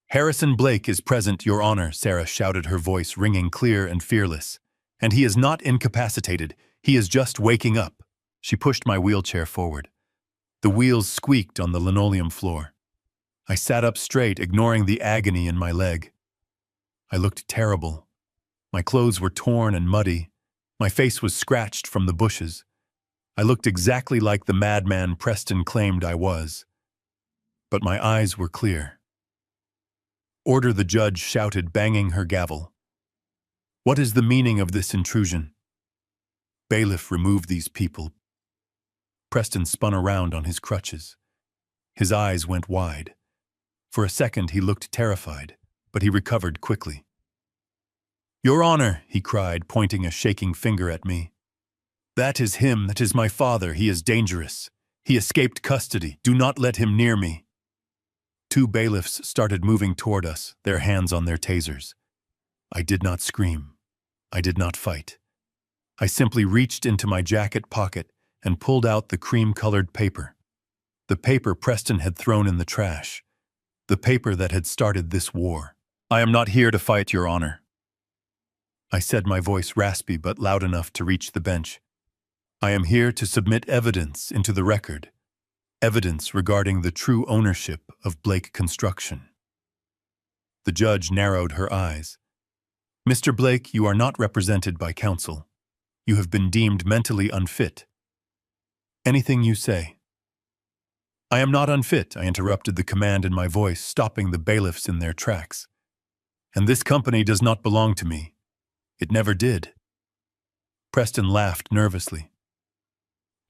"Harrison Blake is present, Your Honor," Sarah shouted, her voice ringing clear and fearless. "And he is not incapacitated. He is just waking up." She pushed my wheelchair forward. The wheels squeaked on the linoleum floor. I sat up straight, ignoring the agony in my leg. I looked terrible. My clothes were torn and muddy. My face was scratched from the bushes. I looked exactly like the madman Preston claimed I was. But my eyes were clear. "Order," the judge shouted, banging her gavel. "What is the meaning of this intrusion?" "Bailiff, remove these people." Preston spun around on his crutches. His eyes went wide. For a second he looked terrified, but he recovered quickly. "Your Honor," he cried, pointing a shaking finger at me. "That is him, that is my father. He is dangerous. He escaped custody. Do not let him near me." Two bailiffs started moving toward us, their hands on their tasers. I did not scream. I did not fight. I simply reached into my jacket pocket and pulled out the cream-colored paper. The paper Preston had thrown in the trash. The paper that had started this war. "I am not here to fight, Your Honor," I said, my voice raspy but loud enough to reach the bench. I am here to submit evidence into the record, evidence regarding the true ownership of Blake Construction. The judge narrowed her eyes. Mr. Blake, you are not represented by counsel. You have been deemed mentally unfit. Anything you say. I am not unfit, I interrupted the command in my voice, stopping the bailiffs in their tracks. And this company does not belong to me. It never did. Preston laughed nervously.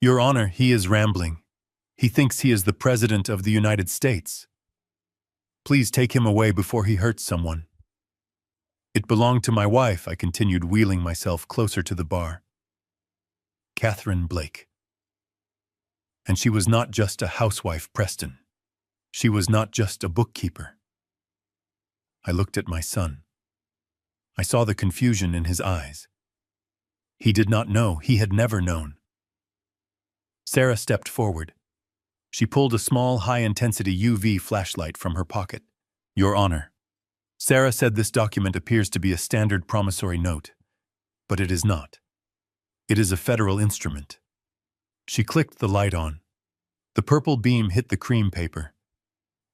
Your Honor, he is rambling. He thinks he is the President of the United States. Please take him away before he hurts someone. It belonged to my wife, I continued, wheeling myself closer to the bar. Catherine Blake. And she was not just a housewife, Preston. She was not just a bookkeeper. I looked at my son. I saw the confusion in his eyes. He did not know, he had never known. Sarah stepped forward. She pulled a small, high-intensity UV flashlight from her pocket. Your Honor. Sarah said this document appears to be a standard promissory note, but it is not. It is a federal instrument. She clicked the light on. The purple beam hit the cream paper.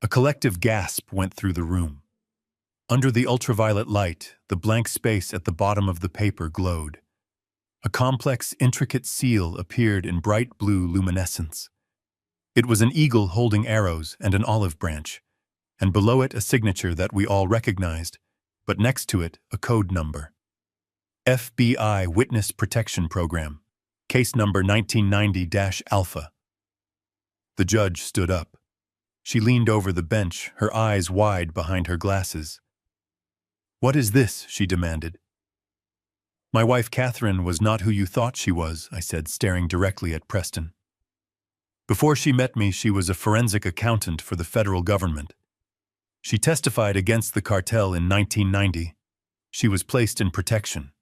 A collective gasp went through the room. Under the ultraviolet light, the blank space at the bottom of the paper glowed. A complex, intricate seal appeared in bright blue luminescence. It was an eagle holding arrows and an olive branch, and below it a signature that we all recognized, but next to it a code number. FBI Witness Protection Program, case number 1990-Alpha. The judge stood up. She leaned over the bench, her eyes wide behind her glasses. What is this? She demanded. My wife Catherine was not who you thought she was, I said, staring directly at Preston. Before she met me, she was a forensic accountant for the federal government. She testified against the cartel in 1990. She was placed in protection.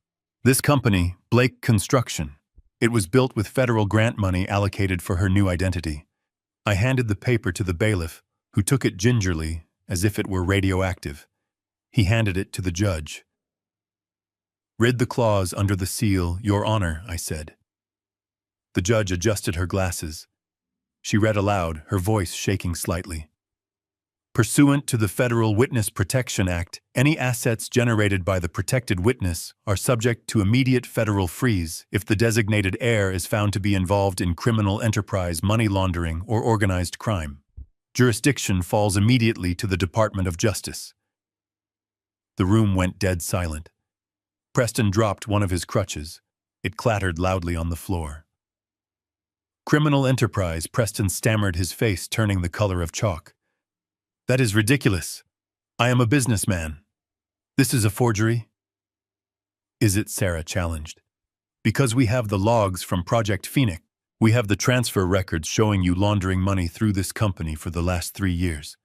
This company, Blake Construction, it was built with federal grant money allocated for her new identity. I handed the paper to the bailiff, who took it gingerly, as if it were radioactive. He handed it to the judge. Read the clause under the seal, Your Honor, I said. The judge adjusted her glasses. She read aloud, her voice shaking slightly. Pursuant to the Federal Witness Protection Act, any assets generated by the protected witness are subject to immediate federal freeze if the designated heir is found to be involved in criminal enterprise, money laundering, or organized crime. Jurisdiction falls immediately to the Department of Justice. The room went dead silent. Preston dropped one of his crutches. It clattered loudly on the floor. Criminal enterprise, Preston stammered, his face turning the color of chalk. That is ridiculous. I am a businessman. This is a forgery? Is it? Sarah challenged. Because we have the logs from Project Phoenix. We have the transfer records showing you laundering money through this company for the last 3 years.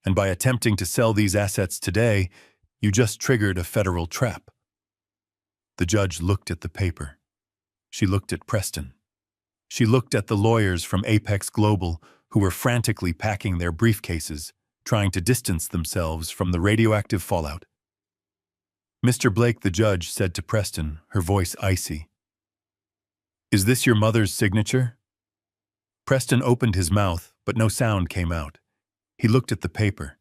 And by attempting to sell these assets today, you just triggered a federal trap. The judge looked at the paper. She looked at Preston. She looked at the lawyers from Apex Global who were frantically packing their briefcases, trying to distance themselves from the radioactive fallout. Mr. Blake, the judge said to Preston, her voice icy. Is this your mother's signature? Preston opened his mouth, but no sound came out. He looked at the paper.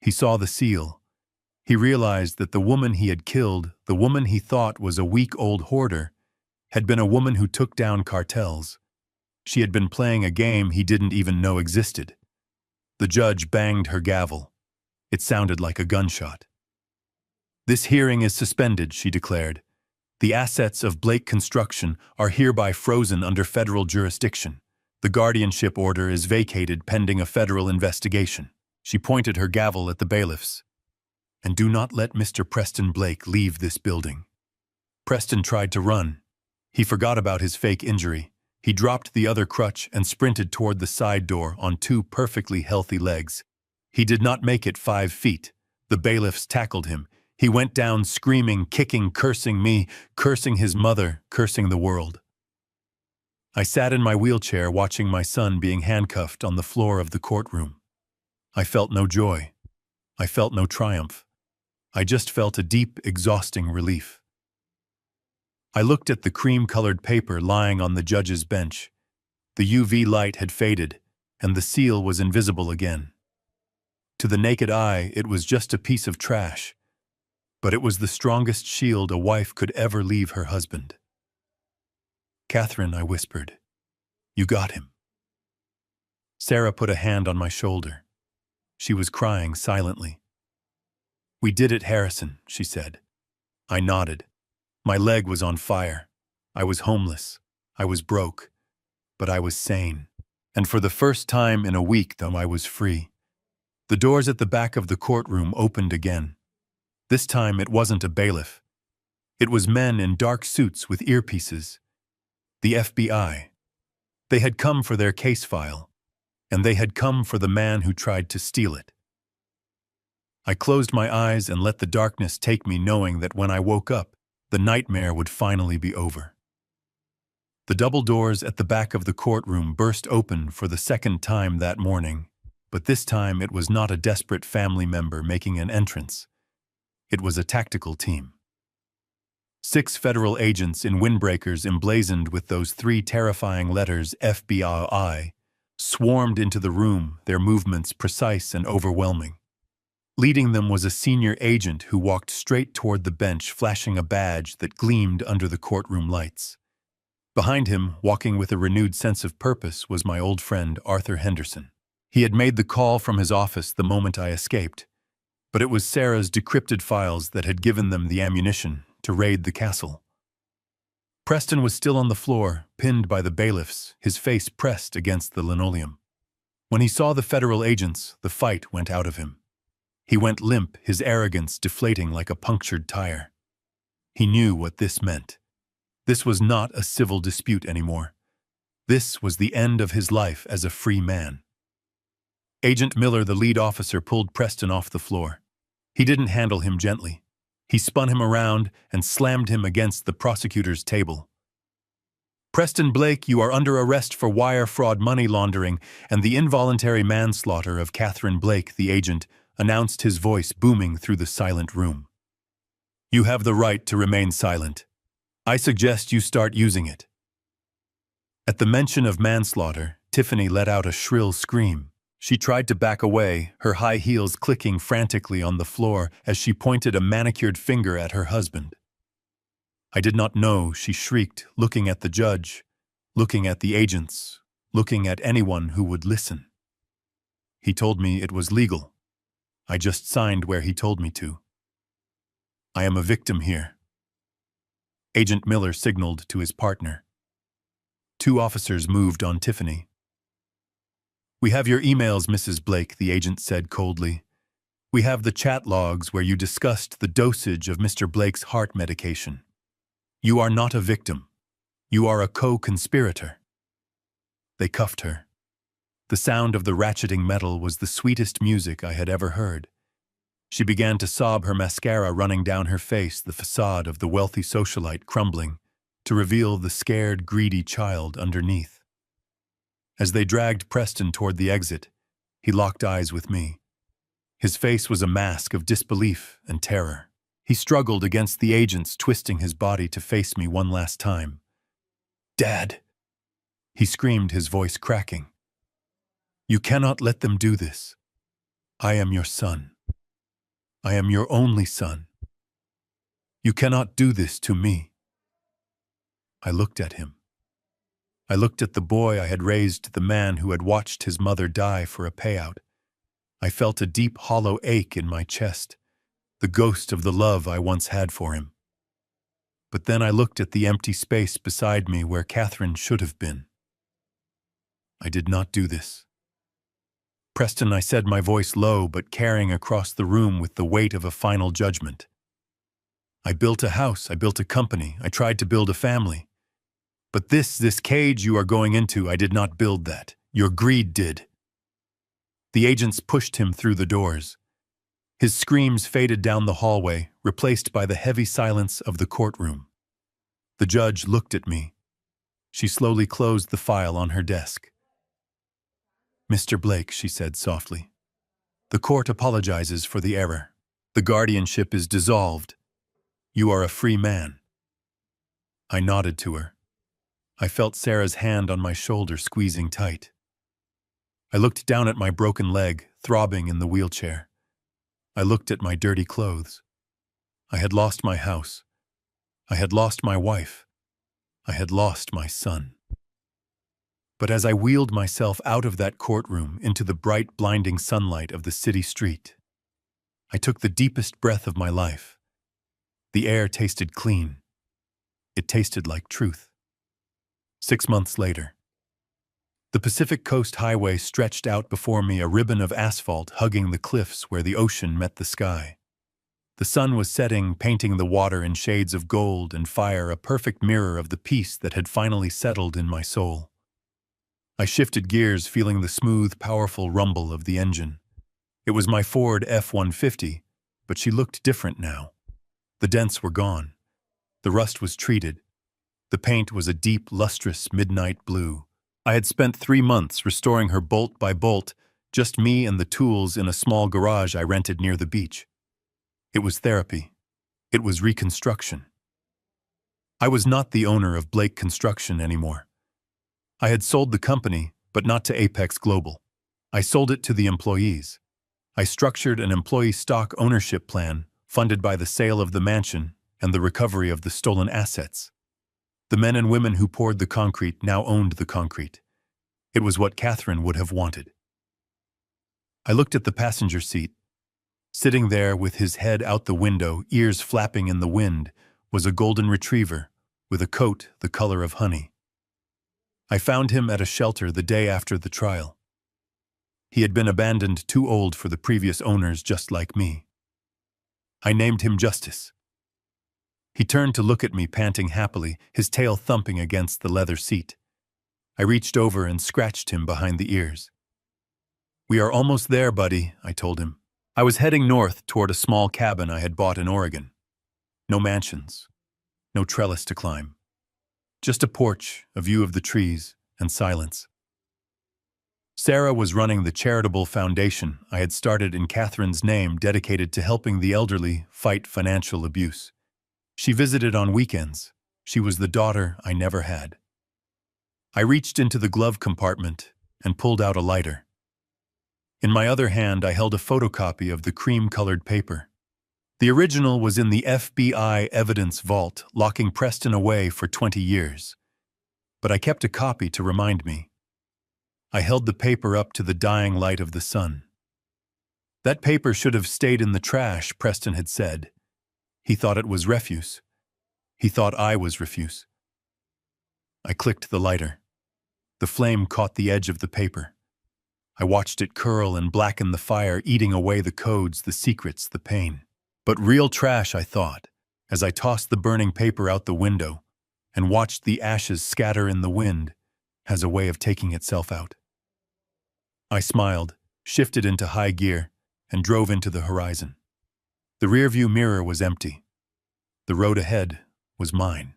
He saw the seal. He realized that the woman he had killed, the woman he thought was a weak old hoarder, had been a woman who took down cartels. She had been playing a game he didn't even know existed. The judge banged her gavel. It sounded like a gunshot. This hearing is suspended, she declared. The assets of Blake Construction are hereby frozen under federal jurisdiction. The guardianship order is vacated pending a federal investigation. She pointed her gavel at the bailiffs. And do not let Mr. Preston Blake leave this building. Preston tried to run. He forgot about his fake injury. He dropped the other crutch and sprinted toward the side door on 2 perfectly healthy legs. He did not make it 5 feet. The bailiffs tackled him. He went down screaming, kicking, cursing me, cursing his mother, cursing the world. I sat in my wheelchair watching my son being handcuffed on the floor of the courtroom. I felt no joy. I felt no triumph. I just felt a deep, exhausting relief. I looked at the cream-colored paper lying on the judge's bench. The UV light had faded, and the seal was invisible again. To the naked eye, it was just a piece of trash, but it was the strongest shield a wife could ever leave her husband. "Catherine," I whispered, "you got him." Sarah put a hand on my shoulder. She was crying silently. "We did it, Harrison," she said. I nodded. My leg was on fire. I was homeless. I was broke. But I was sane. And for the first time in a week, though, I was free. The doors at the back of the courtroom opened again. This time it wasn't a bailiff. It was men in dark suits with earpieces. The FBI. They had come for their case file, and they had come for the man who tried to steal it. I closed my eyes and let the darkness take me, knowing that when I woke up, the nightmare would finally be over. The double doors at the back of the courtroom burst open for the second time that morning, but this time it was not a desperate family member making an entrance. It was a tactical team. 6 federal agents in windbreakers emblazoned with those 3 terrifying letters FBI swarmed into the room, their movements precise and overwhelming. Leading them was a senior agent who walked straight toward the bench, flashing a badge that gleamed under the courtroom lights. Behind him, walking with a renewed sense of purpose, was my old friend Arthur Henderson. He had made the call from his office the moment I escaped, but it was Sarah's decrypted files that had given them the ammunition to raid the castle. Preston was still on the floor, pinned by the bailiffs, his face pressed against the linoleum. When he saw the federal agents, the fight went out of him. He went limp, his arrogance deflating like a punctured tire. He knew what this meant. This was not a civil dispute anymore. This was the end of his life as a free man. Agent Miller, the lead officer, pulled Preston off the floor. He didn't handle him gently. He spun him around and slammed him against the prosecutor's table. "Preston Blake, you are under arrest for wire fraud, money laundering, and the involuntary manslaughter of Catherine Blake," the agent announced, his voice booming through the silent room. "You have the right to remain silent. I suggest you start using it." At the mention of manslaughter, Tiffany let out a shrill scream. She tried to back away, her high heels clicking frantically on the floor as she pointed a manicured finger at her husband. "I did not know," she shrieked, looking at the judge, looking at the agents, looking at anyone who would listen. "He told me it was legal. I just signed where he told me to. I am a victim here." Agent Miller signaled to his partner. 2 officers moved on Tiffany. "We have your emails, Mrs. Blake," the agent said coldly. "We have the chat logs where you discussed the dosage of Mr. Blake's heart medication. You are not a victim. You are a co-conspirator." They cuffed her. The sound of the ratcheting metal was the sweetest music I had ever heard. She began to sob, her mascara running down her face, the facade of the wealthy socialite crumbling to reveal the scared, greedy child underneath. As they dragged Preston toward the exit, he locked eyes with me. His face was a mask of disbelief and terror. He struggled against the agents, twisting his body to face me one last time. "Dad!" he screamed, his voice cracking. "You cannot let them do this. I am your son. I am your only son. You cannot do this to me." I looked at him. I looked at the boy I had raised, the man who had watched his mother die for a payout. I felt a deep, hollow ache in my chest, the ghost of the love I once had for him. But then I looked at the empty space beside me where Catherine should have been. I did not do this. "Preston," I said, my voice low but carrying across the room with the weight of a final judgment. "I built a house, I built a company, I tried to build a family. But this cage you are going into, I did not build that. Your greed did." The agents pushed him through the doors. His screams faded down the hallway, replaced by the heavy silence of the courtroom. The judge looked at me. She slowly closed the file on her desk. "Mr. Blake," she said softly, "the court apologizes for the error. The guardianship is dissolved. You are a free man." I nodded to her. I felt Sarah's hand on my shoulder squeezing tight. I looked down at my broken leg, throbbing in the wheelchair. I looked at my dirty clothes. I had lost my house. I had lost my wife. I had lost my son. But as I wheeled myself out of that courtroom into the bright, blinding sunlight of the city street, I took the deepest breath of my life. The air tasted clean. It tasted like truth. 6 months later, the Pacific Coast Highway stretched out before me, a ribbon of asphalt hugging the cliffs where the ocean met the sky. The sun was setting, painting the water in shades of gold and fire, a perfect mirror of the peace that had finally settled in my soul. I shifted gears, feeling the smooth, powerful rumble of the engine. It was my Ford F-150, but she looked different now. The dents were gone. The rust was treated. The paint was a deep, lustrous midnight blue. I had spent 3 months restoring her bolt by bolt, just me and the tools in a small garage I rented near the beach. It was therapy. It was reconstruction. I was not the owner of Blake Construction anymore. I had sold the company, but not to Apex Global. I sold it to the employees. I structured an employee stock ownership plan funded by the sale of the mansion and the recovery of the stolen assets. The men and women who poured the concrete now owned the concrete. It was what Catherine would have wanted. I looked at the passenger seat. Sitting there with his head out the window, ears flapping in the wind, was a golden retriever with a coat the color of honey. I found him at a shelter the day after the trial. He had been abandoned, too old for the previous owners, just like me. I named him Justice. He turned to look at me, panting happily, his tail thumping against the leather seat. I reached over and scratched him behind the ears. "We are almost there, buddy," I told him. I was heading north toward a small cabin I had bought in Oregon. No mansions, no trellis to climb. Just a porch, a view of the trees, and silence. Sarah was running the charitable foundation I had started in Catherine's name, dedicated to helping the elderly fight financial abuse. She visited on weekends. She was the daughter I never had. I reached into the glove compartment and pulled out a lighter. In my other hand, I held a photocopy of the cream-colored paper. The original was in the FBI evidence vault, locking Preston away for 20 years. But I kept a copy to remind me. I held the paper up to the dying light of the sun. "That paper should have stayed in the trash," Preston had said. He thought it was refuse. He thought I was refuse. I clicked the lighter. The flame caught the edge of the paper. I watched it curl and blacken the fire, eating away the codes, the secrets, the pain. But real trash, I thought, as I tossed the burning paper out the window and watched the ashes scatter in the wind, has a way of taking itself out. I smiled, shifted into high gear, and drove into the horizon. The rearview mirror was empty. The road ahead was mine.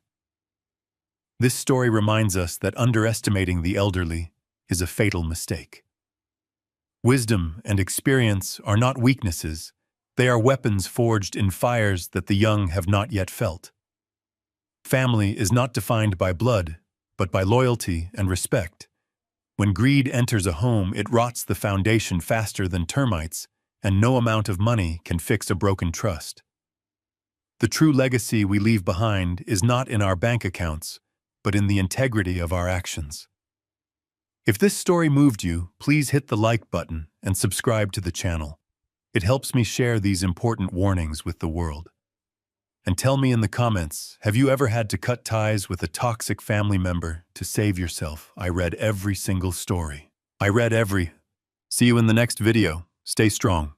This story reminds us that underestimating the elderly is a fatal mistake. Wisdom and experience are not weaknesses. They are weapons forged in fires that the young have not yet felt. Family is not defined by blood, but by loyalty and respect. When greed enters a home, it rots the foundation faster than termites, and no amount of money can fix a broken trust. The true legacy we leave behind is not in our bank accounts, but in the integrity of our actions. If this story moved you, please hit the like button and subscribe to the channel. It helps me share these important warnings with the world. And tell me in the comments, have you ever had to cut ties with a toxic family member to save yourself? I read every single story. See you in the next video. Stay strong.